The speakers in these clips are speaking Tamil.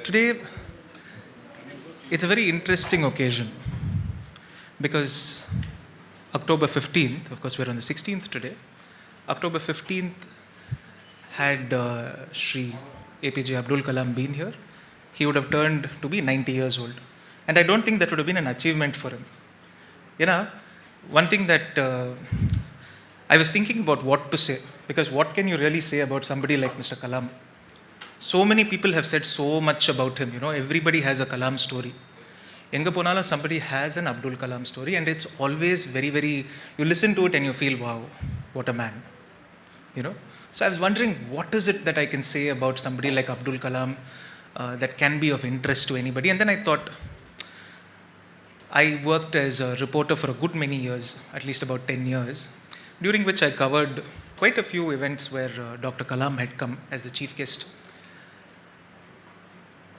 Today, it's a very interesting occasion because October 15th, of course, we're on the 16th today. October 15th, had Sri APJ Abdul Kalam been here, he would have turned to be 90 years old. And I don't think that would have been an achievement for him. You know, one thing that I was thinking about what to say, because what can you really say about somebody like Mr. Kalam? So many people have said so much about him. Everybody has a Kalam story. Enga ponala, somebody has an Abdul Kalam story, and it's always very, very, you listen to it and you feel, wow, what a man. So I was wondering, what is it that I can say about somebody like Abdul Kalam that can be of interest to anybody? And then I thought, I worked as a reporter for a good many years, at least about 10 years, during which I covered quite a few events where Dr. Kalam had come as the chief guest.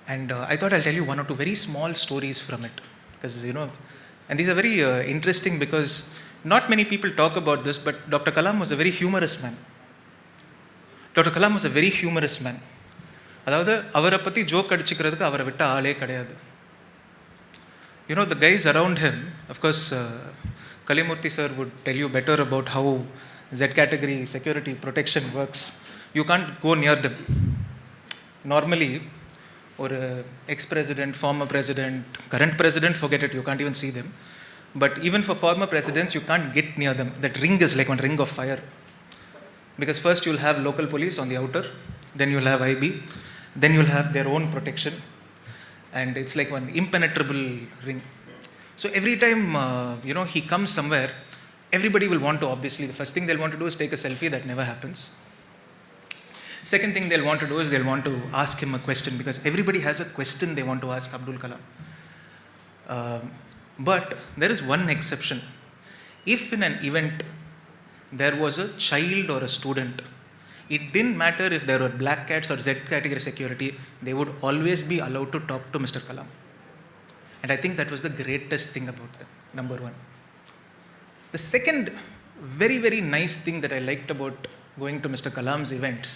And I thought I'll tell you one or two very small stories from it. Because, and these are very interesting because not many people talk about this, but Dr. Kalam was a very humorous man. Dr. Kalam was a very humorous man. அதாவது அவரை பற்றி ஜோக் அடிச்சுக்கிறதுக்கு அவரை விட்ட ஆளே கிடையாது. The guys around him, of course, Kalimurthy sir would tell you better about how Z category security protection works. You can't go near them. Normally, ஒரு ex-president, former president, current president, forget it, you can't even see them. But even for former presidents, you can't get near them. That ring is like one ring of fire. Because first you'll have local police on the outer, then you'll have IB, then you'll have their own protection. And it's like one impenetrable ring. So every time, he comes somewhere, everybody will want to, obviously, the first thing they'll want to do is take a selfie. That never happens. Second thing they'll want to do is they'll want to ask him a question, because everybody has a question they want to ask Abdul Kalam. But there is one exception. If in an event there was a child or a student, it didn't matter if there were black cats or Z category security, they would always be allowed to talk to Mr. Kalam. And I think that was the greatest thing about them, number one. The second very, very nice thing that I liked about going to Mr. Kalam's events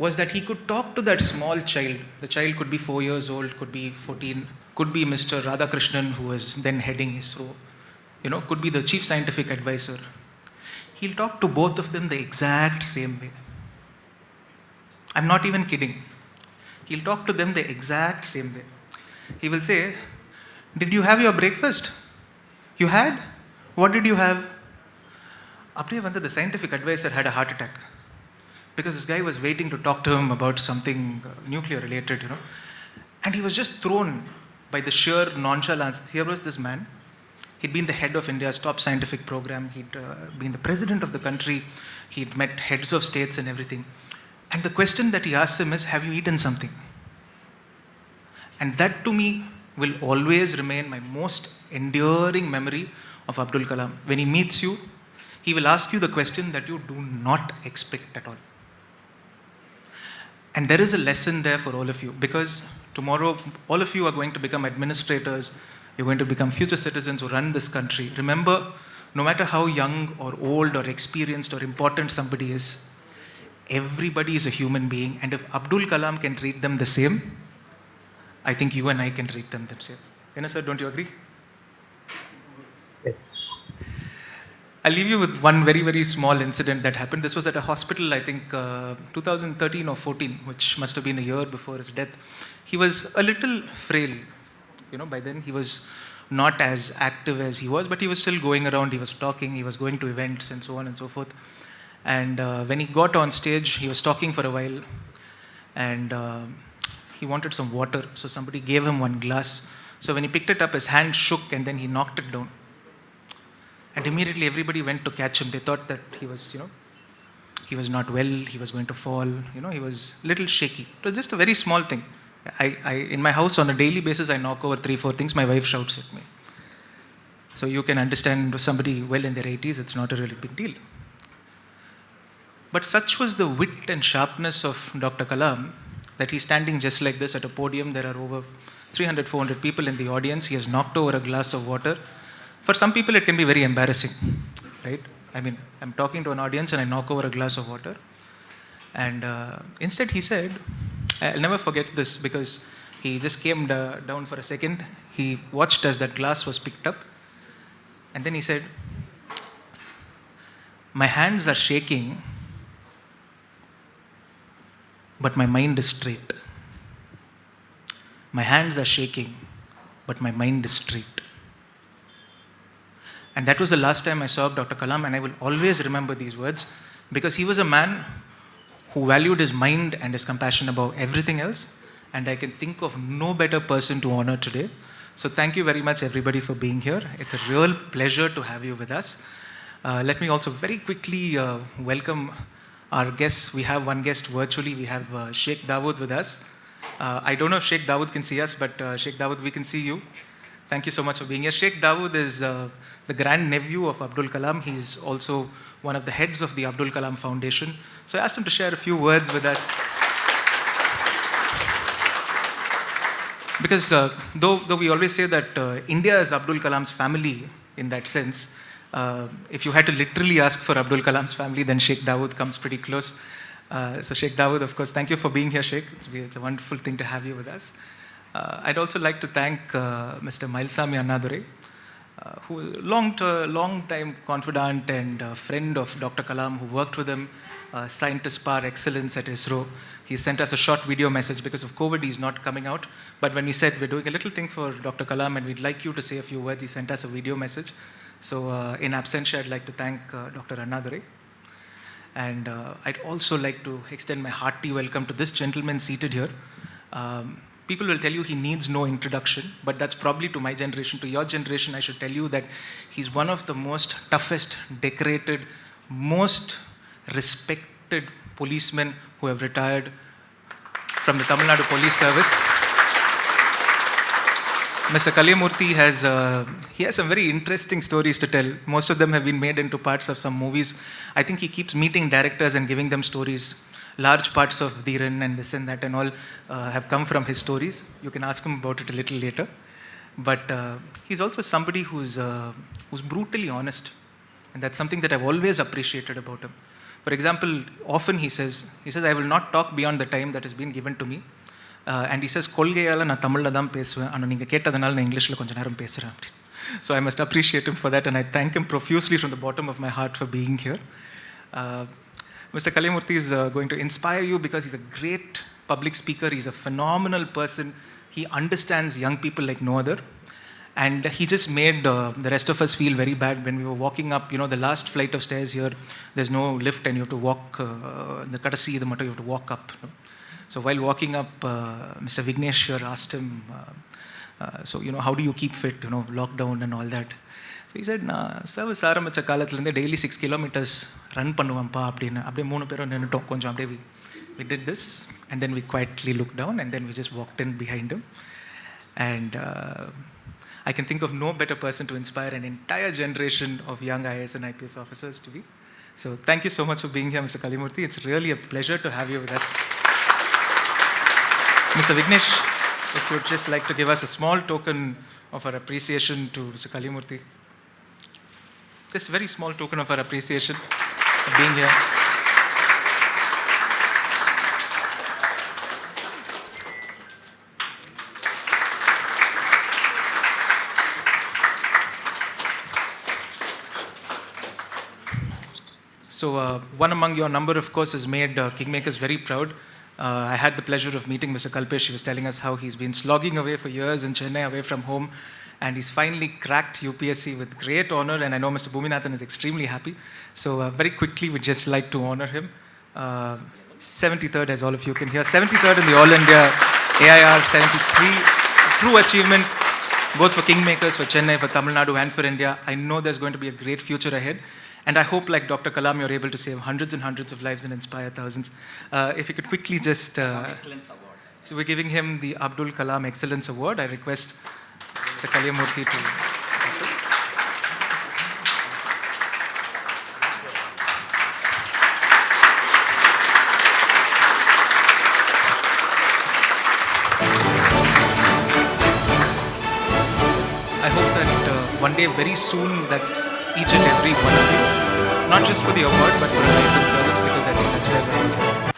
was that he could talk to that small child. The child could be 4 years old, could be 14, could be Mr. Radhakrishnan, who was then heading ISRO, could be the chief scientific advisor. He'll talk to both of them the exact same way. I'm not even kidding. He'll talk to them the exact same way. He will say, "Did you have your breakfast? You had? What did you have?" Apne vanda the scientific advisor had a heart attack. Because this guy was waiting to talk to him about something nuclear related, And he was just thrown by the sheer nonchalance. Here was this man. He'd been the head of India's top scientific program. He'd been the president of the country. He'd met heads of states and everything. And the question that he asked him is, have you eaten something? And that to me will always remain my most enduring memory of Abdul Kalam. When he meets you, he will ask you the question that you do not expect at all. And there is a lesson there for all of you, because tomorrow all of you are going to become administrators. You're going to become future citizens who run this country. Remember, no matter how young or old or experienced or important somebody is, everybody is a human being. And if Abdul Kalam can treat them the same, I think you and I can treat them the same. Sir, don't you agree? Yes. I'll leave you with one very, very small incident that happened. This was at a hospital, I think 2013 or 14, which must have been a year before his death. He was a little frail. By then he was not as active as he was, but he was still going around, he was talking, he was going to events and so on and so forth. And when he got on stage, he was talking for a while, and he wanted some water. So somebody gave him one glass. So when he picked it up, his hand shook and then he knocked it down. And immediately everybody went to catch him. They thought that he was, he was not well, he was going to fall, he was a little shaky. It was just a very small thing. I in my house on a daily basis, I knock over 3-4 things, my wife shouts at me. So you can understand somebody well in their 80s, it's not a really big deal. But such was the wit and sharpness of Dr. Kalam that he's standing just like this at a podium. There are over 300-400 people in the audience. He has knocked over a glass of water. For some people, it can be very embarrassing, right? I mean, I'm talking to an audience and I knock over a glass of water. And instead he said, I'll never forget this because he just came down for a second. He watched as that glass was picked up. And then he said, "My hands are shaking, but my mind is straight. My hands are shaking, but my mind is straight." And that was the last time I saw Dr. Kalam, and I will always remember these words because he was a man who valued his mind and his compassion above everything else. And I can think of no better person to honor today. So thank you very much, everybody, for being here. It's a real pleasure to have you with us. Let me also very quickly welcome our guests. We have one guest virtually. We have Sheikh Dawood with us. I don't know if Sheikh Dawood can see us, but Sheikh Dawood, we can see you. Thank you so much for being here. Sheikh Dawood is the grand nephew of Abdul Kalam. He's also one of the heads of the Abdul Kalam Foundation. So I asked him to share a few words with us. Because though we always say that India is Abdul Kalam's family in that sense, if you had to literally ask for Abdul Kalam's family, then Sheikh Dawood comes pretty close. So Sheikh Dawood, of course, thank you for being here, Sheikh. It's a wonderful thing to have you with us. I'd also like to thank Mr. Mailsami Annadure, who is a long-time confidant and friend of Dr. Kalam, who worked with him, scientist par excellence at ISRO. He sent us a short video message. Because of COVID, he's not coming out. But when we said we're doing a little thing for Dr. Kalam and we'd like you to say a few words, he sent us a video message. So in absentia, I'd like to thank Dr. Annadure. And I'd also like to extend my hearty welcome to this gentleman seated here. People will tell you he needs no introduction, but that's probably to my generation. To your generation, I should tell you that he's one of the most toughest, decorated, most respected policemen who have retired from the Tamil Nadu Police Service. Mr. Kalyamurthy has some very interesting stories to tell. Most of them have been made into parts of some movies. I think he keeps meeting directors and giving them stories. Large parts of Dhiran and this and that and all have come from his stories. You can ask him about it a little later. But he's also somebody who's brutally honest. And that's something that I've always appreciated about him. For example, often he says, I will not talk beyond the time that has been given to me. And he says, "Kolgeyala na Tamil la dhaan pesuven, ana neenga kettadanaal na English la konja neram pesren." So I must appreciate him for that, and I thank him profusely from the bottom of my heart for being here. Mr. Kalyamurthy is going to inspire you because he's a great public speaker. He's a phenomenal person. He understands young people like no other. And he just made the rest of us feel very bad when we were walking up. You know, the last flight of stairs here, there's no lift and you have to walk, the Kadasi, the Mata, you have to walk up. You know? So while walking up, Mr. Vignesh here asked him, so, you know, how do you keep fit, you know, lockdown and all that. So he said, service ஆரம்பிச்ச காலத்துலேருந்து daily 6 kilometers run பண்ணுவேன்ப்பா அப்படின்னு அப்படியே 3 பேரும் நின்றுட்டோம் கொஞ்சம் அப்படியே we did this and then we quietly looked down and then we just walked in behind him. And I can think of no better person to inspire an entire generation of young IAS and IPS officers to be. So thank you so much for being here, Mr. Kalyamurthy. It's really a pleasure to have you with us. Mr. Vignesh, if you'd just like to give us a small token of our appreciation to Mr. Kalyamurthy. Just a very small token of our appreciation for being here. So one among your number, of course, has made Kingmakers very proud. I had the pleasure of meeting Mr. Kalpesh. He was telling us how he's been slogging away for years in Chennai, away from home, and he's finally cracked UPSC with great honor, and I know Mr. Bhuminathan is extremely happy. So very quickly, we'd just like to honor him. 73rd, as all of you can hear, 73rd in the All India AIR, 73, true achievement, both for Kingmakers, for Chennai, for Tamil Nadu, and for India. I know there's going to be a great future ahead. And I hope, like Dr. Kalam, you're able to save hundreds and hundreds of lives and inspire thousands. If you could quickly just... Excellence Award. So we're giving him the Abdul Kalam Excellence Award. I request Mr. Kalyamurthy to... I hope that one day, very soon, that's each and every one of you. Not just for the award, but for a life in service, because I think that's where we're at.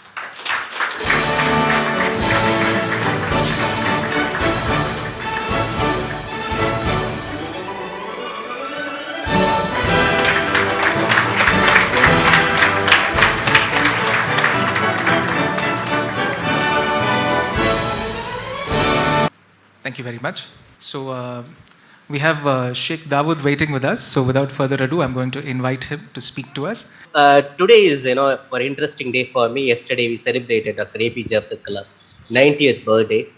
Thank you very much. So we have Sheikh Dawood waiting with us. So without further ado, I'm going to invite him to speak to us. Today is, for interesting day for me. Yesterday we celebrated Dr. APJ Abdul Kalam 90th birthday,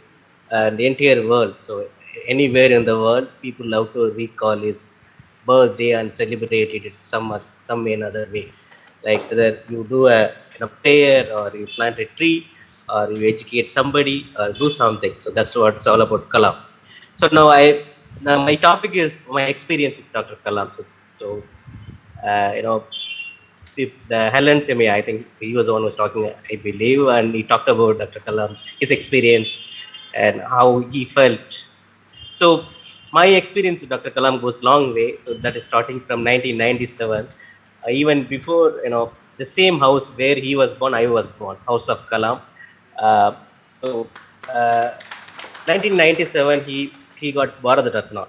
and the entire world. So anywhere in the world, people love to recall his birthday and celebrate it in some way another way. Like whether you do a prayer, or you plant a tree, or you educate somebody, or do something. So that's what it's all about Kalam. So now my topic is my experience with Dr. Kalam. So uh, you know if the Helen Theme, I think he was the one who was talking, I believe, and he talked about Dr. Kalam, his experience, and how he felt. So my experience with Dr. Kalam goes long way. So that is starting from 1997. Even before, the same house where he was born, I was born, House of Kalam. Uh, so 1997, he got Bharat Ratna,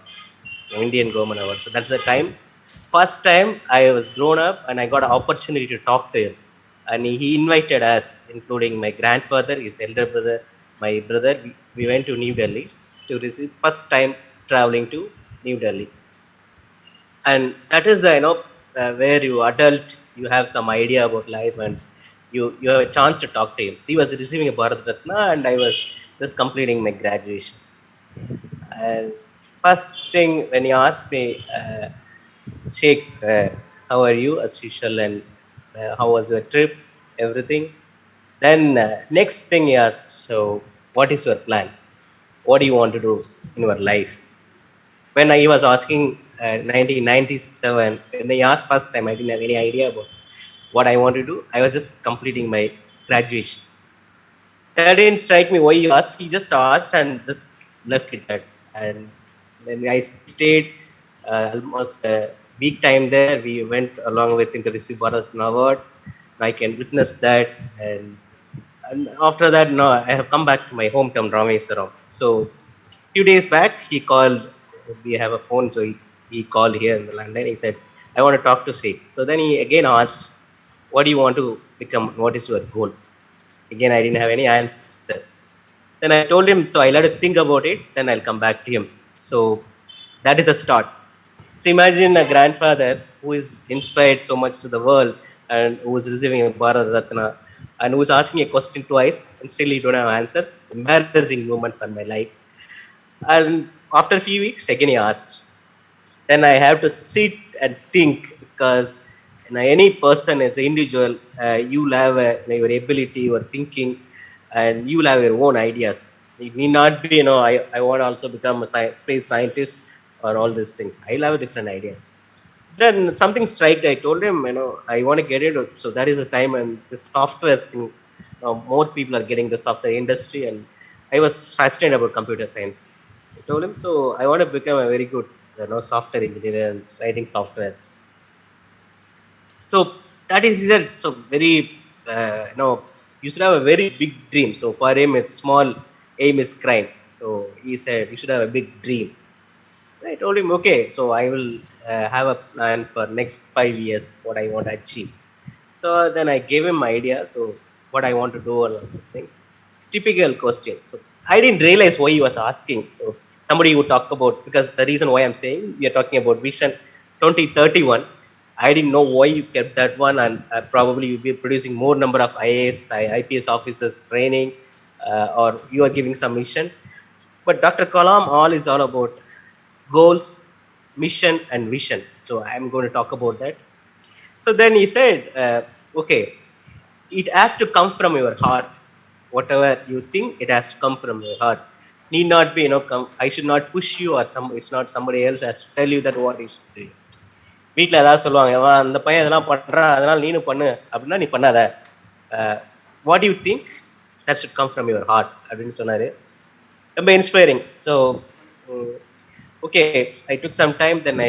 Indian government award. So that's the time. First time I was grown up and I got an opportunity to talk to him. And he invited us, including my grandfather, his elder brother, my brother. We went to New Delhi to receive first time traveling to New Delhi. And that is the, where you adult, you have some idea about life, and you have a chance to talk to him. So he was receiving a Bharat Ratna and I was just completing my graduation. And first thing when he asked me, Sheikh, how are you as usual, and how was your trip, everything. Then next thing he asked, so what is your plan? What do you want to do in your life? When he was asking 1997, when he asked first time, I didn't have any idea about what I want to do. I was just completing my graduation. That didn't strike me why he asked. He just asked and just left it at. And then I stayed almost a week time there. We went along with him to receive Bharat Award. I can witness that. And after that, no, I have come back to my hometown, Rameswaram. So few days back, he called. We have a phone, so he called here in the landline. He said, I want to talk to Sheikh. So then he again asked, what do you want to become? What is your goal? Again, I didn't have any answer. Then I told him, so I'll have to think about it, then I'll come back to him. So that is a start. So imagine a grandfather who is inspired so much to the world and who is receiving a Bharat Ratna and who is asking a question twice and still he don't have an answer. Embarrassing moment for my life. And after a few weeks, again he asked. Then I have to sit and think, because any person as an individual, you will have your ability, your thinking, and you will have your own ideas. It need not be, I want to also become a space scientist or all these things. I'll have different ideas. Then something struck. I told him, I want to get into. So that is the time, and the software thing. More people are getting the software industry, and I was fascinated about computer science. I told him, so I want to become a very good, software engineer and writing softwares. So that is it. So very, you should have a very big dream. So for him, it's small aim is crime. So he said, you should have a big dream. I told him, okay, so I will have a plan for next 5 years, what I want to achieve. So then I gave him my idea. So what I want to do, all of these things. Typical questions. So I didn't realize why he was asking. So somebody would talk about, because the reason why I'm saying we are talking about Vision 2031. I didn't know why you kept that one, and probably you'll be producing more number of IAS, IPS officers training, or you are giving some mission. But Dr. Kalam, all is all about goals, mission, and vision. So I'm going to talk about that. So then he said, okay, it has to come from your heart. Whatever you think, it has to come from your heart. Need not be, I should not push you, or it's not somebody else has to tell you that what you should do. வீட்டில் ஏதாவது சொல்லுவாங்க, அந்த பையன் இதெல்லாம் பண்ணுறான், அதனால் நீனும் பண்ணு அப்படின்னா நீ பண்ணாத. What you think that should come from your heart அப்படின்னு சொன்னார். ரொம்ப inspiring. So okay, I took some time, then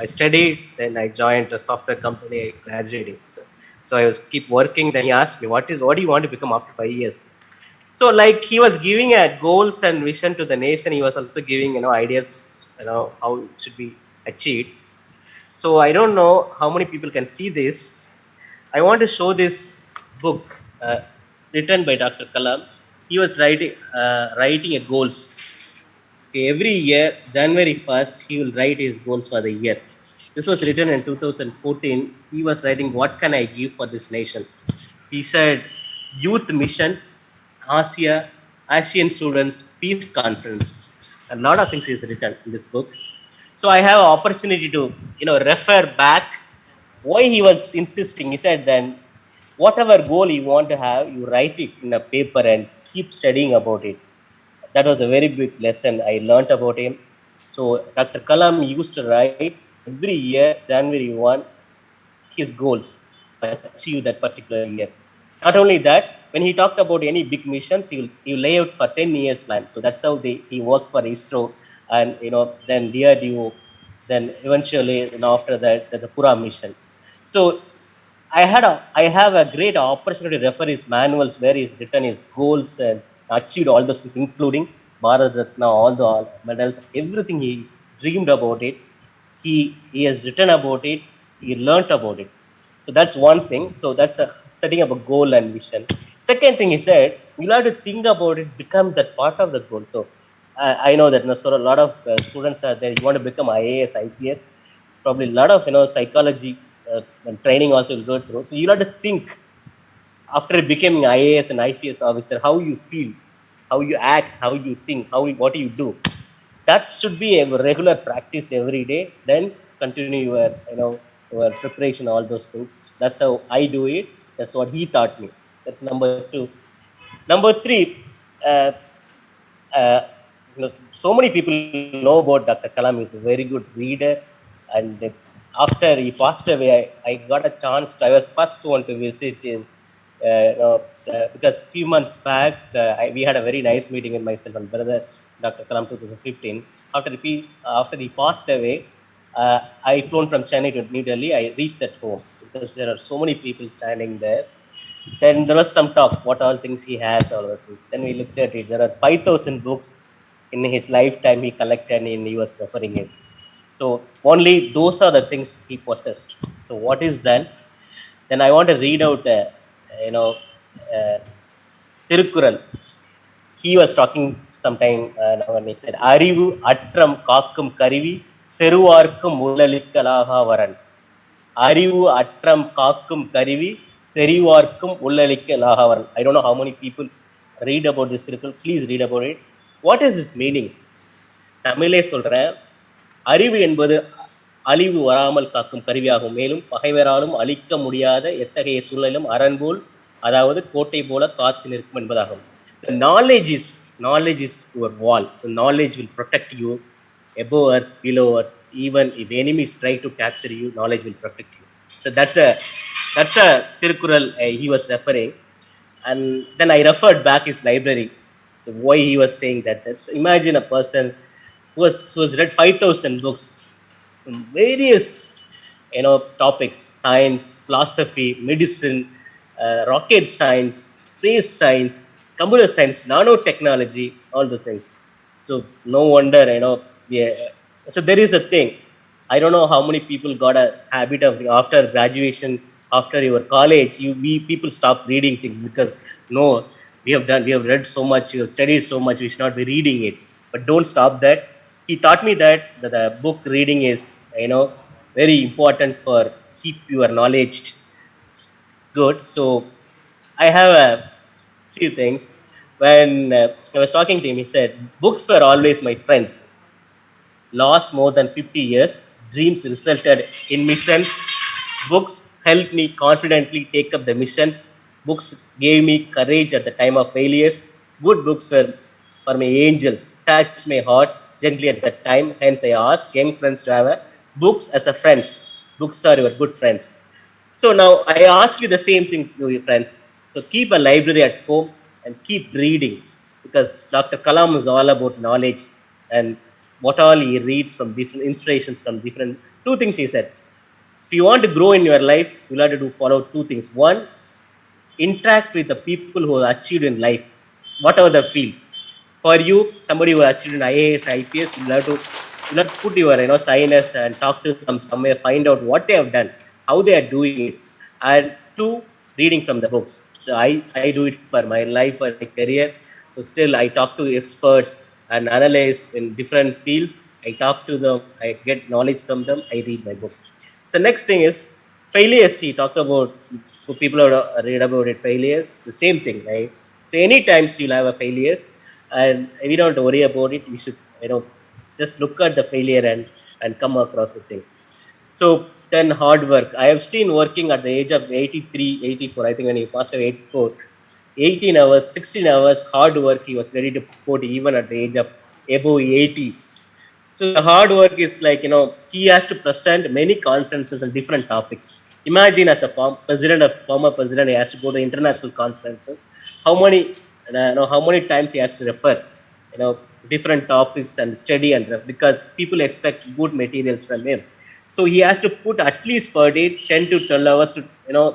I studied, then I joined a software company, I graduated. So I was keep working. Then he asked me, what do you want to become after 5 years? So like he was giving a goals and vision to the nation. He was also giving, ideas, how it should be achieved. So I don't know how many people can see this. I want to show this book written by Dr. Kalam. He was writing a goals. Okay, every year, January 1st, he will write his goals for the year. This was written in 2014. He was writing, what can I give for this nation? He said, youth mission, Asia, Asian students, peace conference. A lot of things is written in this book. So I have opportunity to, refer back why he was insisting. He said, then whatever goal you want to have, you write it in a paper and keep studying about it. That was a very big lesson I learned about him. So Dr. Kalam used to write every year, January 1, his goals to achieve that particular year. Not only that, when he talked about any big missions, he will lay out for 10 years plan. So that's how he worked for ISRO, and then DRDO, then eventually, after that, the Pura mission. So I have a great opportunity to refer his manuals where he's written his goals and achieved all those things, including Bharat Ratna, all the medals, everything he's dreamed about it. He has written about it. He learnt about it. So that's one thing. So that's setting up a goal and vision. Second thing he said, you have to think about it, become that part of the goal. So I know that so a lot of students are there. You want to become IAS, IPS, probably a lot of psychology and training also will go through. So you have to think after becoming IAS and IPS officer, how you feel, how you act, how you think, what you do. That should be a regular practice every day. Then continue your preparation, all those things. That's how I do it. That's what he taught me. That's number two. Number three, uh, uh, so many people know about Dr. Kalam. He's a very good reader, and after he passed away, I got a chance to. I was first one to visit his, because few months back we had a very nice meeting with myself and brother, Dr. Kalam, 2015. After he passed away, I flown from Chennai to New Delhi. I reached that home, so because there are so many people standing there. Then there was some talk, what all things he has, all those things. Then we looked at it. There are 5,000 books in his lifetime he collected, and he was referring it. So only those are the things he possessed. So what is that? Then I want to read out, uh, Tirukkural. He was talking sometime when he said, Arivu Atram Kakkum Karivi Seruvarkum Ullalikalaha Varan. Arivu Atram Kakkum Karivi Serivarkum Ullalikalaha Varan. I don't know how many people read about this circle. Please read about it. What is this meaning? தமிழே சொல்றேன். அறிவு என்பது அழிவு வராமல் காக்கும் கருவியாகும். மேலும் பகைவராலும் அழிக்க முடியாத எத்தகைய சூழ்நிலும் அரண்போல், அதாவது கோட்டை போல காத்து நிற்கும் என்பதாகும். The knowledge is your wall. So knowledge will protect you above earth, below earth. Even if enemies try to capture you, knowledge will protect you. So that's a Tirukkural he was referring. And then I referred back his library, so why he was saying that. That's, imagine a person who was read 5,000 books from various topics: science, philosophy, medicine, rocket science, space science, computer science, nanotechnology, all the things. So no wonder, yeah. So there is a thing. I don't know how many people got a habit of, after graduation, after your college, people stop reading things because no, we have read so much, we have studied so much, we should not be reading it. But don't stop that. He taught me that the book reading is very important for keep your knowledge good. So I have a few things. When I was talking to him, he said, books were always my friends. Lost more than 50 years, dreams resulted in missions. Books helped me confidently take up the missions. Books gave me courage at the time of failures. Good books were for my angels, touched my heart gently at that time. Hence I ask young friends to have books as a friends. Books are your good friends. So now I ask you the same thing to your friends. So keep a library at home and keep reading, because Dr. Kalam is all about knowledge and what all he reads from different inspirations from different. Two things he said. If you want to grow in your life, you'll have to follow two things. One, interact with the people who have achieved in life, whatever the field. For you, somebody who has achieved in IAS, IPS, you'll have to put your signers and talk to them somewhere, find out what they have done, how they are doing it. And two, reading from the books. So I do it for my life, for my career. So still I talk to experts, and analyze in different fields. I talk to them, I get knowledge from them, I read my books. So next thing is failures. He talked about, for people who read about it, failures, the same thing, right? So any times you'll have a failures, and we don't worry about it. We should, just look at the failure and come across the thing. So then hard work. I have seen working at the age of 83, 84. I think when he passed away, 84, 18 hours, 16 hours, hard work. He was ready to put even at the age of above 80. So the hard work is like, he has to present many conferences on different topics. Imagine as a former president, he has to go to international conferences. How many, how many times he has to refer, different topics and study because people expect good materials from him. So he has to put at least per day 10 to 12 hours to,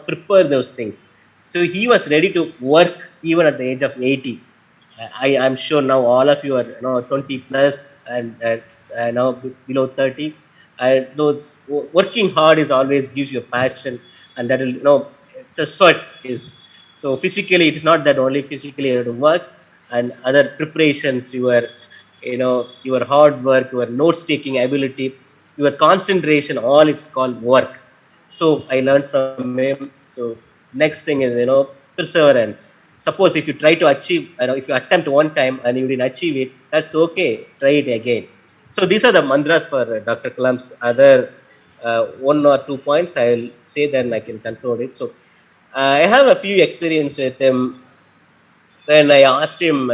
prepare those things. So he was ready to work even at the age of 80. I'm sure now all of you are 20 plus and now below 30. And those working hard is always gives you a passion, and that will the sweat is so physically. It is not that only physically you have to work, and other preparations, your hard work, your notes taking ability, your concentration, all it's called work. So I learned from him. So next thing is perseverance. Suppose if you try to achieve, if you attempt one time and you didn't achieve it, that's okay. Try it again. So these are the mantras for Dr. Kalam's other one or two points. I will say, then I can conclude it. So I have a few experience with him. When I asked him,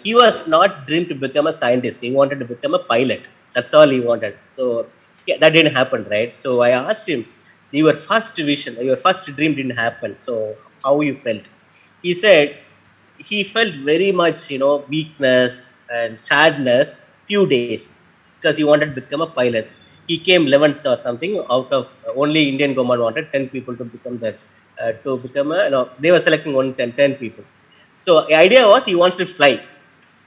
he was not dreamed to become a scientist. He wanted to become a pilot. That's all he wanted. So yeah, that didn't happen, right? So I asked him, your first vision, your first dream didn't happen. So how you felt? He said he felt very much, weakness and sadness few days because he wanted to become a pilot. He came 11th or something out of only Indian government wanted 10 people to become that, they were selecting only 10 people. So the idea was he wants to fly.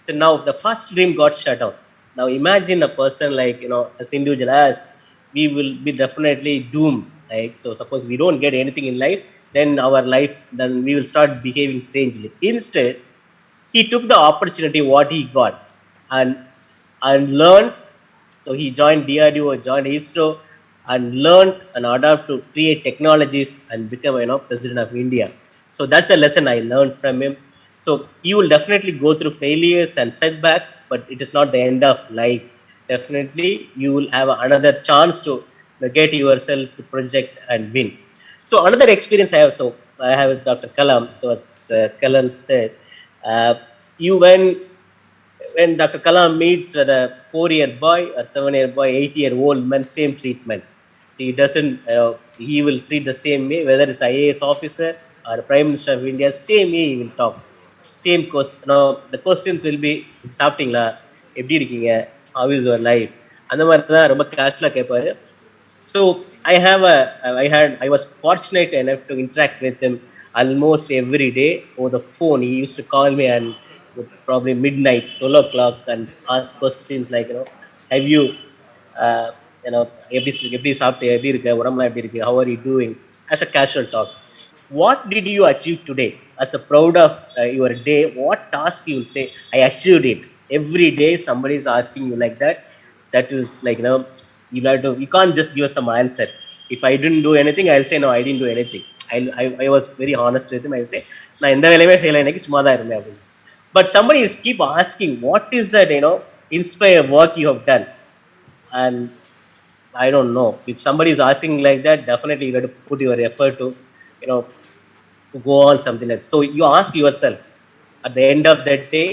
So now the first dream got shut down. Now imagine a person like, as individual as we will be definitely doomed. Like, so suppose we don't get anything in life, then our life, then we will start behaving strangely. Instead, he took the opportunity what he got and learned. So he joined DRDO, joined ISRO, and learned and adapted to create technologies and become president of India. So that's a lesson I learned from him. So you will definitely go through failures and setbacks, but it is not the end of life. Definitely, you will have another chance to get yourself to project and win. So another experience I have. So I have with Dr. Kalam. So as Kalam said, you when Dr. Kalam meets with a 4-year boy or 7-year boy, 8-year-old man, same treatment. So he doesn't. He will treat the same way, whether it's IAS officer or Prime Minister of India. Same way he will talk. Same question. The questions will be, சாப்பிட்டீங்களா, எப்படி இருக்கீங்க, how is your life, அந்த மாதிரி தான் ரொம்ப கேஷுவலாக கேட்பாரு. So I was fortunate enough to interact with him almost every day over the phone. He used to call me and probably midnight, 12 o'clock, and ask questions like, have you, எப்படி சாப்பிட்டு, எப்படி இருக்க, உடம்புலாம் எப்படி இருக்கு, how are you doing, as a casual talk. What did you achieve today? As a proud of your day, what task you will say, I achieved it. Every day somebody is asking you like that. That is like, you can't just give us some answer. If I didn't do anything, I'll say, no, I didn't do anything. I was very honest with him. I say, நான் எந்த வேலையுமே செய்யலை, எனக்கு சும்மா தான் இருந்தேன் அப்படின்னு. But somebody is keep asking, what is that, inspire work you have done? And I don't know. If somebody is asking like that, definitely you have to put your effort to, to go on something else. So you ask yourself at the end of that day,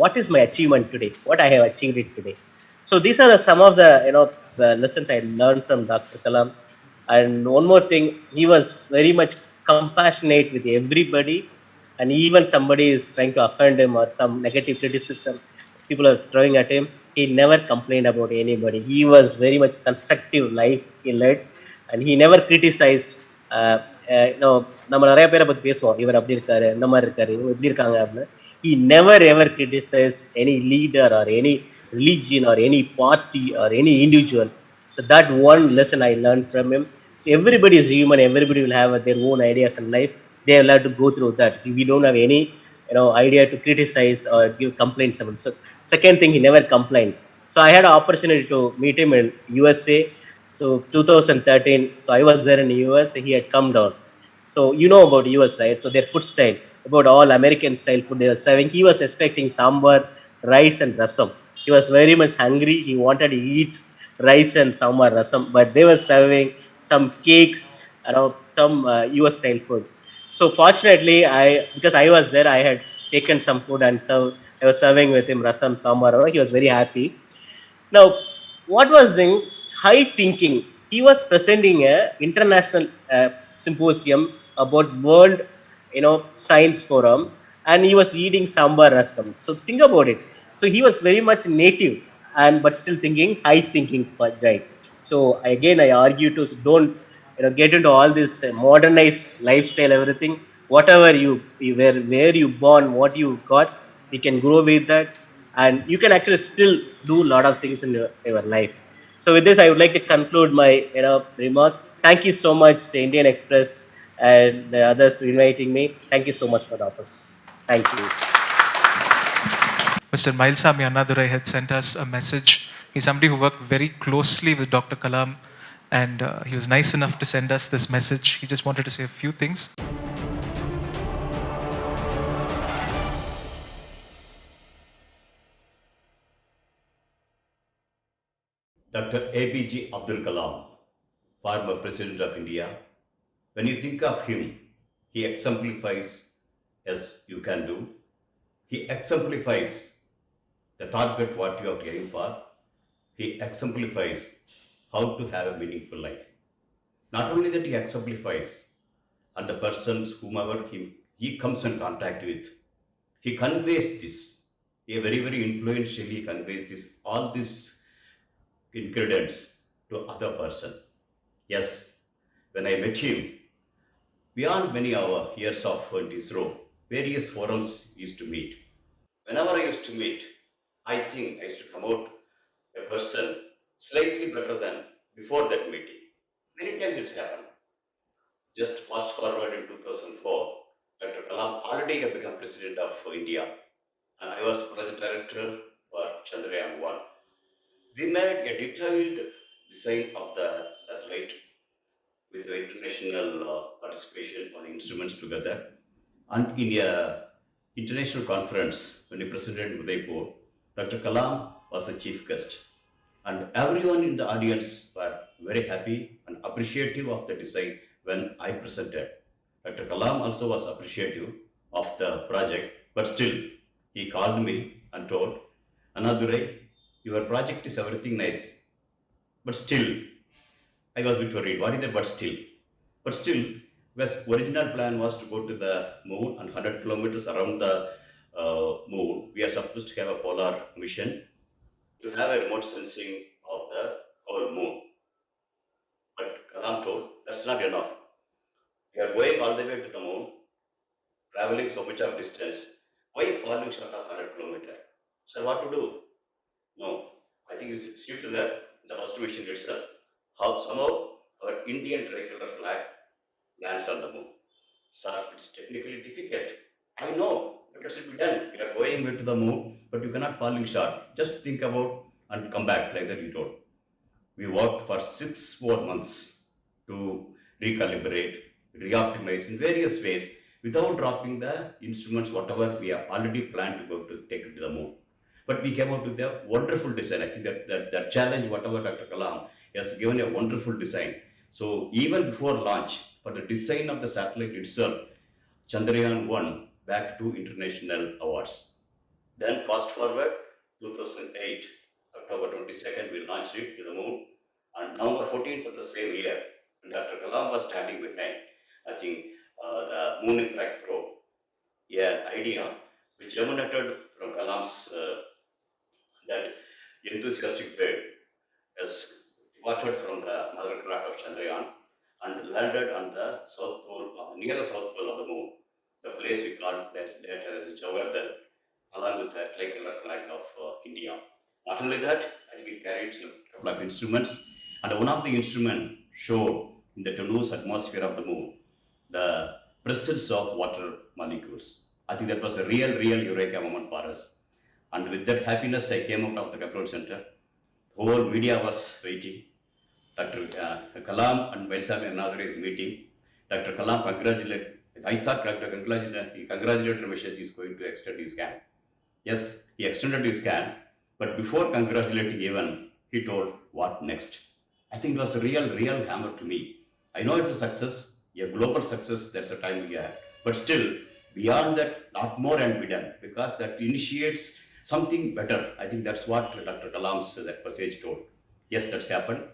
what is my achievement today? What I have achieved it today? So these are some of the the lessons I learned from Dr. Kalam. And one more thing, he was very much compassionate with everybody. And even somebody is trying to offend him or some negative criticism, people are throwing at him, he never complained about anybody. He was very much constructive life he led, and he never criticized. நம்ம நிறைய பேரை பற்றி பேசுவோம், இவர் அப்படி இருக்காரு, இந்த மாதிரி இருக்காரு, இவங்க எப்படி இருக்காங்க அப்படின்னு. He never ever criticized any leader or any religion or any party or any individual. So that one lesson I learned from him. So everybody is human, everybody will have their own ideas in life. They will have to go through that. We don't have any idea to criticize or give complaints about. So second thing, he never complains. So I had an opportunity to meet him in USA. So 2013. So I was there in the US. He had come down. So you know about US, right? So their food style, about all American style food they were serving. He was expecting sambar, rice, and rasam. He was very much hungry. He wanted to eat rice and sambar rasam, but they were serving some cakes, some US style food. So fortunately, because I was there, I had taken some food and so I was serving with him rasam sambar. He was very happy. Now, what was in high thinking? He was presenting a international symposium about world, science forum, and he was eating sambar rasam. So think about it. So he was very much native and but still thinking high thinking guy. So again, I argue to don't get into all this modernized lifestyle, everything. Whatever where you born, what you got, you can grow with that and you can actually still do a lot of things in your life. So with this, I would like to conclude my remarks. Thank you so much, Indian Express and the others for inviting me. Thank you so much for the opportunity. Thank you. Mr. Mailsami Annadurai had sent us a message. He's somebody who worked very closely with Dr. Kalam, and he was nice enough to send us this message. He just wanted to say a few things. Dr. APJ Abdul Kalam, former President of India. When you think of him, he exemplifies as you can do. He exemplifies the target what you are aiming for. He exemplifies how to have a meaningful life. Not only that he exemplifies, and the persons whomever he comes in contact with, he conveys this. He very, very influentially conveys this, all these ingredients to other person. Yes, when I met him, beyond many years of his role, various forums used to meet. Whenever I used to meet, I think I used to come out a person slightly better than before that meeting. Many times it's happened. Just fast forward in 2004, Dr. Kalam already had become President of India, and I was Project Director for Chandrayaan-1. We made a detailed design of the satellite with the international participation of the instruments together. And in a international conference, when we presented in Udaipur, Dr. Kalam was the chief guest. And everyone in the audience were very happy and appreciative of the design when I presented. Dr. Kalam also was appreciative of the project, but still he called me and told, Annadurai, your project is everything nice, but still, I was a bit worried. What is that but still? But still, because original plan was to go to the moon and 100 kilometers around the moon. We are supposed to have a polar mission to have a remote sensing of the whole moon. But Kalam told, that's not enough. We are going all the way to the moon, traveling so much of distance. Why falling short of 100 kilometers? So what to do? No, I think you should see to that the first mission itself. How somehow our Indian tricolor flag lands on the moon. Sir, it's technically difficult. I know, but it should be done. We are going to the moon, but you cannot falling short. Just think about and come back like that you told. We worked for 6 more months to recalibrate, reoptimize in various ways without dropping the instruments, whatever we have already planned to go to take it to the moon. But we came out with a wonderful design. I think that challenge, whatever Dr. Kalam has given a wonderful design. So even before launch, for the design of the satellite itself, Chandrayaan-1 back to international awards. Then fast forward, 2008, October 22nd, we launched it to the moon. And November 14th of the same year, Dr. Kalam was standing behind, I think, the Moon Impact Probe. Yeah, idea which emanated from Kalam's that enthusiastic bird has departed from the mother craft of Chandrayaan and landed on the south pole, near the south pole of the moon, the place we call later as Jawardhan, along with the tricolor flag of India. Not only that, I think it carried some couple of instruments, and one of the instruments showed in the tenuous atmosphere of the moon the presence of water molecules. I think that was a real eureka moment for us. And with that happiness, I came out of the control center. The whole media was waiting. Dr. Kalam and Belsami Another meeting. Dr. Kalam congratulated. I thought Dr. Congratulated message is going to extend his hand. Yes, he extended his hand, but before congratulating even, he told, what next? I think it was a real hammer to me. I know it's a success, a global success, that's the time we have. But still, beyond that, lot more can be done, because that initiates something better. I think that's what Dr. Kalam's that passage told. Yes, that's happened.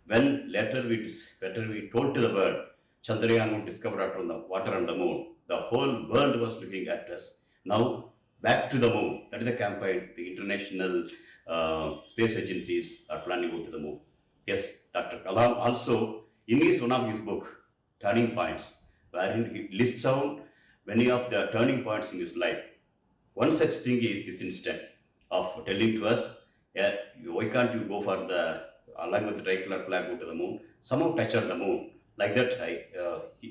When later we told to the world, Chandrayaan would discover on the water on the moon, the whole world was looking at us. Now, back to the moon. That is the campaign. The international space agencies are planning to go to the moon. Yes, Dr. Kalam also, in one of his book, Turning Points, wherein he lists out many of the turning points in his life. One such thing is this instant of telling to us, yeah, why can't you go for along with the tricolor flag, go to the moon, somehow touch on the moon. Like that,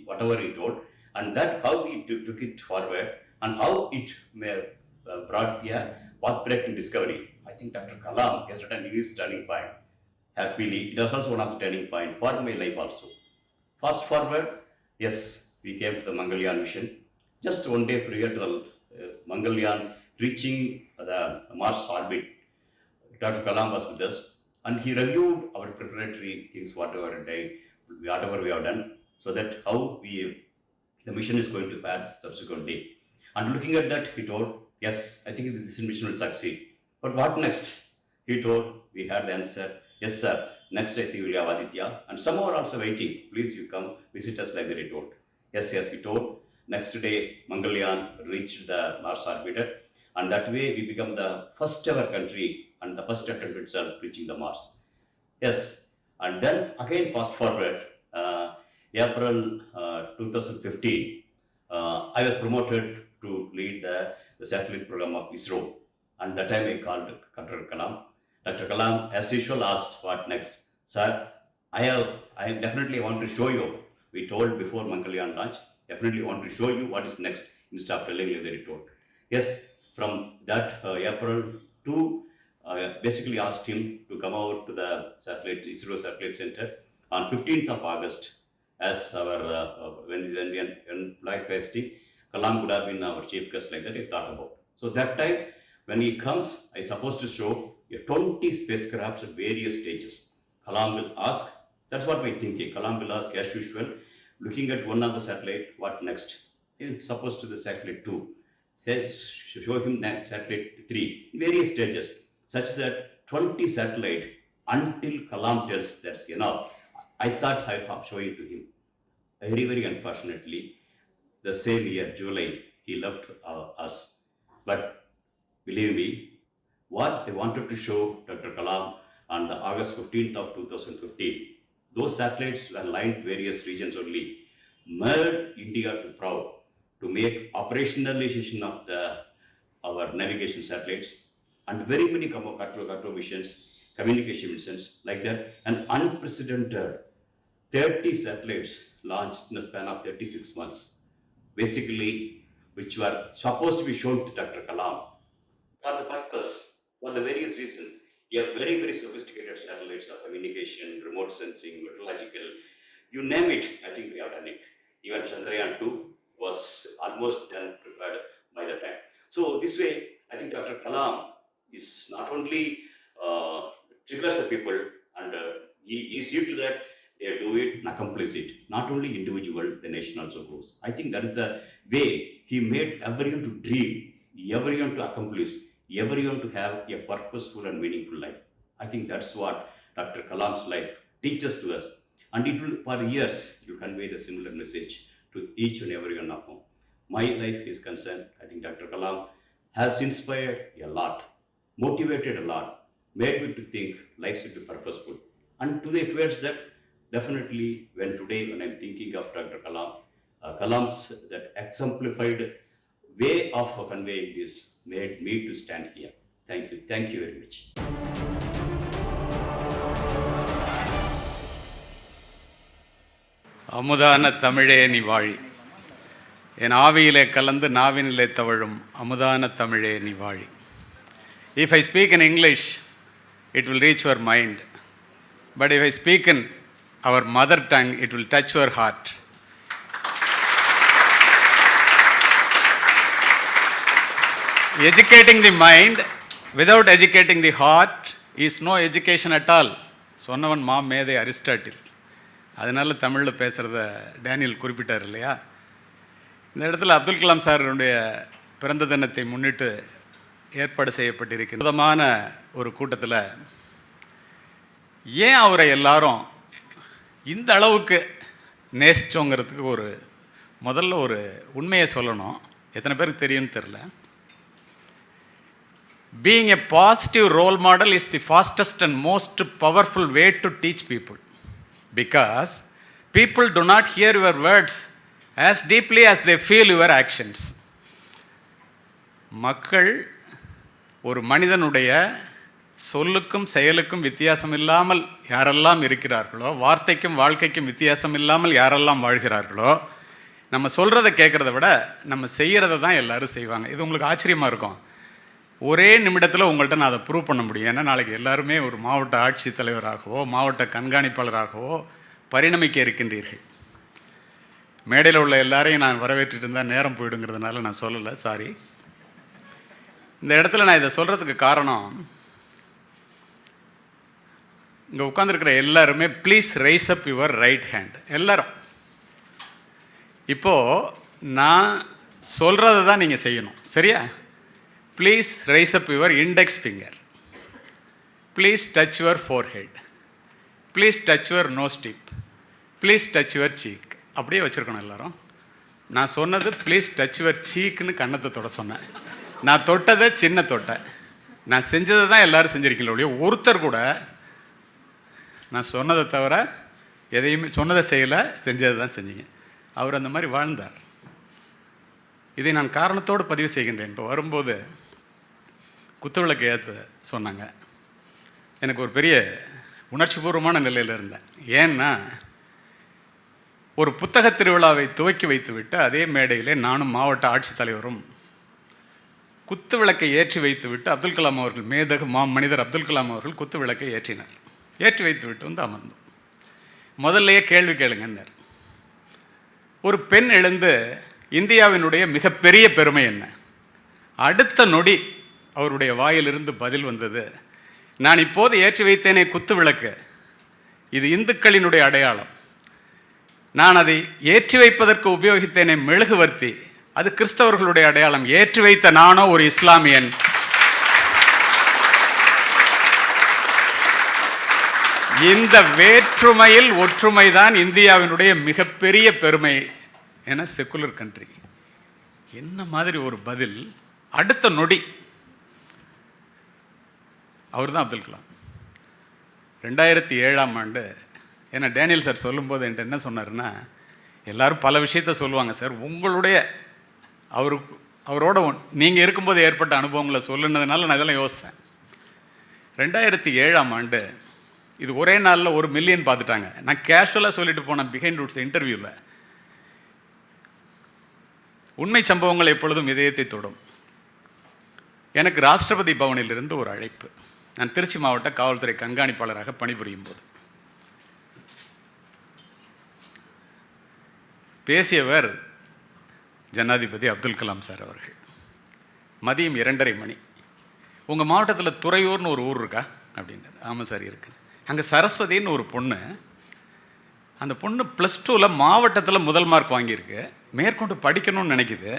whatever he told, and that how he took it forward, and how it brought path-breaking discovery. I think Dr. Kalam has written his turning point. Happily, it was also one of the turning point for my life also. Fast forward, yes, we came to the Mangalyaan mission. Just one day prior to the Mangalyaan reaching the Mars orbit, Dr. Kalam was with us, and he reviewed our preparatory things, whatever we have done, so that how the mission is going to fare subsequent day. And looking at that, he told, yes, I think this mission will succeed. But what next? He told, we had the answer, yes sir, next I think we will have Aditya, and some are also waiting, please you come visit us, like that he told. Yes, he told. Next day, Mangalyaan reached the Mars orbiter, and that way we become the first ever country and the first attempt itself reaching the Mars. Yes, and then again fast forward, April 2015, I was promoted to lead the satellite program of ISRO, and that time I called Dr. Kalam. Dr. Kalam, as usual, asked, what next? Sir, I definitely want to show you. We told before Mangalyaan launch, definitely want to show you what is next, instead of telling you that he told. Yes, from that April to basically asked him to come out to the ISRO Satellite Center on 15th of August as our, when flag casting, Kalam would have been our chief guest, like that he thought about. So that time, when he comes, I supposed to show 20 spacecrafts at various stages. Kalam will ask, that's what we're thinking. Kalam will ask, as usual, looking at one of the satellite, what next? He's supposed to the satellite 2. Says, show him next satellite 3, various stages, such that 20 satellite until Kalam tells that's enough. I thought I have showing to him. Very unfortunately, the same year, July, he left us. But believe me, what I wanted to show Dr. Kalam on the August 15th of 2015, those satellites were lined various regions only, made India to proud to make operationalization of our navigation satellites, and very many control missions, communication missions like that, an unprecedented 30 satellites launched in a span of 36 months, basically, which were supposed to be shown to Dr. Kalam for the purpose, for the various reasons. You have very sophisticated satellites of communication, remote sensing, meteorological, you name it, I think we have done it. Even Chandrayaan 2 was almost done, prepared by the time. So this way, I think Dr. Kalam is not only triggers the people, and he is used to that, they do it and accomplish it. Not only individual, the nation also grows. I think that is the way he made everyone to dream, everyone to accomplish, everyone to have a purposeful and meaningful life. I think that's what Dr. Kalam's life teaches to us. And it will, for years, you convey the similar message to each and every one of them. My life is concerned, I think Dr. Kalam has inspired a lot, motivated a lot, made me to think life should be purposeful. And towards that, definitely when I'm thinking of Dr. Kalam, Kalam's that exemplified way of conveying this made me to stand here. Thank you very much. அமுதான தமிழே நீ வாழி. என் ஆவியிலே கலந்து நாவினிலே தவழும் அமுதான தமிழே நீ வாழி. If I speak in English it will reach your mind, but if I speak in our mother tongue it will touch your heart. Educating the mind without educating the heart is no education at all. சொன்னவன் மேதை அரிஸ்டாட்டில். அதனால் தமிழில் பேசுகிறத டேனியல் குறிப்பிட்டார் இல்லையா? இந்த இடத்துல அப்துல் கலாம் சாருடைய பிறந்த தினத்தை முன்னிட்டு ஏற்பாடு செய்யப்பட்டிருக்கின்றமான ஒரு கூட்டத்தில் ஏன் அவரை எல்லாரும் இந்த அளவுக்கு நேசிச்சோங்கிறதுக்கு முதல்ல ஒரு உண்மையை சொல்லணும். எத்தனை பேருக்கு தெரியும்னு தெரில. Being a positive role model is the fastest and most powerful way to teach people, because people do not hear your words as deeply as they feel your actions. மக்கள் ஒரு மனிதனுடைய சொல்லுக்கும் செயலுக்கும் வித்தியாசம் இல்லாமல் யாரெல்லாம் இருக்கிறார்களோ, வார்த்தைக்கும் வாழ்க்கைக்கும் வித்தியாசம் இல்லாமல் யாரெல்லாம் வாழ்கிறார்களோ, நம்ம சொல்கிறத கேட்குறத விட நம்ம செய்கிறத தான் எல்லோரும் செய்வாங்க. இது உங்களுக்கு ஆச்சரியமாக இருக்கும். ஒரே நிமிடத்தில் உங்கள்கிட்ட நான் அதை ப்ரூவ் பண்ண முடியும். ஏன்னா நாளைக்கு எல்லாருமே ஒரு மாவட்ட ஆட்சித்தலைவராகவோ மாவட்ட கண்காணிப்பாளராகவோ பரிணமிக்க இருக்கின்றீர்கள். மேடையில் உள்ள எல்லாரையும் நான் வரவேற்றுட்டு இருந்தால் நேரம் போயிடுங்கிறதுனால நான் சொல்லலை, சாரி. இந்த இடத்துல நான் இதை சொல்கிறதுக்கு காரணம், இங்கே உட்காந்துருக்கிற எல்லாருமே please rise up your right hand. எல்லாரும் இப்போது நான் சொல்கிறத தான் நீங்கள் செய்யணும், சரியா? Please rise up your index finger. Please touch your forehead. Please touch your nose tip. Please touch your cheek. அப்படியே வச்சுருக்கணும் எல்லாரும். நான் சொன்னது ப்ளீஸ் டச் யுவர் சீக்குன்னு கன்னத்தை தொட சொன்னேன். நான் தொட்டதை சின்ன தொட்டேன். நான் செஞ்சதை தான் எல்லோரும் செஞ்சுருக்கீங்களோ இல்லையோ, ஒருத்தர் கூட நான் சொன்னதை தவிர எதையுமே சொன்னதை செய்யலை, செஞ்சதை தான் செஞ்சீங்க. அவர் அந்த மாதிரி வாழ்ந்தார். இதை நான் காரணத்தோடு பதிவு செய்கின்றேன். இப்போ வரும்போது குத்துவிளக்கு ஏற்ற சொன்னாங்க. எனக்கு ஒரு பெரிய உணர்ச்சிபூர்வமான நிலையில் இருந்தேன். ஏன்னா ஒரு புத்தக திருவிழாவை துவக்கி வைத்து விட்டு அதே மேடையிலே நானும் மாவட்ட ஆட்சித்தலைவரும் குத்து விளக்கை ஏற்றி வைத்து விட்டு அப்துல் கலாம் அவர்கள், மேதகு மனிதர் அப்துல் கலாம் அவர்கள் குத்து விளக்கை ஏற்றினார். ஏற்றி வைத்து விட்டு வந்து அமர்ந்தோம். முதல்லையே கேள்வி கேளுங்கன்னார். ஒரு பெண் எழுந்து இந்தியாவினுடைய மிகப்பெரிய பெருமை என்ன? அடுத்த நொடி அவருடைய வாயிலிருந்து பதில் வந்தது, நான் இப்போது ஏற்றி வைத்தேனே குத்து விளக்கு, இது இந்துக்களினுடைய அடையாளம். நான் அதை ஏற்றி வைப்பதற்கு உபயோகித்தேனே மெழுகுவர்த்தி, அது கிறிஸ்தவர்களுடைய அடையாளம். ஏற்றி வைத்த நானோ ஒரு இஸ்லாமியன். இந்த வேற்றுமையில் ஒற்றுமை தான் இந்தியாவினுடைய மிகப்பெரிய பெருமை என செக்குலர் கண்ட்ரி. என்ன மாதிரி ஒரு பதில்! அடுத்த நொடி அவர் தான் அப்துல் கலாம். 2007ஆம் ஆண்டு ஏன்னா டேனியல் சார் சொல்லும்போது என்கிட்ட என்ன சொன்னார்னா, எல்லோரும் பல விஷயத்த சொல்லுவாங்க சார், உங்களுடைய அவரோட நீங்கள் இருக்கும்போது ஏற்பட்ட அனுபவங்களை சொல்லுனதுனால நான் இதெல்லாம் யோசித்தேன். 2007ஆம் ஆண்டு இது ஒரே நாளில் 1 மில்லியன் பார்த்துட்டாங்க. நான் கேஷுவலாக சொல்லிட்டு போனேன் பிஹைண்ட் ரூட்ஸ் இன்டர்வியூவில். உண்மை சம்பவங்கள் எப்பொழுதும் இதயத்தை தொடும். எனக்கு ராஷ்டிரபதி பவனிலிருந்து ஒரு அழைப்பு. நான் திருச்சி மாவட்ட காவல்துறை கண்காணிப்பாளராக பணிபுரியும் போது பேசியவர் ஜனாதிபதி அப்துல் கலாம் சார் அவர்கள். மதியம் 2:30 மணி. உங்கள் மாவட்டத்தில் துறையூர்னு ஒரு ஊர் இருக்கா அப்படின்னாரு. ஆமாம் சார் இருக்கு. அங்கே சரஸ்வதின்னு ஒரு பொண்ணு, அந்த பொண்ணு +2ல் மாவட்டத்தில் முதல் மார்க் வாங்கியிருக்கு. மேற்கொண்டு படிக்கணும்னு நினைக்குது.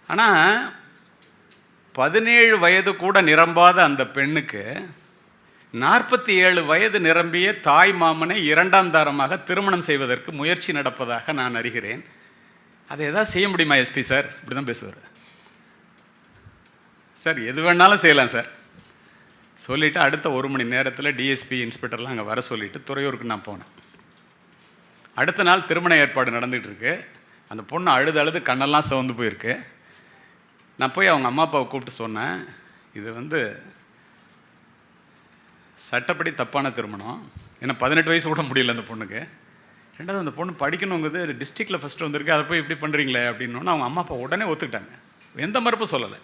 ஆனால் 17 வயது கூட நிரம்பாத அந்த பெண்ணுக்கு 47 வயது நிரம்பிய தாய் மாமனை 2ஆம் தாரமாக திருமணம் செய்வதற்கு முயற்சி நடப்பதாக நான் அறிகிறேன். அதை எதாவது செய்ய முடியுமா எஸ்பி சார்? இப்படி தான் பேசுவார் சார். எது வேணாலும் செய்யலாம் சார் சொல்லிவிட்டு அடுத்த 1 மணி நேரத்தில் டிஎஸ்பி இன்ஸ்பெக்டர்லாம் அங்கே வர சொல்லிவிட்டு துறையூருக்கு நான் போனேன். அடுத்த நாள் திருமண ஏற்பாடு நடந்துகிட்ருக்கு. அந்த பொண்ணு அழுது கண்ணெல்லாம் சிவந்து போயிருக்கு. நான் போய் அவங்க அம்மா அப்பாவை கூப்பிட்டு சொன்னேன், இது சட்டப்படி தப்பான திருமணம். ஏன்னா 18 வயசு கூட முடியல அந்த பொண்ணுக்கு. ரெண்டாவது அந்த பொண்ணு படிக்கணுங்கிறது டிஸ்ட்ரிக்டில் ஃபஸ்ட்டு வந்திருக்கு, அதை போய் இப்படி பண்ணுறீங்களே அப்படின்னோன்னு அவங்க அம்மா அப்பா உடனே ஒத்துக்கிட்டாங்க, எந்த மறுப்பும் சொல்லலை.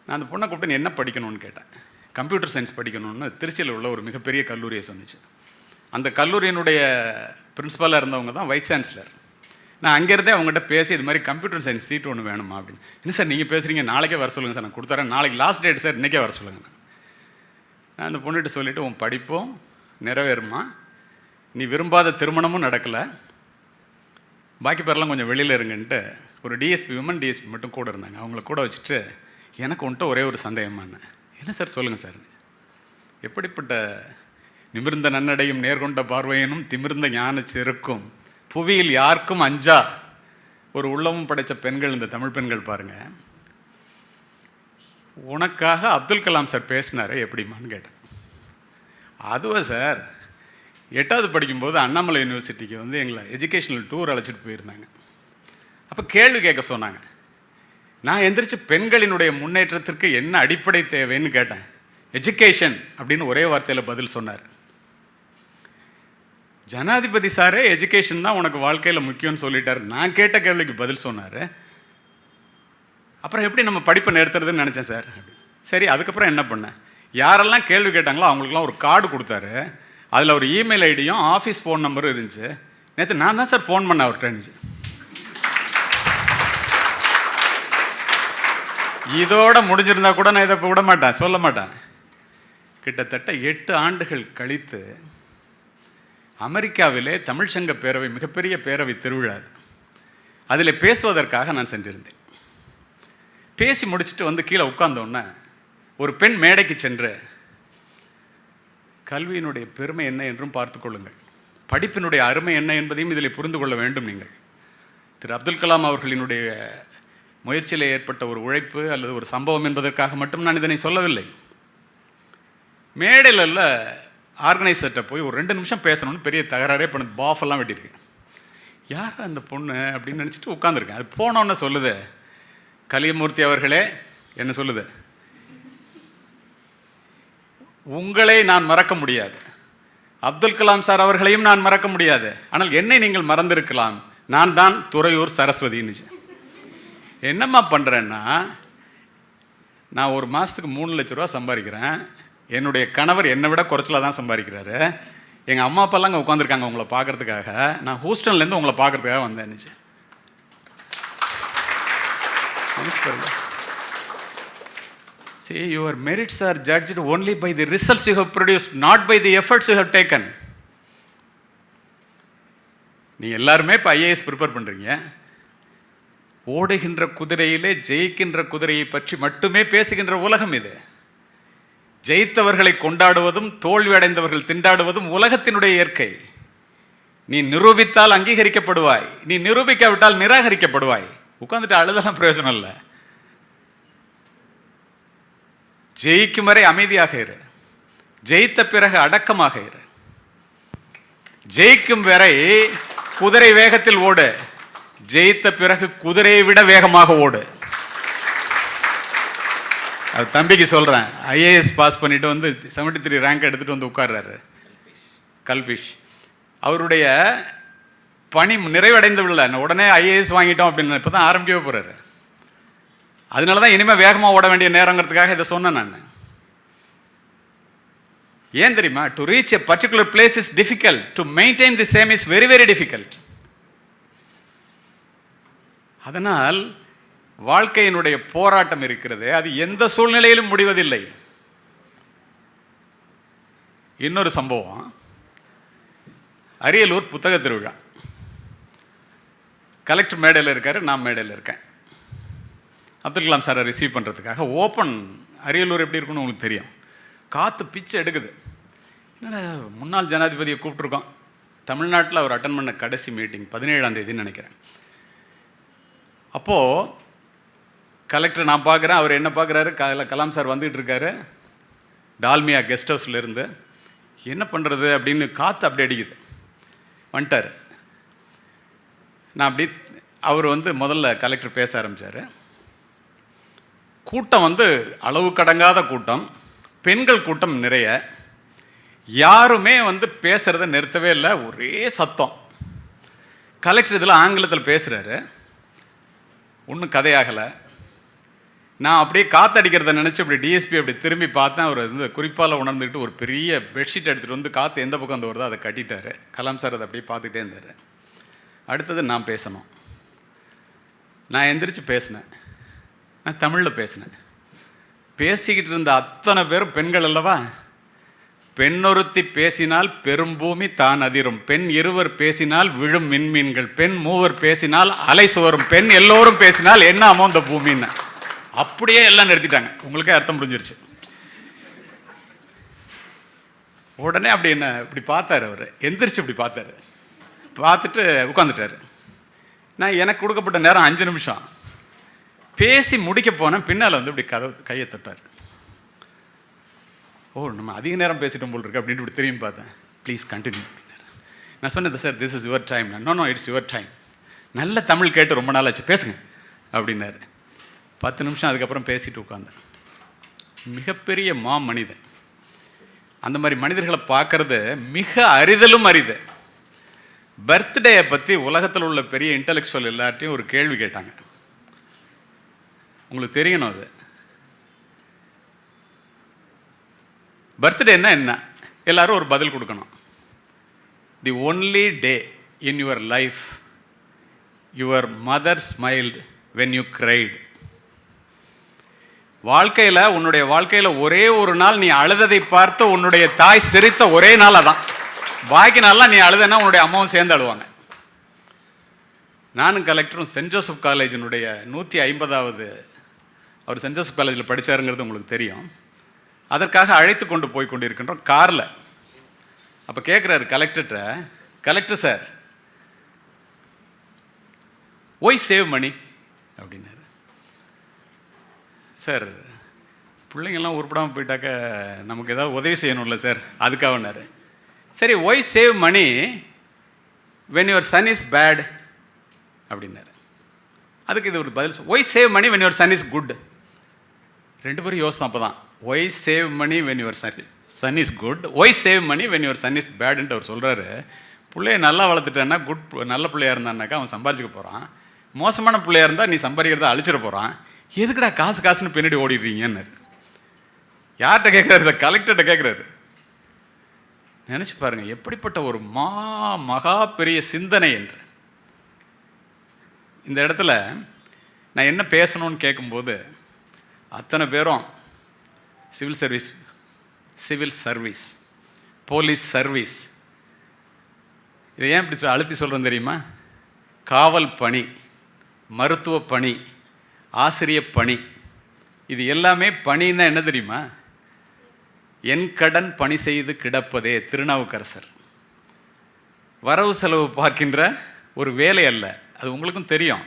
நான் அந்த பொண்ணை கூப்பிட்டு நீ என்ன படிக்கணும்னு கேட்டேன். கம்ப்யூட்டர் சயின்ஸ் படிக்கணும்னு திருச்சியில் உள்ள ஒரு மிகப்பெரிய கல்லூரியை சொன்னிச்சு. அந்த கல்லூரியினுடைய பிரின்ஸிபலாக இருந்தவங்க தான் வைஸ் சான்சலர். நான் அங்கேருந்தே அவங்ககிட்ட பேசி இது மாதிரி கம்ப்யூட்டர் சயின்ஸ் சீட் ஒன்று வேணுமா அப்படின்னு. என்ன சார் நீங்கள் பேசுகிறீங்க, நாளைக்கே வர சொல்லுங்கள் சார், நான் கொடுத்துறேன், நாளைக்கு லாஸ்ட் டேட் சார், இன்றைக்கே வர சொல்லுங்கள். நான் அந்த பொண்ணுகிட்ட சொல்லிவிட்டு உன் படிப்பும் நிறைவேறுமா, நீ விரும்பாத திருமணமும் நடக்கலை, பாக்கி பேரெல்லாம் கொஞ்சம் வெளியில் இருங்கன்ட்டு ஒரு டிஎஸ்பி, விமன் டிஎஸ்பி மட்டும் கூட இருந்தாங்க, அவங்கள கூட வச்சுட்டு எனக்கு வந்துட்டு ஒரே ஒரு சந்தேகமான, என்ன சார் சொல்லுங்கள் சார், எப்படிப்பட்ட நிமிர்ந்த நன்னடையும் நேர்கொண்ட பார்வையினும் திமிர்ந்த ஞான செருக்கும் புவியில் யாருக்கும் அஞ்சா ஒரு உள்ளமும் படைத்த பெண்கள் இந்த தமிழ் பெண்கள் பாருங்கள், உனக்காக அப்துல் கலாம் சார் பேசினார் எப்படிமான்னு கேட்டேன். அதுவா சார், 8வது படிக்கும்போது அண்ணாமலை யூனிவர்சிட்டிக்கு வந்து எங்களை எஜுகேஷனல் டூர் அழைச்சிட்டு போயிருந்தாங்க. அப்போ கேள்வி கேட்க சொன்னாங்க. நான் எந்திரிச்சு பெண்களினுடைய முன்னேற்றத்திற்கு என்ன அடிப்படை தேவைன்னு கேட்டேன். எஜுகேஷன் அப்படின்னு ஒரே வார்த்தையில் பதில் சொன்னார். ஜனாதிபதி சாரே எஜுகேஷன் தான் உனக்கு வாழ்க்கையில் முக்கியம்னு சொல்லிட்டார். நான் கேட்ட கேள்விக்கு பதில் சொன்னார். அப்புறம் எப்படி நம்ம படிப்பை நிறுத்துறதுன்னு நினச்சேன் சார். சரி, அதுக்கப்புறம் என்ன பண்ணேன், யாரெல்லாம் கேள்வி கேட்டாங்களோ அவங்களுக்குலாம் ஒரு கார்டு கொடுத்தாரு. அதில் ஒரு இமெயில் ஐடியும் ஆஃபீஸ் ஃபோன் நம்பரும் இருந்துச்சு. நேற்று நான் தான் சார் ஃபோன் பண்ணேன் அவர்கிட்ட இருந்துச்சு. இதோட முடிஞ்சிருந்தா கூட நான் இதை விட மாட்டேன், சொல்ல மாட்டேன். கிட்டத்தட்ட 8 ஆண்டுகள் கழித்து அமெரிக்காவிலே தமிழ்ச்சங்க பேரவை, மிகப்பெரிய பேரவை திருவிழா, அதில் பேசுவதற்காக நான் சென்றிருந்தேன். பேசி முடிச்சுட்டு வந்து கீழே உட்கார்ந்தோன்னே ஒரு பெண் மேடைக்கு சென்று, கல்வியினுடைய பெருமை என்ன என்றும் பார்த்து கொள்ளுங்கள், படிப்பினுடைய அருமை என்ன என்பதையும் இதில் புரிந்து கொள்ள வேண்டும் நீங்கள். திரு அப்துல் கலாம் அவர்களினுடைய முயற்சியில் ஏற்பட்ட ஒரு உழைப்பு அல்லது ஒரு சம்பவம் என்பதற்காக மட்டும் நான் இதனை சொல்லவில்லை. மேடையில் ஆர்கனைசர்கிட்ட போய் ஒரு 2 நிமிஷம் பேசணும்னு பெரிய தகராறே பண்ணது, பாஃபெல்லாம் வெட்டியிருக்கேன். யார் அந்த பொண்ணு அப்படின்னு நினச்சிட்டு உட்காந்துருக்கேன். அது போனோன்னு சொல்லுது, கலியமூர்த்தி அவர்களே என்ன சொல்லுது, உங்களை நான் மறக்க முடியாது, அப்துல் கலாம் சார் அவர்களையும் நான் மறக்க முடியாது, ஆனால் என்னை நீங்கள் மறந்திருக்கலாம், நான் தான் துறையூர் சரஸ்வதின்னு. என்னம்மா பண்ணுறேன்னா, நான் ஒரு மாதத்துக்கு 3 லட்ச ரூபா சம்பாதிக்கிறேன், என்னுடைய கணவர் என்னை விட குறைச்சலாக தான் சம்பாதிக்கிறாரு, எங்கள் அம்மா அப்பாலாம் அங்கே உட்காந்துருக்காங்க உங்களை பார்க்குறதுக்காக, நான் ஹூஸ்டன்லேருந்து உங்களை பார்க்குறதுக்காக வந்தேன்னுச்சு. See, your merits are judged only by the results you have produced, not by the efforts you have taken. நீ எல்லாருமே இப்போ ஐஏஎஸ் ப்ரிப்பேர் பண்ணுறீங்க. ஓடுகின்ற குதிரையிலே ஜெயிக்கின்ற குதிரையை பற்றி மட்டுமே பேசுகின்ற உலகம் இது. ஜெயித்தவர்களை கொண்டாடுவதும் தோல்வி அடைந்தவர்கள் திண்டாடுவதும் உலகத்தினுடைய இயற்கை. நீ நிரூபித்தால் அங்கீகரிக்கப்படுவாய், நீ நிரூபிக்காவிட்டால் நிராகரிக்கப்படுவாய். உட்காந்துட்டு அழுதெல்லாம் பிரயோஜனம் இல்லை. ஜெயிக்கும் வரை அமைதியாக இரு, ஜெயித்த பிறகு அடக்கமாக இரு. ஜெயிக்கும் வரை குதிரை வேகத்தில் ஓடு, ஜெயித்த பிறகு குதிரையை விட வேகமாக ஓடு. அது தம்பிக்கு சொல்கிறேன். ஐஏஎஸ் பாஸ் பண்ணிவிட்டு வந்து 73 ரேங்க் எடுத்துகிட்டு வந்து உட்கார்றாரு கல்பிஷ். அவருடைய பணி நிறைவடைந்தவில்லை, உடனே ஐஏஎஸ் வாங்கிட்டோம் அப்படின்னு இப்போ தான் ஆரம்பிக்கவே போகிறாரு. அதனால தான் இனிமேல் வேகமாக ஓட வேண்டிய நேரங்கிறதுக்காக இதை சொன்னேன் நான். ஏன் தெரியுமா, to reach a particular place is difficult, to maintain the same is very very difficult. அதனால் வாழ்க்கையினுடைய போராட்டம் இருக்கிறது, அது எந்த சூழ்நிலையிலும் முடிவதில்லை. இன்னொரு சம்பவம், அரியலூர் புத்தக திருவிழா. கலெக்டர் மேடையில் இருக்காரு, நான் மேடையில் இருக்கேன். அப்துல் கலாம் சாரை ரிசீவ் பண்ணுறதுக்காக ஓப்பன். அரியலூர் எப்படி இருக்குன்னு உங்களுக்கு தெரியும், காற்று பிச்சு எடுக்குது. என்னடா முன்னாள் ஜனாதிபதியை கூப்பிட்ருக்கோம். தமிழ்நாட்டில் அவர் அட்டன் பண்ண கடைசி மீட்டிங் 17ஆம் தேதின்னு நினைக்கிறேன். அப்போது கலெக்டர் நான் பார்க்குறேன், அவர் என்ன பார்க்குறாரு, கலாம் சார் வந்துகிட்டு இருக்காரு டால்மியா கெஸ்ட் ஹவுஸ்லேருந்து. என்ன பண்ணுறது அப்படின்னு காற்று அப்படி அடிக்குது. வந்துட்டார். நான் அப்படி, அவர் வந்து முதல்ல கலெக்டர் பேச ஆரம்பித்தார். கூட்டம் வந்து அளவு கடங்காத கூட்டம், பெண்கள் கூட்டம் நிறைய. யாருமே வந்து பேசுகிறத நிறுத்தவே இல்லை, ஒரே சத்தம். கலெக்டர் இதில் ஆங்கிலத்தில் பேசுகிறாரு, ஒன்றும் கதையாகலை. நான் அப்படியே காற்றடிக்கிறத நினச்சி அப்படி டிஎஸ்பி அப்படி திரும்பி பார்த்தேன். அவர் வந்து குறிப்பால் உணர்ந்துக்கிட்டு ஒரு பெரிய பெட்ஷீட் எடுத்துகிட்டு வந்து காற்று எந்த பக்கம் வந்து வருதோ அதை கட்டிட்டார். கலாம் சார் அதை அப்படியே பார்த்துக்கிட்டே இருந்தார். அடுத்தது நான் பேசணும். நான் எந்திரிச்சு பேசினேன். நான் தமிழில் பேசினேன். பேசிக்கிட்டு இருந்த அத்தனை பேரும் பெண்கள் அல்லவா. பெண்ணொருத்தி பேசினால் பெரும்பூமி தான் அதிரும், பெண் இருவர் பேசினால் விழும் மின்மீன்கள், பெண் மூவர் பேசினால் அலை சுவரும், பெண் எல்லோரும் பேசினால் என்ன அமௌந்த பூமின்னு அப்படியே எல்லாம் நிறுத்திட்டாங்க. உங்களுக்கே அர்த்தம் புரிஞ்சிருச்சு. உடனே அப்படி என்ன இப்படி பார்த்தாரு, அவர் எந்திரிச்சு இப்படி பார்த்தாரு, பார்த்துட்டு உட்காந்துட்டாரு. நான் எனக்கு கொடுக்கப்பட்ட நேரம் 5 நிமிஷம். பேசி முடிக்க போனேன். பின்னால் வந்து இப்படி கையை தொட்டார். ஓ, நம்ம அதிக நேரம் பேசிட்டோம் போல் இருக்கு அப்படின்ட்டு இப்படி திரும்பி பார்த்தேன். ப்ளீஸ் கண்டினியூ அப்படின்னாரு. நான் சொன்னேன், sir this is your time. No it's your time. நல்ல தமிழ் கேட்டு ரொம்ப நாள் ஆச்சு, பேசுங்க அப்படின்னாரு. 10 நிமிஷம் அதுக்கப்புறம் பேசிட்டு உட்காந்தேன். மிகப்பெரிய மனிதன். அந்த மாதிரி மனிதர்களை பார்க்கறது மிக அரிதலும் அரிது. பர்த்டேயை பற்றி உலகத்தில் உள்ள பெரிய இன்டலெக்சுவல் எல்லார்ட்டையும் ஒரு கேள்வி கேட்டாங்க. உங்களுக்கு தெரியணும், அது பர்த்டேன்னா என்ன, எல்லாரும் ஒரு பதில் கொடுக்கணும். The only day in your life your mother smiled when you cried. வாழ்க்கையில், உன்னுடைய வாழ்க்கையில் ஒரே ஒரு நாள் நீ அழுததை பார்த்து உன்னுடைய தாய் சிரித்த ஒரே நாள் அதான். பாக்கி நாள்லாம் நீ அழுதனா உன்னுடைய அம்மாவும் சேர்ந்து அழுவாங்க. நானும் கலெக்டரும் சென்ட் ஜோசப் காலேஜினுடைய 150வது, அவர் சென்ட் ஜோசப் காலேஜில் படித்தாருங்கிறது உங்களுக்கு தெரியும். அதற்காக அழைத்து கொண்டு போய் கொண்டிருக்கின்றோம் காரில். அப்போ கேட்குறாரு கலெக்டர்கிட்ட, collector sir why save money அப்படின்னாரு. சார் பிள்ளைங்கள்லாம் உருப்படாமல் போயிட்டாக்க நமக்கு ஏதாவது உதவி செய்யணும்ல சார், அதுக்காகனாரு. சரி, why save money when your son is bad அப்படின்னாரு. அதுக்கு இது ஒரு பதில், why save money when your son is good. 2 பேரும் யோசனை அப்போ தான். Why save money when your son is good, why save money when your son is பேடுன்ட்டு அவர் சொல்கிறாரு. பிள்ளைய நல்லா வளர்த்துட்டேன்னா நல்ல பிள்ளையாக இருந்தான்னாக்கா அவன் சம்பாதிச்சுக்க போகிறான். மோசமான பிள்ளையாக இருந்தால் நீ சம்பாதிக்கிறத அழிச்சிட போகிறான். எதுக்குடா காசுன்னு பின்னாடி ஓடிடுறீங்கன்னு யார்கிட்ட கேட்குறாரு? இந்த கலெக்டர்கிட்ட கேட்குறாரு. நினச்சி பாருங்கள், எப்படிப்பட்ட ஒரு மகா பெரிய சிந்தனை என்று. இந்த இடத்துல நான் என்ன பேசணும்னு கேட்கும்போது அத்தனை பேரும் சிவில் சர்வீஸ், போலீஸ் சர்வீஸ், இதை ஏன் இப்படி அழுத்தி சொல்கிறேன் தெரியுமா? காவல் பணி, மருத்துவ பணி, ஆசிரிய பணி, இது எல்லாமே பணின்னா என்ன தெரியுமா? என் கடன் பணி செய்து கிடப்பதே திருநாவுக்கரசர். வரவு செலவு பார்க்கின்ற ஒரு வேலை அல்ல, அது உங்களுக்கும் தெரியும்.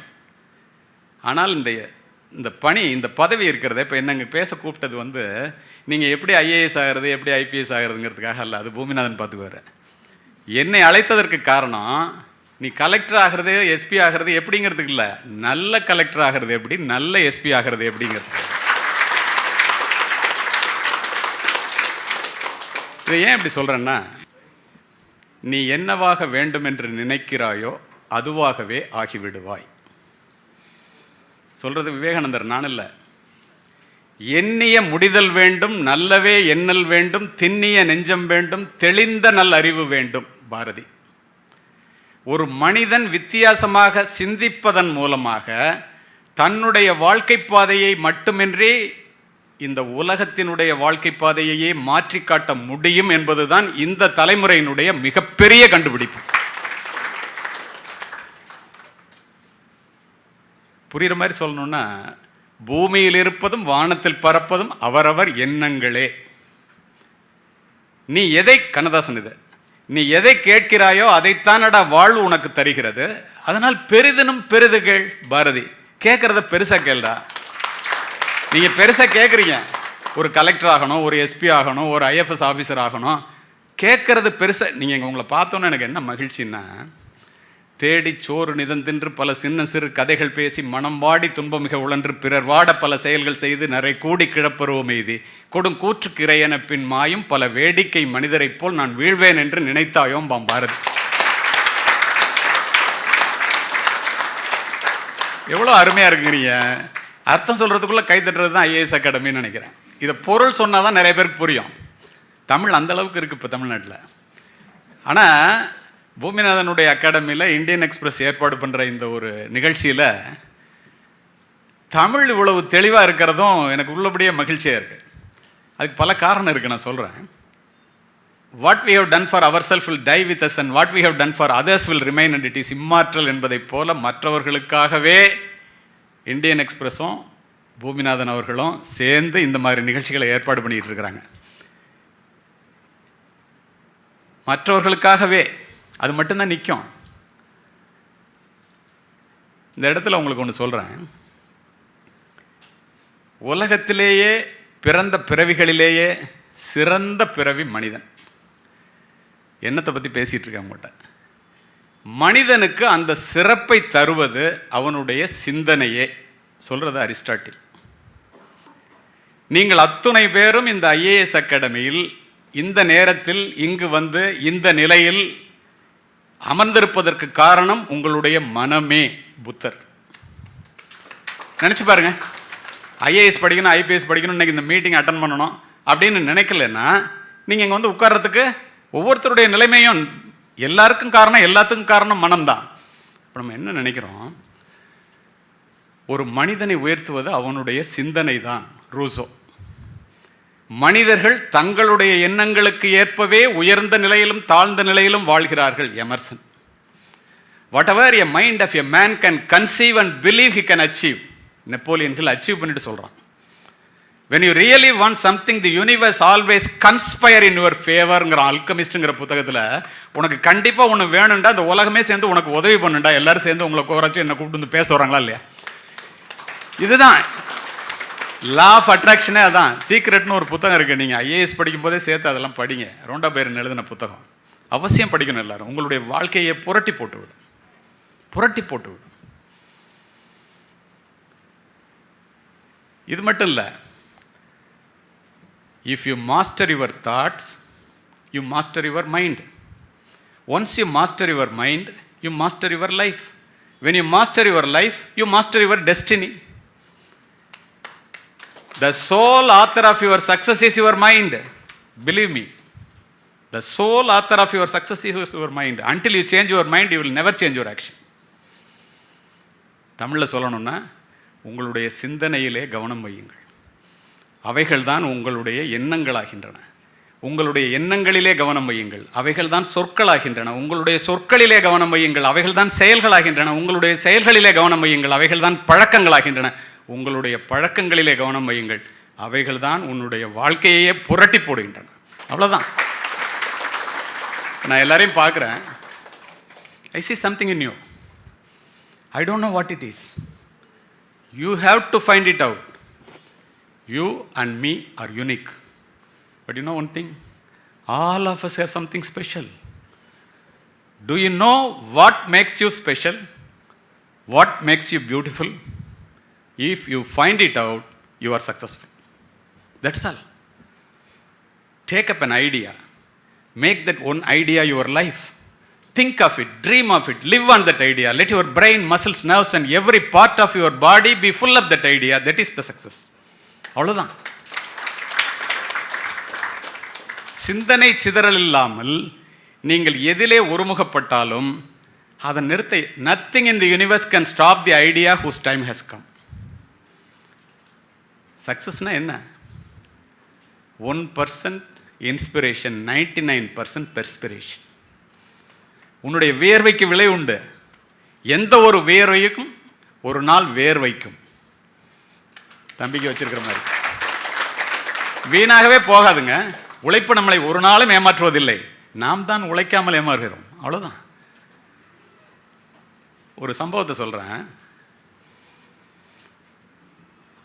ஆனால் இந்த பணி, இந்த பதவி இருக்கிறத, இப்போ என்ன இங்கே பேச கூப்பிட்டது வந்து நீங்கள் எப்படி ஐஏஎஸ் ஆகிறது, எப்படி ஐபிஎஸ் ஆகிறதுங்கிறதுக்காக அல்ல, அது பூமிநாதன் பார்த்துக்குவார். என்னை அழைத்ததற்கு காரணம், நீ கலெக்டர் ஆகிறது, எஸ்பி ஆகிறது எப்படிங்கிறதுக்கு இல்லை, நல்ல கலெக்டர் ஆகிறது எப்படி, நல்ல எஸ்பி ஆகிறது எப்படிங்கிறதுக்கு. இதை ஏன் இப்படி சொல்கிறேன்னா, நீ என்னவாக வேண்டும் என்று நினைக்கிறாயோ அதுவாகவே ஆகிவிடுவாய். சொல்கிறது விவேகானந்தர், நான் இல்லை. எண்ணிய முடிதல் வேண்டும், நல்லவே எண்ணல் வேண்டும், திண்ணிய நெஞ்சம் வேண்டும், தெளிந்த நல் அறிவு வேண்டும், பாரதி. ஒரு மனிதன் வித்தியாசமாக சிந்திப்பதன் மூலமாக தன்னுடைய வாழ்க்கை பாதையை மட்டுமின்றி இந்த உலகத்தினுடைய வாழ்க்கை பாதையையே மாற்றி காட்ட முடியும் என்பதுதான் இந்த தலைமுறையினுடைய மிகப்பெரிய கண்டுபிடிப்பு. புரிகிற மாதிரி சொல்லணும்னா, பூமியில் இருப்பதும் வானத்தில் பறப்பதும் அவரவர் எண்ணங்களே. நீ எதை, கண்ணதாசன் இது, நீ எதை கேட்கிறாயோ அதைத்தானடா வாழ்வு உனக்கு தருகிறது, அதனால் பெரிதனும் பெரிதுகள், பாரதி. கேட்கறத பெருசா கேள்டா. நீங்க பெருசா கேட்குறீங்க, ஒரு கலெக்டர் ஆகணும், ஒரு எஸ்பி ஆகணும், ஒரு ஐஎஃப்எஸ் ஆஃபீஸர் ஆகணும், கேட்கறது பெருசா. நீங்கள் உங்களை பார்த்தோன்னே எனக்கு என்ன மகிழ்ச்சின்னா, தேடி சோறு நிதந்தின்று பல சின்ன சிறு கதைகள் பேசி மனம் வாடி துன்பமிக உழன்று பிறர் வாட பல செயல்கள் செய்து நிறை கூடி கிழப்பருவம் எய்தி கொடும் கூற்றுக்கு இறையென பின் மாயும் பல வேடிக்கை மனிதரைப் போல் நான் வீழ்வேன் என்று நினைத்தாயோம் பாரதி. எவ்வளோ அருமையாக இருக்குறீங்க. அர்த்தம் சொல்கிறதுக்குள்ளே கை தட்டுறது தான் ஐஏஎஸ் அகாடமின்னு நினைக்கிறேன். இதை பொருள் சொன்னால் தான் நிறைய பேருக்கு புரியும். தமிழ் அந்த அளவுக்கு இருக்குது இப்போ தமிழ்நாட்டில். ஆனால் பூமிநாதனுடைய அகாடமியில் இந்தியன் எக்ஸ்பிரஸ் ஏற்பாடு பண்ணுற இந்த ஒரு நிகழ்ச்சியில் தமிழ் இவ்வளவு தெளிவாக இருக்கிறதும் எனக்கு உள்ளபடியே மகிழ்ச்சியாக இருக்குது. அதுக்கு பல காரணம் இருக்குது, நான் சொல்கிறேன். What we have done for our self will die with us and what we have done for others will remain and it is immortal என்பதைப் போல மற்றவர்களுக்காகவே இந்தியன் எக்ஸ்பிரஸும் பூமிநாதன் அவர்களும் சேர்ந்து இந்த மாதிரி நிகழ்ச்சிகளை ஏற்பாடு பண்ணிகிட்டு இருக்கிறாங்க. மற்றவர்களுக்காகவே அது மட்டும்தான் நிற்கும். இந்த இடத்துல உங்களுக்கு ஒன்று சொல்கிறேன். உலகத்திலேயே பிறந்த பிறவிகளிலேயே சிறந்த பிறவி மனிதன். என்னத்தை பற்றி பேசிகிட்டு இருக்கேன் உங்கள்கிட்ட. மனிதனுக்கு அந்த சிறப்பை தருவது அவனுடைய சிந்தனையே. சொல்கிறது அரிஸ்டாட்டில். நீங்கள் அத்துணை பேரும் இந்த ஐஏஎஸ் அகாடமியில் இந்த நேரத்தில் இங்கு வந்து இந்த நிலையில் அமர்ந்திருப்பதற்கு காரணம் உங்களுடைய மனமே. புத்தர் நினச்சி பாருங்க. ஐஏஎஸ் படிக்கணும், ஐபிஎஸ் படிக்கணும், இன்றைக்கி இந்த மீட்டிங் அட்டன் பண்ணணும் அப்படின்னு நினைக்கலன்னா நீங்கள் இங்கே வந்து உட்கார்றதுக்கு ஒவ்வொருத்தருடைய நிலைமையும் எல்லாருக்கும் காரணம், எல்லாத்துக்கும் காரணம் மனம்தான். இப்போ நம்ம என்ன நினைக்கிறோம்? ஒரு மனிதனை உயர்த்துவது அவனுடைய சிந்தனை தான். ரூசோ. மனிதர்கள் தங்களுடைய எண்ணங்களுக்கு ஏற்பவே உயர்ந்த நிலையிலும் தாழ்ந்த நிலையிலும் வாழ்கிறார்கள். Emerson. Whatever a mind of a man can conceive and believe he can achieve. Napoleon Hill achieve பண்ணிட்டு சொல்கிறான். when you really want something the universe always conspire in your favorங்கிற அல்கமிஸ்ட்ங்கிற புத்தகத்தில் உனக்கு கண்டிப்பாக ஒன்று வேணும்டா இந்த உலகமே சேர்ந்து உனக்கு உதவி பண்ணுண்டா. எல்லாரும் சேர்ந்து உங்களை கோராச்சும் என்னை கூப்பிட்டு வந்து பேச வராங்களா இல்லையா? இதுதான் லா ஆஃப் அட்ராக்ஷனே. அதான் சீக்ரெட்னு ஒரு புத்தகம் இருக்குது. நீங்கள் ஐஏஎஸ் படிக்கும் போதே சேர்த்து அதெல்லாம் படிங்க. ரோண்டா பைரன் எழுதின புத்தகம். அவசியம் படிக்கணும் எல்லாரும். உங்களுடைய வாழ்க்கையை புரட்டி போட்டுவிடும். புரட்டி போட்டுவிடும். இது மட்டும் இல்லை. If you master your thoughts you master your mind. Once you master your mind you master your life. When you master your life you master your destiny. The sole author of your success is your mind. Believe me. The sole author of your success is your mind. Until you change your mind, you will never change your action. தமிழில் சொல்லணும்னா உங்களுடைய சிந்தனையிலே கவனம் வையுங்கள். அவைகள் தான் உங்களுடைய எண்ணங்களாகின்றன. உங்களுடைய எண்ணங்களிலே கவனம் வையுங்கள். அவைகள் தான் சொற்களாகின்றன. உங்களுடைய சொற்களிலே கவனம் வையுங்கள். அவைகள் தான் செயல்களாகின்றன. உங்களுடைய செயல்களிலே கவனம் வையுங்கள். அவைகள் தான் பழக்கங்களாகின்றன. உங்களுடைய பழக்கங்களிலே கவனம் வையுங்கள். அவைகள் தான் உன்னுடைய வாழ்க்கையே புரட்டி போடுகின்றன. அவ்வளோதான். நான் எல்லாரையும் பார்க்குறேன். ஐ see something in you. I don't know what it is. You have to find it out. You and me are unique. But you know one thing? All of us have something special. Do you know what makes you special? What makes you beautiful? If you find it out, you are successful. That's all. Take up an idea. Make that one idea your life. Think of it, dream of it, live on that idea. Let your brain, muscles, nerves and every part of your body be full of that idea. That is the success. அவ்வளோதான். சிந்தனை சிதறல் இல்லாமல் நீங்கள் எதிலே ஒருமுகப்பட்டாலும் அதை நிறுத்த nothing in the universe can stop the idea whose time has come. சக்ஸஸ்னா என்ன? 1% இன்ஸ்பிரேஷன், 99% பெர்ஸ்பிரேஷன். உன்னுடைய வேர்வைக்கு விலை உண்டு. எந்த ஒரு வேர்வைக்கும் ஒரு நாள் வேர் வைக்கும். தம்பிக்கு வச்சிருக்கிற மாதிரி வீணாகவே போகாதுங்க. உழைப்பு நம்மளை ஒரு நாளும் ஏமாற்றுவதில்லை. நாம் தான் உழைக்காமல் ஏமாறுகிறோம். அவ்வளோதான். ஒரு சம்பவத்தை சொல்கிறேன்.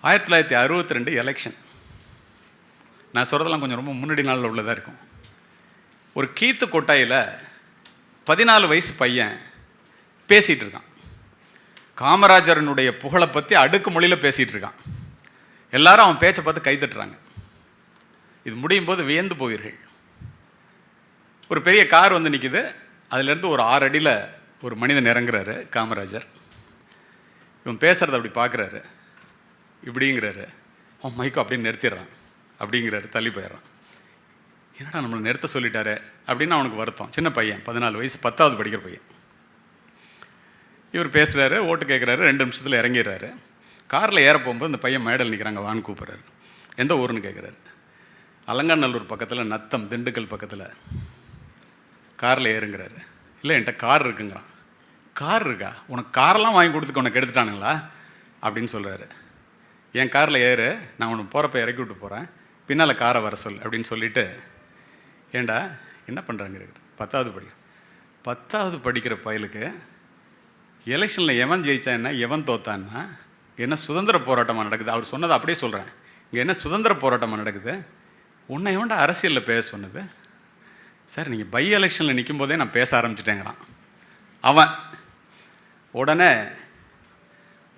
1962 எலெக்ஷன். நான் சொல்கிறதெல்லாம் கொஞ்சம் ரொம்ப முன்னாடி நாளில் உள்ளதாக இருக்கும். ஒரு கீத்து கொட்டாயில் 14 வயசு பையன் பேசிகிட்டு இருக்கான். காமராஜரனுடைய புகழை பற்றி அடுக்கு மொழியில் பேசிகிட்டு இருக்கான். எல்லாரும் அவன் பேச்சை பார்த்து கைத்தட்டுறாங்க. இது முடியும் போது வியந்து போவீர்கள். ஒரு பெரிய கார் வந்து நிற்கிது. அதுலேருந்து ஒரு 6 அடியில் ஒரு மனிதன் இறங்குறாரு. காமராஜர் இவன் பேசுகிறத அப்படி பார்க்குறாரு. இப்படிங்கிறாரு. அவன் மைக்கோ அப்படின்னு நிறுத்திடுறான். அப்படிங்கிறாரு. தள்ளி போயிடுறான். என்னடா நம்மளை நிறுத்த சொல்லிட்டாரு அப்படின்னு அவனுக்கு வருத்தம். சின்ன பையன், 14 வயசு, 10வது படிக்கிற பையன். இவர் பேசுகிறாரு, ஓட்டு கேட்குறாரு. 2 நிமிஷத்தில் இறங்கிடுறாரு. காரில் ஏற போகும்போது இந்த பையன் மேடல் நிற்கிறாங்க. வான்னு கூப்பிட்றாரு. எந்த ஊருன்னு கேட்குறாரு. அலங்காநல்லூர் பக்கத்தில், நத்தம், திண்டுக்கல் பக்கத்தில். காரில் ஏறுங்கிறாரு. இல்லை, என்கிட்ட கார் இருக்குங்கிறான். கார் இருக்கா? உனக்கு காரெல்லாம் வாங்கி கொடுத்துக்க உனக்கு எடுத்துட்டானுங்களா அப்படின்னு சொல்கிறாரு. என் காரில் ஏறு, நான் உனக்கு போகிறப்ப இறக்கி விட்டு போகிறேன், பின்னால் காரை வர சொல் அப்படின்னு சொல்லிவிட்டு, ஏண்டா என்ன பண்ணுறாங்க? 10வது படிக்கிற பயலுக்கு எலெக்ஷனில் எவன் ஜெயிச்சா என்ன, எவன் தோத்தான்னா என்ன சுதந்திர போராட்டமாக நடக்குது? அவர் சொன்னதை அப்படியே சொல்கிறேன். இங்கே என்ன சுதந்திர போராட்டமாக நடக்குது? உன்னை எவன்டா அரசியலில் பேச சொன்னது? சார், நீங்கள் பை எலெக்ஷனில் நிற்கும் போதே நான் பேச ஆரம்பிச்சிட்டேங்கிறான் அவன். உடனே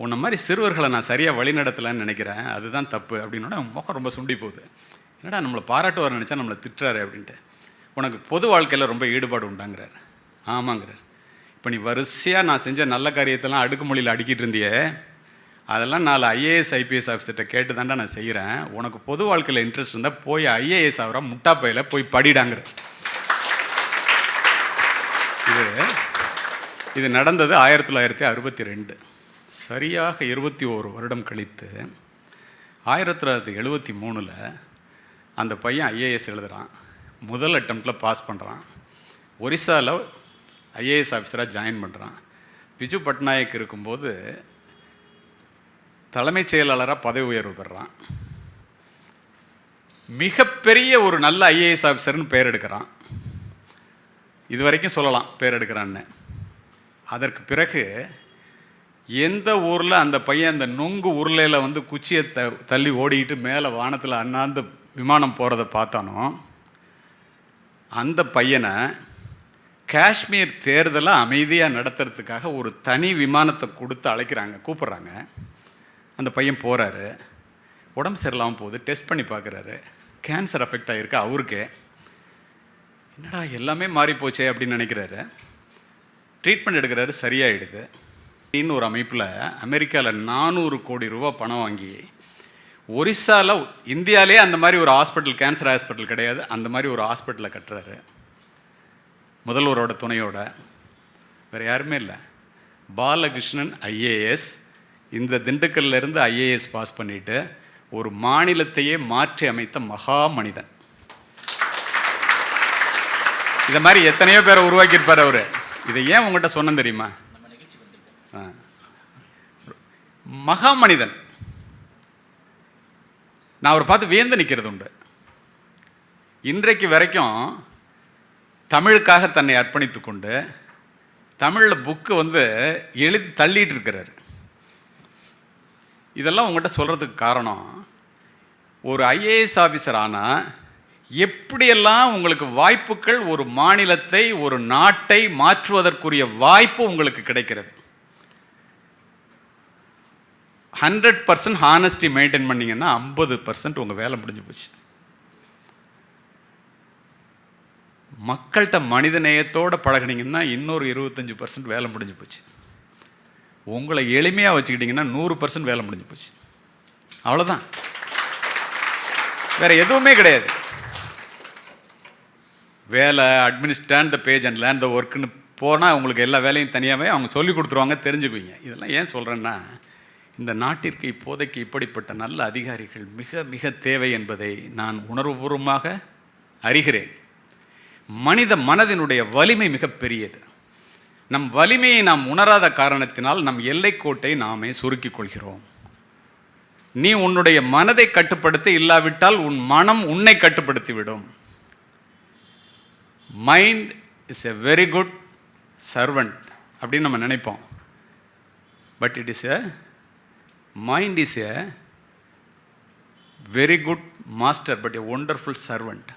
உன்னை மாதிரி சிறுவர்களை நான் சரியாக வழி நடத்தலைன்னு நினைக்கிறேன், அதுதான் தப்பு அப்படின்னோட முகம் ரொம்ப சுண்டி போகுது. என்னடா நம்மளை பாராட்டுவார் நினச்சா நம்மளை திட்டுறாரு அப்படின்ட்டு. உனக்கு பொது வாழ்க்கையில் ரொம்ப ஈடுபாடு உண்டாங்கிறார். ஆமாங்கிறார். இப்போ நீ வரிசையாக நான் செஞ்ச நல்ல காரியத்தெல்லாம் அடுக்குமொழியில் அடிக்கிட்டு இருந்தியே, அதெல்லாம் 4 IAS IPS ஆஃபீஸர்கிட்ட கேட்டு தாண்டா நான் செய்கிறேன். உனக்கு பொது வாழ்க்கையில் இன்ட்ரெஸ்ட் இருந்தால் போய் IAS ஆகிற முட்டா பையில் போய் படிடாங்கிறார். இது நடந்தது 1962. சரியாக 21 வருடம் கழித்து 1973 அந்த பையன் IAS எழுதுகிறான். முதல் அட்டம்ப்டில் பாஸ் பண்ணுறான். ஒரிசாவில் IAS ஆஃபீஸராக ஜாயின் பண்ணுறான். பிஜு பட்நாயக் இருக்கும்போது தலைமைச் செயலாளராக பதவி உயர்வு பெறான். மிகப்பெரிய ஒரு நல்ல IAS ஆஃபீஸர்னு பேர் எடுக்கிறான். இது வரைக்கும் சொல்லலாம் பேர் எடுக்கிறான்னு. அதற்கு பிறகு எந்த ஊரில் அந்த பையன் அந்த நொங்கு உருளையில் வந்து குச்சியை தள்ளி ஓடிக்கிட்டு மேலே வானத்தில் அண்ணாந்து விமானம் போகிறத பார்த்தானோ, அந்த பையனை காஷ்மீர் தேர்தலை அமைதியாக நடத்துறதுக்காக ஒரு தனி விமானத்தை கொடுத்து கூப்பிட்றாங்க. அந்த பையன் போகிறாரு. உடம்பு சரியில்லாமல் போகுது. டெஸ்ட் பண்ணி பார்க்குறாரு. கேன்சர் அஃபெக்ட் ஆகிருக்கு அவருக்கு. என்னடா எல்லாமே மாறிப்போச்சே அப்படின்னு நினைக்கிறாரு. ட்ரீட்மெண்ட் எடுக்கிறாரு. சரியாயிடுது. இன்னும் ஒரு அமைப்பில் அமெரிக்காவில் 400 கோடி ரூபா பணம் வாங்கி ஒரிசாவில், இந்தியாவிலே அந்த மாதிரி ஒரு ஹாஸ்பிட்டல், கேன்சர் ஹாஸ்பிட்டல் கிடையாது, அந்த மாதிரி ஒரு ஹாஸ்பிட்டலை கட்டுறாரு. முதல்வரோட துணையோட. வேறு யாருமே இல்லை. பாலகிருஷ்ணன் IAS இந்த திண்டுக்கல்லேருந்து IAS பாஸ் பண்ணிவிட்டு ஒரு மாநிலத்தையே மாற்றி அமைத்த மகா மனிதன். இதை மாதிரி எத்தனையோ பேரை உருவாக்கியிருப்பார் அவர். இதை ஏன் உங்கள்கிட்ட சொன்னேன் தெரியுமா? மகா மனிதன். நான் அவரை பார்த்து வியந்து நிற்கிறது உண்டு. இன்றைக்கு வரைக்கும் தமிழுக்காக தன்னை அர்ப்பணித்து கொண்டு தமிழில் புக்கு வந்து எழுதி தள்ளிட்டு இருக்கிறார். இதெல்லாம் உங்கள்கிட்ட சொல்கிறதுக்கு காரணம், ஒரு IAS ஆஃபீஸர் ஆனால் எப்படியெல்லாம் உங்களுக்கு வாய்ப்புகள், ஒரு மாநிலத்தை, ஒரு நாட்டை மாற்றுவதற்குரிய வாய்ப்பு உங்களுக்கு கிடைக்கிறது. 100% ஹானஸ்டி மெயின்டைன் பண்ணிங்கன்னா 50% உங்கள் வேலை முடிஞ்சு போச்சு. மக்கள்கிட்ட மனித நேயத்தோடு பழகினீங்கன்னா இன்னொரு 25% வேலை முடிஞ்சு போச்சு. உங்களை எளிமையாக வச்சுக்கிட்டிங்கன்னா 100% வேலை முடிஞ்சு போச்சு. அவ்வளோதான், வேறு எதுவுமே கிடையாது. வேலை administrate the page and land the ஒர்க்குன்னு போனால் உங்களுக்கு எல்லா வேலையும் தனியாகவே அவங்க சொல்லி கொடுத்துருவாங்க, தெரிஞ்சுக்குவீங்க. இதெல்லாம் ஏன் சொல்கிறேன்னா, இந்த நாட்டிற்கு இப்போதைக்கு இப்படிப்பட்ட நல்ல அதிகாரிகள் மிக மிக தேவை என்பதை நான் உணர்வுபூர்வமாக அறிகிறேன். மனித மனதினுடைய வலிமை மிகப்பெரியது. நம் வலிமையை நாம் உணராத காரணத்தினால் நம் எல்லைக்கோட்டை நாமே சுருக்கிக் கொள்கிறோம். நீ உன்னுடைய மனதை கட்டுப்படுத்த இல்லாவிட்டால் உன் மனம் உன்னை கட்டுப்படுத்திவிடும். Mind is a very good servant அப்படின்னு நம்ம நினைப்போம். But it is a mind is a very good master but a wonderful servant.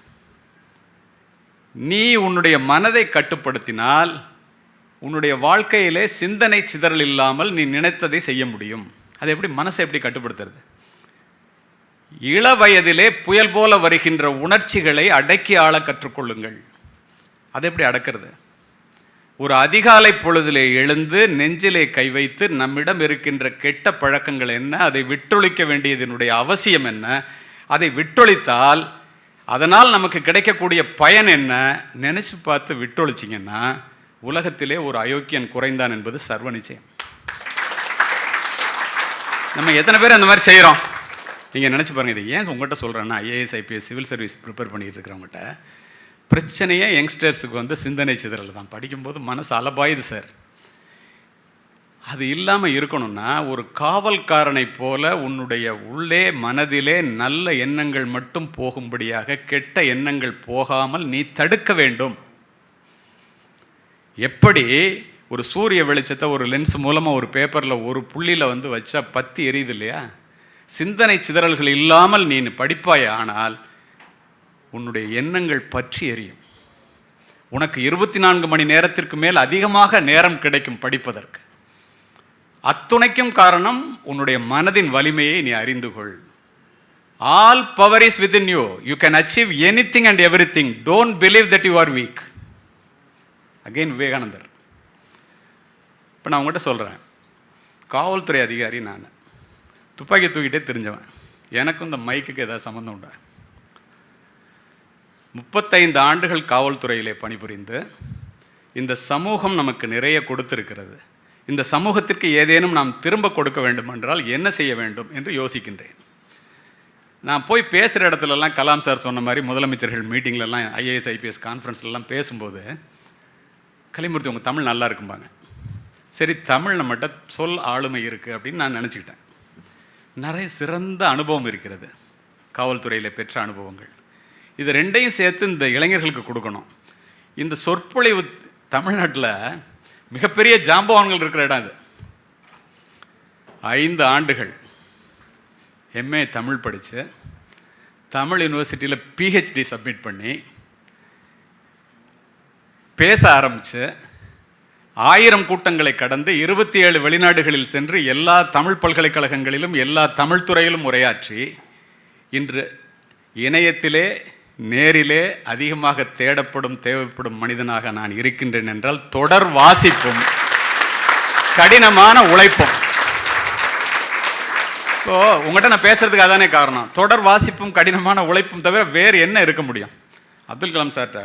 நீ உன்னுடைய மனதை கட்டுப்படுத்தினால் உன்னுடைய வாழ்க்கையிலே சிந்தனை சிதறல் இல்லாமல் நீ நினைத்ததை செய்ய முடியும். அது எப்படி மனசை எப்படி கட்டுப்படுத்துறது? இள வயதிலே புயல் போல வருகின்ற உணர்ச்சிகளை அடக்கி ஆள கற்றுக்கொள்ளுங்கள். அதை எப்படி அடக்கிறது? ஒரு அதிகாலை பொழுதிலே எழுந்து நெஞ்சிலே கை வைத்து நம்மிடம் இருக்கின்ற கெட்ட பழக்கங்கள் என்ன, அதை விட்டொழிக்க வேண்டியதனுடைய அவசியம் என்ன, அதை விட்டொழித்தால் அதனால் நமக்கு கிடைக்கக்கூடிய பயன் என்ன நினைச்சு பார்த்து விட்டொழிச்சிங்கன்னா உலகத்திலே ஒரு அயோக்கியன் குறைந்தான் என்பது சர்வ நிச்சயம். நம்ம எத்தனை பேர் அந்த மாதிரி செய்கிறோம்? நீங்கள் நினச்சி பாருங்கள். இது ஏன் உங்கள்கிட்ட சொல்கிறேன்னா, IAS IPS civil service prepare பண்ணிகிட்டு இருக்கிறவங்ககிட்ட பிரச்சனையே யங்ஸ்டர்ஸுக்கு சிந்தனை சிதறல் தான். படிக்கும்போது மனசு அலபாயுது சார். அது இல்லாமல் இருக்கணும்னா ஒரு காவல்காரனை போல உன்னுடைய உள்ளே மனதிலே நல்ல எண்ணங்கள் மட்டும் போகும்படியாக கெட்ட எண்ணங்கள் போகாமல் நீ தடுக்க வேண்டும். எப்படி ஒரு சூரிய வெளிச்சத்தை ஒரு லென்ஸ் மூலமாக ஒரு பேப்பரில் ஒரு புள்ளியில் வச்சா பத்தி எரியுது இல்லையா? சிந்தனை சிதறல்கள் இல்லாமல் நீ படிப்பாய், ஆனால் உன்னுடைய எண்ணங்கள் பற்றி எரியும். உனக்கு 24 மணி நேரத்திற்கு மேல் அதிகமாக நேரம் கிடைக்கும் படிப்பதற்கு. அத்துணைக்கும் காரணம் உன்னுடைய மனதின் வலிமையை நீ அறிந்து கொள். All power is within you. You can achieve anything and everything. Don't believe that you are weak. Again Vivekanandar. இப்போ நான் உங்கள்கிட்ட சொல்கிறேன், காவல்துறை அதிகாரி நான், துப்பாக்கி தூக்கிட்டே தெரிஞ்சவன். எனக்கும் இந்த மைக்குக்கு ஏதாவது சம்மந்தம் உண்டா? 35 ஆண்டுகள் காவல்துறையிலே பணிபுரிந்து இந்த சமூகம் நமக்கு நிறைய கொடுத்திருக்கிறது. இந்த சமூகத்திற்கு ஏதேனும் நாம் திரும்ப கொடுக்க வேண்டும் என்றால் என்ன செய்ய வேண்டும் என்று யோசிக்கின்றேன். நான் போய் பேசுகிற இடத்துலலாம் கலாம் சார் சொன்ன மாதிரி முதலமைச்சர்கள் மீட்டிங்லலாம் ஐஏஎஸ் ஐபிஎஸ் கான்ஃபரன்ஸ்லாம் பேசும்போது, கலிமூர்த்தி உங்கள் தமிழ் நல்லா இருக்கும்பாங்க. சரி, தமிழ் நம்மகிட்ட சொல் ஆளுமை இருக்குது அப்படின்னு நான் நினச்சிக்கிட்டேன். நிறைய சிறந்த அனுபவம் இருக்கிறது, காவல்துறையில் பெற்ற அனுபவங்கள். இது ரெண்டையும் சேர்த்து இந்த இளைஞர்களுக்கு கொடுக்கணும். இந்த சொற்பொழிவு தமிழ்நாட்டில் மிகப்பெரிய ஜாம்பவான்கள் இருக்கிற இடம் இது. 5 ஆண்டுகள் எம்ஏ தமிழ் படித்து தமிழ் யூனிவர்சிட்டியில் பிஹெச்டி சப்மிட் பண்ணி பேச ஆரம்பித்து 1000 கூட்டங்களை கடந்து 27 வெளிநாடுகளில் சென்று எல்லா தமிழ் பல்கலைக்கழகங்களிலும் எல்லா தமிழ் துறையிலும் உரையாற்றி இன்று இணையத்திலே நேரிலே அதிகமாக தேவைப்படும் மனிதனாக நான் இருக்கின்றேன் என்றால் தொடர் வாசிப்பும் கடினமான உழைப்பும். ஸோ உங்கள்கிட்ட நான் பேசுறதுக்கு அதானே காரணம். தொடர் வாசிப்பும் கடினமான உழைப்பும் தவிர வேறு என்ன இருக்க முடியும்? அப்துல் கலாம் சார்கிட்ட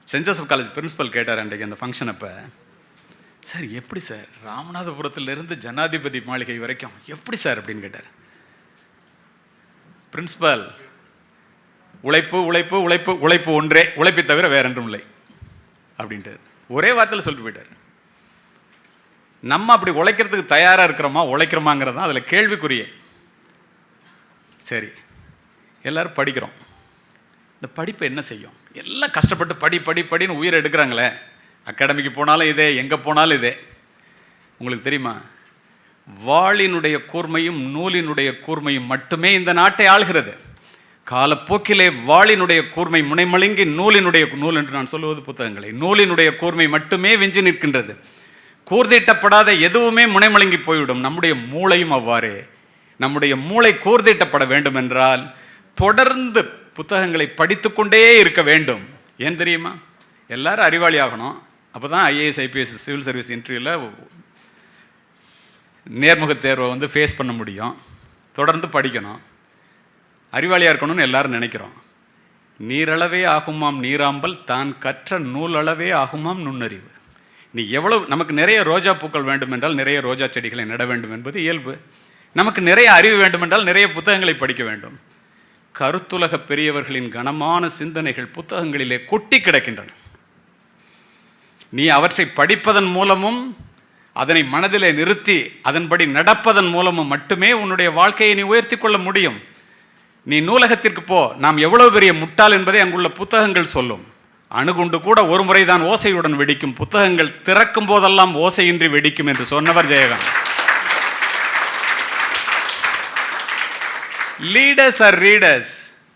சென்ட் ஜோசப் காலேஜ் பிரின்ஸிபல் கேட்டார் அன்றைக்கு அந்த ஃபங்க்ஷன் அப்போ, சார் எப்படி சார் ராமநாதபுரத்திலிருந்து ஜனாதிபதி மாளிகை வரைக்கும் எப்படி சார் அப்படின்னு கேட்டார். பிரின்சிபல், உழைப்பு உழைப்பு உழைப்பு உழைப்பு ஒன்றே, உழைப்பை தவிர வேற ஒன்றும் இல்லை அப்படின்ட்டு ஒரே வார்த்தையில் சொல்லிட்டு போயிட்டார். நம்ம அப்படி உழைக்கிறதுக்கு தயாராக இருக்கிறோமா, உழைக்கிறோமாங்கிறது தான் அதில் கேள்விக்குரிய. சரி, எல்லாரும் படிக்கிறோம். இந்த படிப்பு என்ன செய்யும்? எல்லாம் கஷ்டப்பட்டு படின்னு உயிரை எடுக்கிறாங்களே. அகாடமிக்கு போனாலும் இதே, எங்கே போனாலும் இதே. உங்களுக்கு தெரியுமா, வாளினுடைய கூர்மையும் நூலினுடைய கூர்மையும் மட்டுமே இந்த நாட்டை ஆள்கிறது. காலப்போக்கிலே வாளினுடைய கூர்மை முனைமழுங்கி நூல் என்று நான் சொல்லுவது புத்தகங்களை, நூலினுடைய கூர்மை மட்டுமே விஞ்சி நிற்கின்றது. கூர்தீட்டப்படாத எதுவுமே முனைமழுங்கி போய்விடும். நம்முடைய மூளையும் அவ்வாறே. நம்முடைய மூளை கூர்தீட்டப்பட வேண்டும் என்றால் தொடர்ந்து புத்தகங்களை படித்து கொண்டே இருக்க வேண்டும். ஏன் தெரியுமா? எல்லாரும் அறிவாளி ஆகணும். அப்போ தான் ஐஏஎஸ் ஐபிஎஸ் சிவில் சர்வீஸ் இன்டர்வியூவில் நேர்முக தேர்வை ஃபேஸ் பண்ண முடியும். தொடர்ந்து படிக்கணும். அறிவாளியாக இருக்கணும்னு எல்லாரும் நினைக்கிறோம். நீரளவே ஆகுமாம் நீராம்பல், தான் கற்ற நூலளவே ஆகுமாம் நுண்ணறிவு. நீ எவ்வளவு, நமக்கு நிறைய ரோஜா பூக்கள் வேண்டும் என்றால் நிறைய ரோஜா செடிகளை நட வேண்டும் என்பது இயல்பு. நமக்கு நிறைய அறிவு வேண்டுமென்றால் நிறைய புத்தகங்களை படிக்க வேண்டும். கருத்துலக பெரியவர்களின் கனமான சிந்தனைகள் புத்தகங்களிலே கொட்டி கிடக்கின்றன. நீ அவற்றை படிப்பதன் மூலமும் அதனை மனதிலே நிறுத்தி அதன்படி நடப்பதன் மூலமும் மட்டுமே உன்னுடைய வாழ்க்கையை நீ உயர்த்தி கொள்ள முடியும். நீ நூலகத்திற்கு போ, நாம் எவ்வளவு பெரிய முட்டாள் என்பதை அங்குள்ள புத்தகங்கள் சொல்லும். அணுகுண்டு கூட ஒரு முறைதான் ஓசையுடன் வெடிக்கும், புத்தகங்கள் திறக்கும் போதெல்லாம் ஓசையின்றி வெடிக்கும் என்று சொன்னவர் Jayakanth. Leaders are readers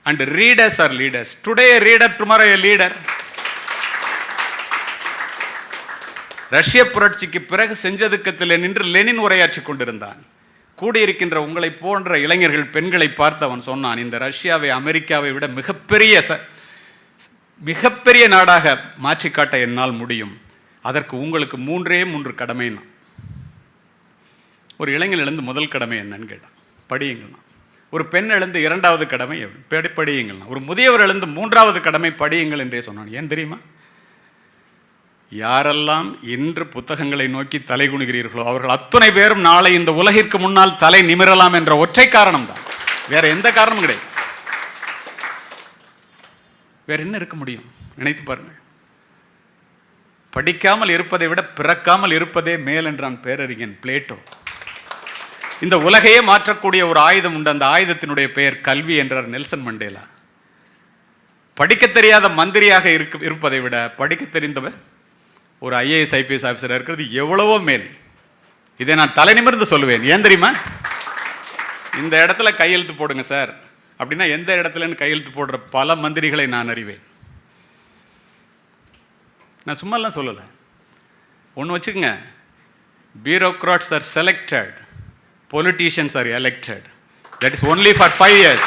and readers are leaders. Today a reader, tomorrow a leader. ரஷ்ய புரட்சிக்கு பிறகு செஞ்சதுக்கத்தில் நின்று லெனின் உரையாற்றி கொண்டிருந்தான். கூடியிருக்கின்ற உங்களை போன்ற இளைஞர்கள் பெண்களை பார்த்து அவன் சொன்னான், இந்த ரஷ்யாவை அமெரிக்காவை விட மிகப்பெரிய நாடாக மாற்றி காட்ட என்னால் முடியும். அதற்கு உங்களுக்கு 3 கடமைன்னா. ஒரு இளைஞன் எழுந்து முதல் கடமை என்னன்னு கேட்டான், படியுங்கள்னா. ஒரு பெண் எழுந்து 2வது கடமை படியுங்கள்னா. ஒரு முதியவர் எழுந்து 3வது கடமை படியுங்கள் என்றே சொன்னான். ஏன் தெரியுமா? யாரெல்லாம் இன்று புத்தகங்களை நோக்கி தலை குனிகிறீர்களோ அவர்கள் அத்துணை பேரும் நாளை இந்த உலகிற்கு முன்னால் தலை நிமிரலாம் என்ற ஒற்றை காரணம்தான். வேற எந்த காரணமும் கிடையாது. வேற என்ன இருக்க முடியும்? நினைத்து பாருங்கள். படிக்காமல் இருப்பதை விட பிறக்காமல் இருப்பதே மேல் என்றான் பேரறிஞன் பிளேட்டோ. இந்த உலகையே மாற்றக்கூடிய ஒரு ஆயுதம் உண்டு. அந்த ஆயுதத்தினுடைய பெயர் கல்வி என்றார் நெல்சன் மண்டேலா. படிக்க தெரியாத மந்திரியாக இருப்பதை விட படிக்க தெரிந்தவர் ஒரு IAS IPS ஆஃபீஸராக இருக்கிறது எவ்வளவோ மேல். இதை நான் தலை நிமிர்ந்து சொல்லுவேன். ஏன் தெரியுமா? இந்த இடத்துல கையெழுத்து போடுங்க சார் அப்படின்னா எந்த இடத்துலன்னு கையெழுத்து போடுற பல மந்திரிகளை நான் அறிவேன். நான் சும்மாலாம் சொல்லலை. ஒன்று வச்சுக்கோங்க, bureaucrats are selected, politicians are elected. That is only for 5 years.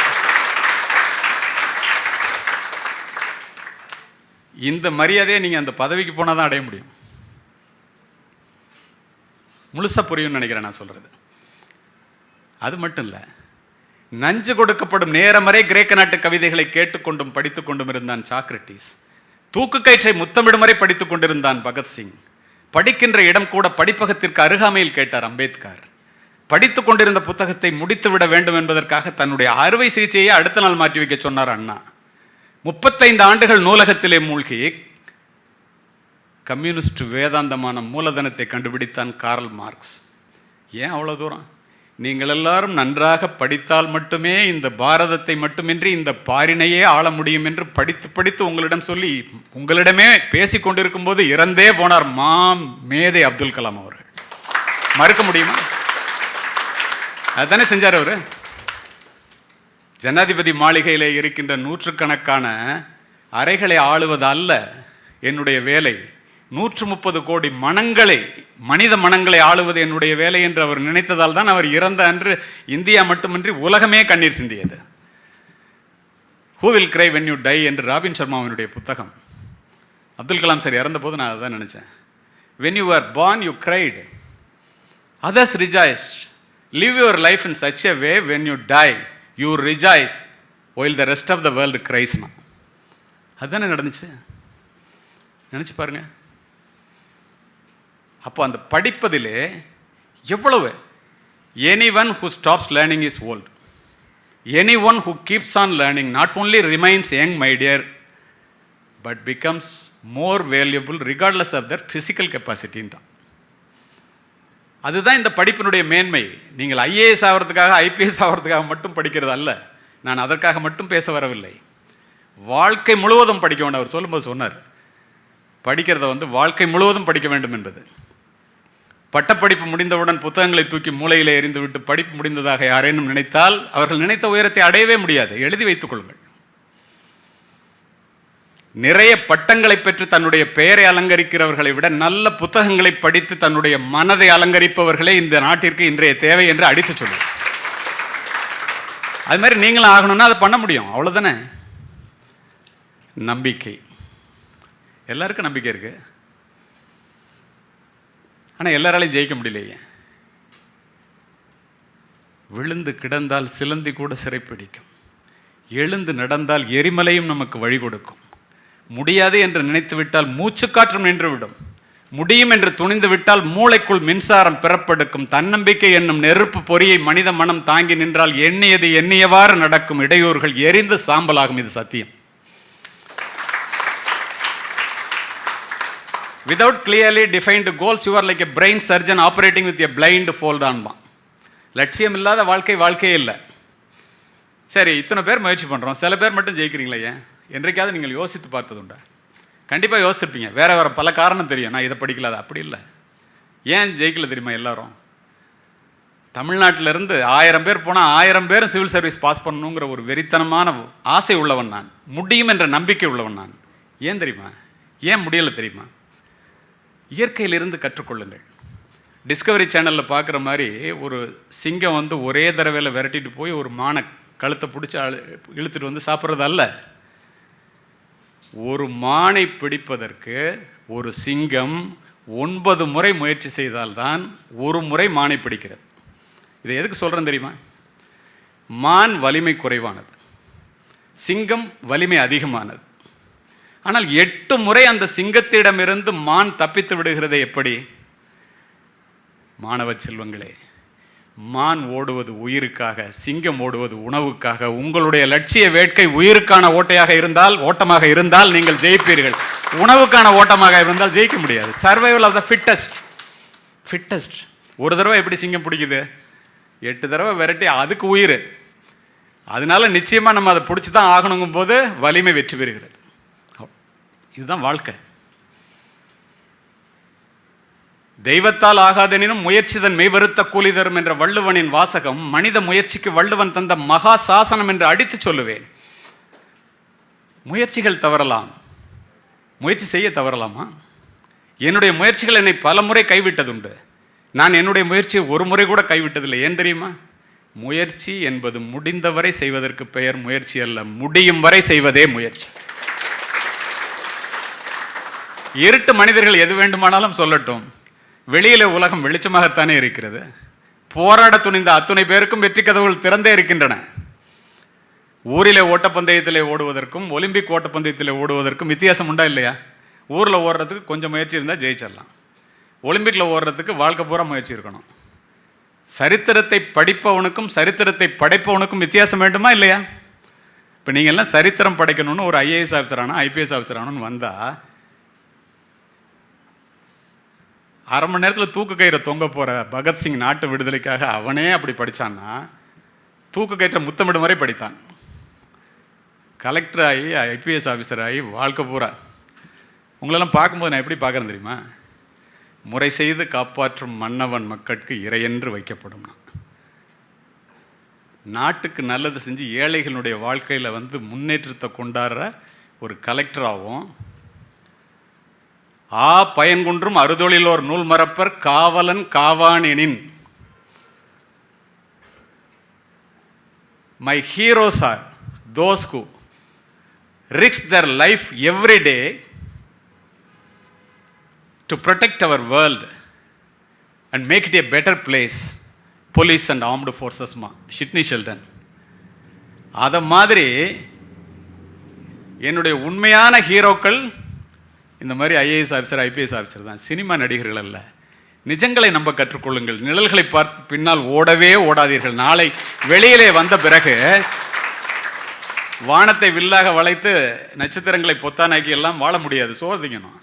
இந்த மரியாதையை நீங்கள் அந்த பதவிக்கு போனால் தான் அடைய முடியும். முழுசாக புரியும்னு நினைக்கிறேன் நான் சொல்கிறது. அது மட்டும் இல்லை, நஞ்சு கொடுக்கப்படும் நேரம் வரை கிரேக்க நாட்டு கவிதைகளை கேட்டுக்கொண்டும் படித்துக்கொண்டும் இருந்தான் சாக்ரட்டிஸ். தூக்கு கயிற்றை முத்தமிடும் வரை படித்துக் கொண்டிருந்தான் பகத்சிங். படிக்கின்ற இடம் கூட படிப்பகத்திற்கு அருகாமையில் கேட்டார் அம்பேத்கர். படித்து கொண்டிருந்த புத்தகத்தை முடித்து விட வேண்டும் என்பதற்காக தன்னுடைய அறுவை சிகிச்சையை அடுத்த நாள் மாற்றி வைக்க சொன்னார் அண்ணா. 35 ஆண்டுகள் நூலகத்திலே மூழ்கி கம்யூனிஸ்ட் வேதாந்தமான மூலதனத்தை கண்டுபிடித்தான் கார்ல் மார்க்ஸ். ஏன் அவ்வளோ தூரம்? நீங்கள் எல்லாரும் நன்றாக படித்தால் மட்டுமே இந்த பாரதத்தை மட்டுமின்றி இந்த பாரினையே ஆள முடியும் என்று படித்து படித்து உங்களிடம் சொல்லி உங்களிடமே பேசி கொண்டிருக்கும் போது இறந்தே போனார் மேதை அப்துல் கலாம் அவர்கள். மறுக்க முடியுமா? அதுதானே செஞ்சார் அவர். ஜனாதிபதி மாளிகையில் இருக்கின்ற 100கணக்கான அறைகளை ஆளுவது அல்ல என்னுடைய வேலை, 130 கோடி மனித மனங்களை ஆளுவது என்னுடைய வேலை என்று அவர் நினைத்ததால் தான் அவர் இறந்த அன்று இந்தியா மட்டுமின்றி உலகமே கண்ணீர் சிந்தியது. Who will cry when you die என்று ராபின் சர்மாவினுடைய புத்தகம். அப்துல் கலாம் சார் இறந்த போது நான் அதான் நினச்சேன். When you are born you cried, others rejoiced, live your life in such a way when you die you rejoice while the rest of the world cries. அதுதானே நடந்துச்சு. நினச்சி பாருங்க. அப்போ அந்த படிப்பதிலே எவ்வளவு, anyone who stops learning is old, anyone who keeps on learning not only remains young my dear but becomes more valuable regardless of their physical capacity. அதுதான் இந்த படிப்பினுடைய மேன்மை. நீங்கள் IAS ஆகிறதுக்காக IPS ஆகிறதுக்காக மட்டும் படிக்கிறது அல்ல. நான் அதற்காக மட்டும் பேச வரவில்லை. வாழ்க்கை முழுவதும் படிக்க வேண்டும். அவர் சொல்லும்போது சொன்னார், படிக்கிறத வாழ்க்கை முழுவதும் படிக்க வேண்டும் என்பது. பட்டப்படிப்பு முடிந்தவுடன் புத்தகங்களை தூக்கி மூலையிலே எறிந்துவிட்டு படிப்பு முடிந்ததாக யாரேனும் நினைத்தால் அவர்கள் நினைத்த உயரத்தை அடையவே முடியாது. எழுதி வைத்துக் கொள்ளுங்கள். நிறைய பட்டங்களை பெற்று தன்னுடைய பெயரை அலங்கரிக்கிறவர்களை விட நல்ல புத்தகங்களை படித்து தன்னுடைய மனதை அலங்கரிப்பவர்களே இந்த நாட்டிற்கு இன்றைய தேவை என்று அடித்து சொல்லு. அது மாதிரி நீங்களும் ஆகணும்னா அதை பண்ண முடியும். அவ்வளோதானே. நம்பிக்கை, எல்லாருக்கும் நம்பிக்கை இருக்கு. ஆனால் எல்லாராலையும் ஜெயிக்க முடியலையே. விழுந்து கிடந்தால் சிலந்தி கூட சிறைப்பிடிக்கும், எழுந்து நடந்தால் எரிமலையும் நமக்கு வழி கொடுக்கும். முடியாது என்று நினைத்து விட்டால் மூச்சுக்காற்றும் நின்றுவிடும். முடியும் என்று துணிந்து விட்டால் மூளைக்குள் மின்சாரம் பிறப்பெடுக்கும். தன்னம்பிக்கை என்னும் நெருப்பு பொறியை மனித மனம் தாங்கி நின்றால் எண்ணியது எண்ணியவாறு நடக்கும். இடையூறுகள் எரிந்து சாம்பலாகும். இது சத்தியம். Without clearly defined goals, you are like a brain surgeon operating with a blind fold on. லட்சியம் இல்லாத வாழ்க்கையே இல்லை. சரி, இத்தனை பேர் முயற்சி பண்ணுறோம், சில பேர் மட்டும் ஜெயிக்கிறீங்களே ஏன்? என்றைக்காவது நீங்கள் யோசித்து பார்த்ததுண்டா? கண்டிப்பாக யோசிச்சிருப்பீங்க. வேறு பல காரணம் தெரியும். நான் இதை படிக்கல, அப்படி இல்லை. ஏன் ஜெயிக்கல தெரியுமா? எல்லாரும் தமிழ்நாட்டிலேருந்து 1000 பேர் போனால் 1000 பேரும் சிவில் சர்வீஸ் பாஸ் பண்ணணுங்கிற ஒரு வெறித்தனமான ஆசை உள்ளவன் நான். முடியும் என்ற நம்பிக்கை உள்ளவன் நான். ஏன் தெரியுமா? ஏன் முடியலை தெரியுமா? இயற்கையிலிருந்து கற்றுக்கொள்ளுங்கள். டிஸ்கவரி சேனலில் பார்க்குற மாதிரி ஒரு சிங்கம் வந்து ஒரே தடவையில் விரட்டிட்டு போய் ஒரு மானை கழுத்தை பிடிச்சி இழுத்துட்டு வந்து சாப்பிட்றது அல்ல. ஒரு மானை பிடிப்பதற்கு ஒரு சிங்கம் 9 முறை முயற்சி செய்தால்தான் ஒரு முறை மானை பிடிக்கிறது. இதை எதுக்கு சொல்கிறேன் தெரியுமா? மான் வலிமை குறைவானது, சிங்கம் வலிமை அதிகமானது. ஆனால் 8 முறை அந்த சிங்கத்திடமிருந்து மான் தப்பித்து விடுகிறதே எப்படி? மாணவ செல்வங்களே, மான் ஓடுவது உயிருக்காக, சிங்கம் ஓடுவது உணவுக்காக. உங்களுடைய லட்சிய வேட்கை உயிருக்கான ஓட்டமாக இருந்தால் நீங்கள் ஜெயிப்பீர்கள். உணவுக்கான ஓட்டமாக இருந்தால் ஜெயிக்க முடியாது. Survival of the fittest. ஒரு தடவை எப்படி சிங்கம் பிடிக்குது? 8 தடவை விரட்டி அதுக்கு உயிர். அதனால நிச்சயமாக நம்ம அதை பிடிச்சி தான் ஆகணுங்கும் போது வலிமை வெற்றி பெறுகிறது. இதுதான் வாழ்க்கை. தெய்வத்தால் ஆகாதெனினும் முயற்சி தன் மெய்வருத்த கூலி தரும் என்ற வள்ளுவனின் வாசகம் மனித முயற்சிக்கு வள்ளுவன் தந்த மகா சாசனம் என்று அடித்து சொல்லுவேன். முயற்சிகள் தவறலாம், முயற்சி செய்ய தவறலாமா? என்னுடைய முயற்சிகள் என்னை பல முறை கைவிட்டதுண்டு. நான் என்னுடைய முயற்சியை ஒரு முறை கூட கைவிட்டதில்லை. ஏன் தெரியுமா? முயற்சி என்பது முடிந்தவரை செய்வதற்கு பெயர் முயற்சி அல்ல, முடியும் வரை செய்வதே முயற்சி. இருட்டு மனிதர்கள் எது வேண்டுமானாலும் சொல்லட்டும், வெளியில உலகம் வெளிச்சமாகத்தானே இருக்கிறது. போராட துணிந்த அத்துணை பேருக்கும் வெற்றி கதவுகள் திறந்தே இருக்கின்றன. ஊரிலே ஓட்டப்பந்தயத்திலே ஓடுவதற்கும் ஒலிம்பிக் ஓட்டப்பந்தயத்திலே ஓடுவதற்கும் வித்தியாசம் உண்டா இல்லையா? ஊரில் ஓடுறதுக்கு கொஞ்சம் முயற்சி இருந்தால் ஜெயிச்சிடலாம். ஒலிம்பிக்கில் ஓடுறதுக்கு வாழ்க்கை பூரா முயற்சி இருக்கணும். சரித்திரத்தை படிப்பவனுக்கும் சரித்திரத்தை படைப்பவனுக்கும் வித்தியாசம் வேண்டுமா இல்லையா? இப்போ நீங்கள் எல்லாம் சரித்திரம் படைக்கணும்னு ஒரு IAS ஆஃபீஸர் ஆனால் IPS ஆஃபீஸர் ஆனோன்னு வந்தால் 1/2 மணி நேரத்தில் தூக்கு கயிறை தொங்க போகிற பகத்சிங் நாட்டு விடுதலைக்காக அவனே அப்படி படித்தான்னா தூக்கு கயிற்றை முத்தமிடும் வரை படித்தான். கலெக்டர் ஆகி IPS ஆஃபீஸர் ஆகி வாழ்க்கை பூரா. உங்களெல்லாம் பார்க்கும்போது நான் எப்படி பார்க்குறேன் தெரியுமா? முறை செய்து காப்பாற்றும் மன்னவன் மக்களுக்கு இறையென்று வைக்கப்படும். நாட்டுக்கு நல்லது செஞ்சு ஏழைகளுடைய வாழ்க்கையில் வந்து முன்னேற்றத்தை கொண்டாடுற ஒரு கலெக்டராகவும், பயன்குன்றும் அறுதொழிலோர் நூல் மறப்பர் காவலன் காவான் எனின். My heroes are those who risk their life every day to protect our world and make it a better place. Police and armed forces Sidney Sheldon. அதை மாதிரி என்னுடைய உண்மையான ஹீரோக்கள் இந்த மாதிரி IAS ஆஃபீஸர் IPS ஆஃபீஸர் தான், சினிமா நடிகர்கள் அல்ல. நிஜங்களை நம்ப கற்றுக்கொள்ளுங்கள். நிழல்களை பார்த்து பின்னால் ஓடவே ஓடாதீர்கள். நாளை வெளியிலே வந்த பிறகு வானத்தை வில்லாக வளைத்து நட்சத்திரங்களை பொத்தானாக்கி எல்லாம் வாழ முடியாது. சோதிக்கணும்,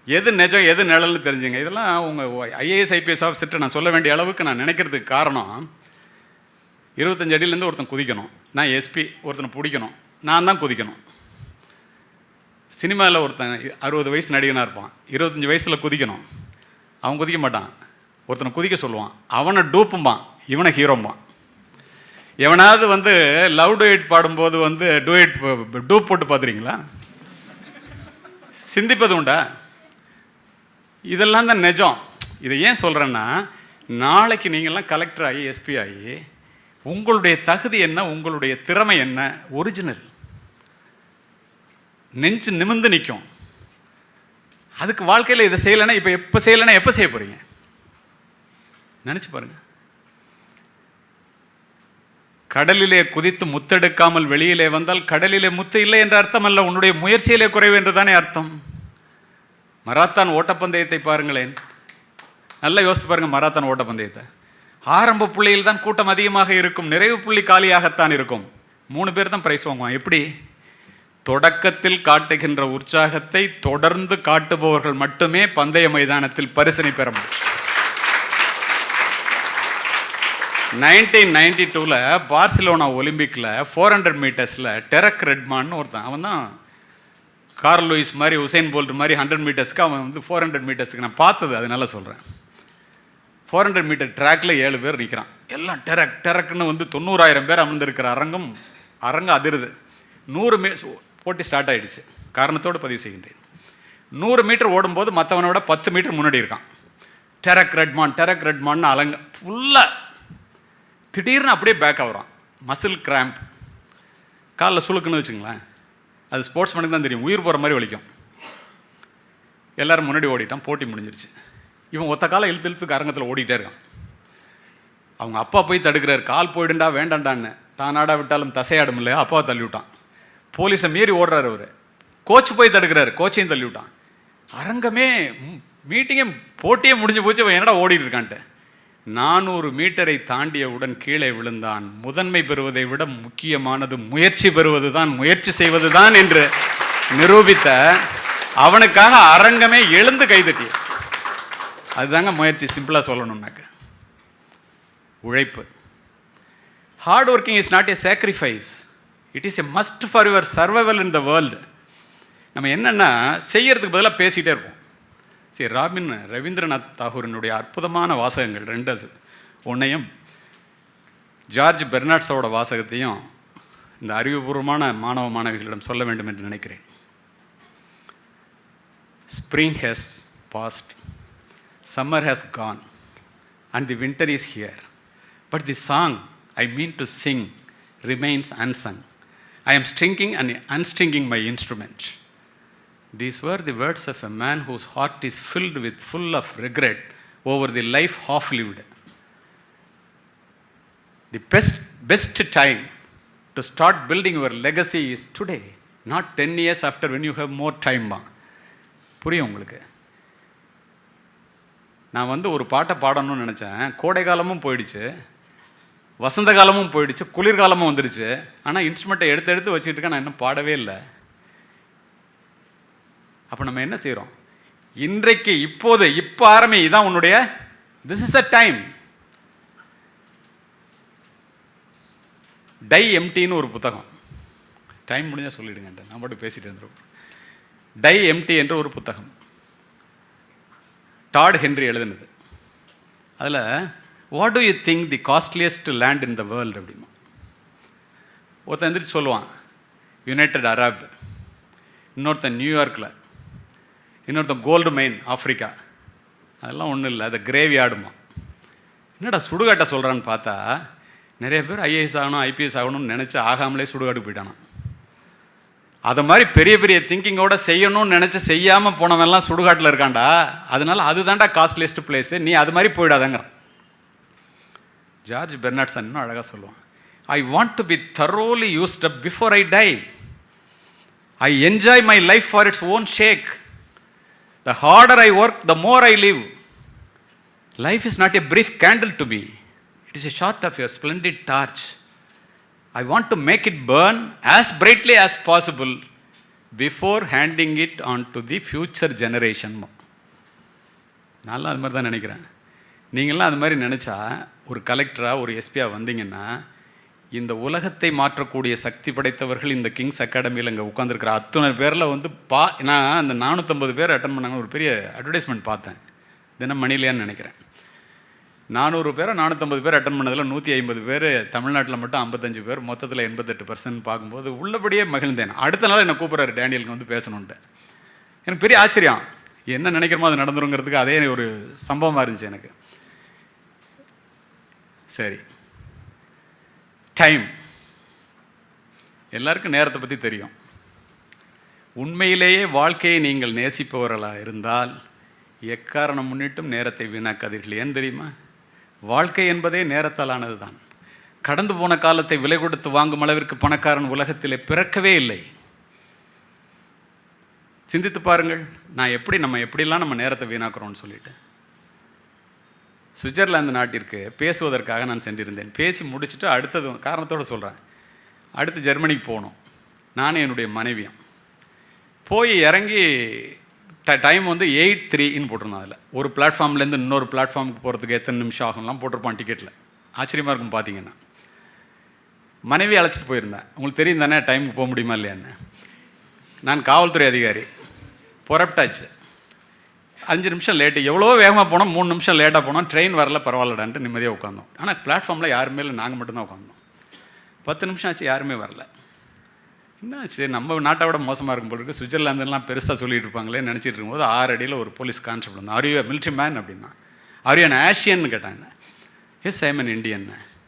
எது நிஜம் எது நிழல்னு தெரிஞ்சுங்க. இதெல்லாம் உங்கள் IAS IPS ஆஃபீஸர்கிட்ட நான் சொல்ல வேண்டிய அளவுக்கு நான் நினைக்கிறதுக்கு காரணம், 25 அடியிலேருந்து ஒருத்தன் குதிக்கணும், நான் SP. ஒருத்தனை பிடிக்கணும், நான் தான் குதிக்கணும். சினிமாவில் ஒருத்தன் 60 வயசு நடிகனாக இருப்பான், 25 வயசில் குதிக்கணும், அவன் குதிக்க மாட்டான். ஒருத்தனை குதிக்க சொல்லுவான், அவனை டூப்பும்பான், இவனை ஹீரோம்பான். எவனாவது வந்து லவ் டூயட் பாடும்போது வந்து டூப் போட்டு பார்த்துறீங்களா? சிந்திப்பது உண்டா? இதெல்லாம் தான் நிஜம். இதை ஏன் சொல்கிறேன்னா, நாளைக்கு நீங்கள்லாம் கலெக்டர் ஆகி SP ஆகி உங்களுடைய தகுதி என்ன, உங்களுடைய திறமை என்ன, ஒரிஜினல் நெஞ்சு நிமிர்ந்து நிற்கும். அதுக்கு வாழ்க்கையில் இதை செய்யலைன்னா எப்போ செய்யலைன்னா எப்போ செய்ய போகிறீங்க? நினச்சி பாருங்கள். கடலிலே குதித்து முத்தெடுக்காமல் வெளியிலே வந்தால் கடலிலே முத்து இல்லை என்ற அர்த்தம் அல்ல, உன்னுடைய முயற்சியிலே குறைவு என்று தானே அர்த்தம். மராத்தான் ஓட்டப்பந்தயத்தை பாருங்களேன், நல்லா யோசித்து பாருங்கள். மராத்தான் ஓட்டப்பந்தயத்தை ஆரம்ப புள்ளியில் தான் கூட்டம் அதிகமாக இருக்கும், நிறைவு புள்ளி காலியாகத்தான் இருக்கும். 3 பேர் தான் பிரைஸ் வாங்குவான். எப்படி? தொடக்கத்தில் காட்டுகின்ற உற்சாகத்தை தொடர்ந்து காட்டுபவர்கள் மட்டுமே பந்தய மைதானத்தில் பரிசினை பெற முடியும். 1992 பார்சிலோனா ஒலிம்பிக்கில் 400 மீட்டர்ஸில் டெரக் ரெட்மான்னு ஒருத்தன், அவன் தான் கார்ல் லூயிஸ் மாதிரி உசைன் போல்ட் மாதிரி 100 மீட்டர்ஸ்க்கு, அவன் வந்து 400 மீட்டர்ஸுக்கு நான் பார்த்தது, அதனால சொல்கிறேன். 400 மீட்டர் ட்ராக்கில் 7 பேர் நிற்கிறான், எல்லாம் டெரக்னு வந்து 90,000 பேர் அமர்ந்திருக்கிற அரங்கம் அதிருது. 100 போட்டி ஸ்டார்ட் ஆகிடுச்சு. காரணத்தோடு பதிவு செய்கின்றேன். 100 மீட்டர் ஓடும்போது மற்றவனை விட 10 மீட்டர் முன்னாடி இருக்கான். டெரக் ரெட்மான்னு அலங்க ஃபுல்லாக திடீர்னு அப்படியே பேக் ஆகுறான். மசில் கிராம்ப், காலில் சுளுக்குன்னு வச்சுங்களேன். அது ஸ்போர்ட்ஸ்மேனுக்கு தான் தெரியும், உயிர் போகிற மாதிரி வலிக்கும். எல்லோரும் முன்னாடி ஓடிட்டான், போட்டி முடிஞ்சிருச்சு. இவன் ஒத்த காலை இழுத்து அரங்கத்தில் ஓடிட்டே இருக்கான். அவங்க அப்பா போய் தடுக்கிறார், கால் போயிடுண்டா வேண்டாண்டான்னு. தானாடா விட்டாலும் தசையாடும் இல்லையா, அப்பாவை தள்ளி விட்டான். போலீஸை மீறி ஓடுறாரு அவர். கோச் போய் தடுக்கிறாரு, கோச்சையும் தள்ளி விட்டான். அரங்கமே மீட்டிங்கே போட்டியே முடிஞ்சு போச்சு, அவன் என்னடா ஓடிட்டு இருக்கான்ட்டு. 400 மீட்டரை தாண்டியவுடன் கீழே விழுந்தான். முதன்மை பெறுவதை விட முக்கியமானது முயற்சி பெறுவது தான், முயற்சி செய்வது தான் என்று நிரூபித்த அவனுக்காக அரங்கமே எழுந்து கைதட்டி. அதுதாங்க முயற்சி, சிம்பிளாக சொல்லணும்னாக்க. உழைப்பு. Hard working is not a sacrifice, it is a must for your survival in the world. நம்ம என்னென்னா செய்யறதுக்கு பதிலாக பேசிகிட்டே இருப்போம். சரி, ரவீந்திரநாத் தாகூரினுடைய அற்புதமான வாசகங்கள் 2 ஒன்றையும் ஜார்ஜ் பெர்னாட்ஸோட வாசகத்தையும் இந்த அறிவுபூர்வமான மாணவ மாணவிகளிடம் சொல்ல வேண்டும் என்று நினைக்கிறேன். Spring has passed, summer has gone, and the winter is here. But the song I mean to sing remains unsung. I am stringing and unstringing my instrument. These were the words of a man whose heart is full of regret over the life half lived. The best time to start building your legacy is today, not 10 years after when you have more time. புரியும் உங்களுக்கு? நான் ஒரு பாட்டை பாடணும்னு நினச்சேன். கோடை காலமும் போயிடுச்சு, வசந்த காலமும் போயிடுச்சு, குளிர்காலமும் வந்துடுச்சு. ஆனால் இன்ஸ்ட்ருமெண்ட்டை எடுத்து வச்சுக்கிட்டு இருக்கேன், நான் இன்னும் பாடவே இல்லை. அப்போ நம்ம என்ன செய்கிறோம்? இன்றைக்கு இப்போ ஆரம்பி, இதான் உன்னுடைய, this is the time. Die எம்டின்னு ஒரு புத்தகம், டைம் முடிஞ்சால் சொல்லிவிடுங்க, நான் மட்டும் பேசிட்டு இருந்துருவோம். டை எம்டி என்ற ஒரு புத்தகம், டாட் ஹென்ரி எழுதுனது. அதில் what to you think the costliest land in the world அப்படிமா. ஒருத்தன் எந்திரிச்சு சொல்லுவான் யுனைடெட் அரப், இன்னொருத்தன் நியூயார்க்கில், இன்னொருத்தன் கோல்டு மைன் ஆஃப்ரிக்கா. அதெல்லாம் ஒன்றும் இல்லை, அதை கிரேவி ஆடுமா. என்னடா சுடுகாட்டை சொல்கிறான்னு பார்த்தா நிறைய பேர் ஐஏஎஸ் ஆகணும் ஐபிஎஸ் ஆகணும்னு நினச்சி ஆகாமலே சுடுகாட்டுக்கு போயிட்டானான். அதை மாதிரி பெரிய பெரிய திங்கிங்கோட செய்யணும்னு நினச்சி செய்யாமல் போனவெல்லாம் சுடுகாட்டில் இருக்காண்டா. அதனால அதுதான்டா காஸ்ட்லியஸ்ட் பிளேஸு, நீ அது மாதிரி போயிடாதங்கிறான். ஜார்ஜ் பெர்னாட்சன் இன்னும் அழகாக சொல்லுவான், I want to be thoroughly used up before I die. I enjoy my life for its own sake. The harder I work the more I live. Life is not a brief candle to me, it is a sort of your splendid torch. I want to make it burn as brightly as possible before handing it on to the future generation. நான் அது மாதிரி தான் நினைக்கிறேன். நீங்களாம் அது மாதிரி நினச்சா ஒரு கலெக்டராக ஒரு எஸ்பியாக வந்தீங்கன்னா இந்த உலகத்தை மாற்றக்கூடிய சக்தி படைத்தவர்கள் இந்த கிங்ஸ் அகாடமியில் இங்கே உட்காந்துருக்கிற அத்தனை பேரில் நான் அந்த 450 பேர் அட்டன் பண்ணாங்க. ஒரு பெரிய அட்வர்டைஸ்மெண்ட் பார்த்தேன், தினமணிலேன்னு நினைக்கிறேன். 400 பேரை 450 பேர் அட்டன் பண்ணதில் 150 பேர் தமிழ்நாட்டில் மட்டும் 55 பேர், மொத்தத்தில் 88% பார்க்கும்போது உள்ளபடியே மகிழ்ந்தேன். அடுத்த நாள் என்னை கூப்பிட்றாரு டேனியலுக்கு வந்து பேசணுன்ட்டு. எனக்கு பெரிய ஆச்சரியம், என்ன நினைக்கிறமோ அது நடந்துருங்கிறதுக்கு அதே ஒரு சம்பவமாக இருந்துச்சு எனக்கு. சரி, டைம். எல்லாருக்கும் நேரத்தை பற்றி தெரியும். உண்மையிலேயே வாழ்க்கையை நீங்கள் நேசிப்பவர்களாக இருந்தால் எக்காரணம் முன்னிட்டும் நேரத்தை வீணாக்காதீர்கள். ஏன் தெரியுமா? வாழ்க்கை என்பதே நேரத்தால் ஆனது தான். கடந்து போன காலத்தை விலை கொடுத்து வாங்கும் அளவிற்கு பணக்காரன் உலகத்திலே பிறக்கவே இல்லை. சிந்தித்து பாருங்கள், நம்ம எப்படிலாம் நம்ம நேரத்தை வீணாக்குறோம்னு சொல்லிட்டு. சுவிட்சர்லாந்து நாட்டிற்கு பேசுவதற்காக நான் சென்றிருந்தேன். பேசி முடிச்சுட்டு அடுத்தது காரணத்தோடு சொல்கிறேன், அடுத்து ஜெர்மனிக்கு போகணும். நானும் என்னுடைய மனைவியும் போய் இறங்கி டைம் 8:03 போட்டிருந்தோம். அதில் ஒரு பிளாட்ஃபார்ம்லேருந்து இன்னொரு பிளாட்ஃபார்முக்கு போகிறதுக்கு எத்தனை நிமிஷம் ஆகும்லாம் போட்டிருப்பான் டிக்கெட்டில். ஆச்சரியமாக இருக்கும் பார்த்தீங்கன்னா. மனைவி அழைச்சிட்டு போயிருந்தேன். உங்களுக்கு தெரியும் தானே டைமுக்கு போக முடியுமா இல்லையான்னு. நான் காவல்துறை அதிகாரி, புறப்பட்டாச்சு. 5 நிமிஷம் லேட்டு, எவ்வளோ வேகமாக போனோம், 3 நிமிஷம் லேட்டாக போனோம். ட்ரெயின் வரல, பரவாயில்லடான்ட்டு நிம்மதியாக உட்காந்தோம். ஆனால் பிளாட்ஃபார்மில் யாருமே இல்லை, நாங்கள் மட்டும்தான் உட்காந்தோம். 10 நிமிஷம் ஆச்சு, யாருமே வரல. என்ன சரி நம்ம நாட்டை விட மோசமாக இருக்கும் போல இருக்குது, சுவிட்சர்லாந்துலாம் பெருசாக சொல்லிட்டு இருப்பாங்களே நினச்சிட்டு இருக்கும்போது 6 அடியில் ஒரு போலீஸ் கான்ஸ்டபிள் வந்து ஆர் யூ மிலிட்ரி மேன் அப்படின்னா, ஆர் யூ அன் ஆஷியன்னு கேட்டாங்க. Yes I am an Indian.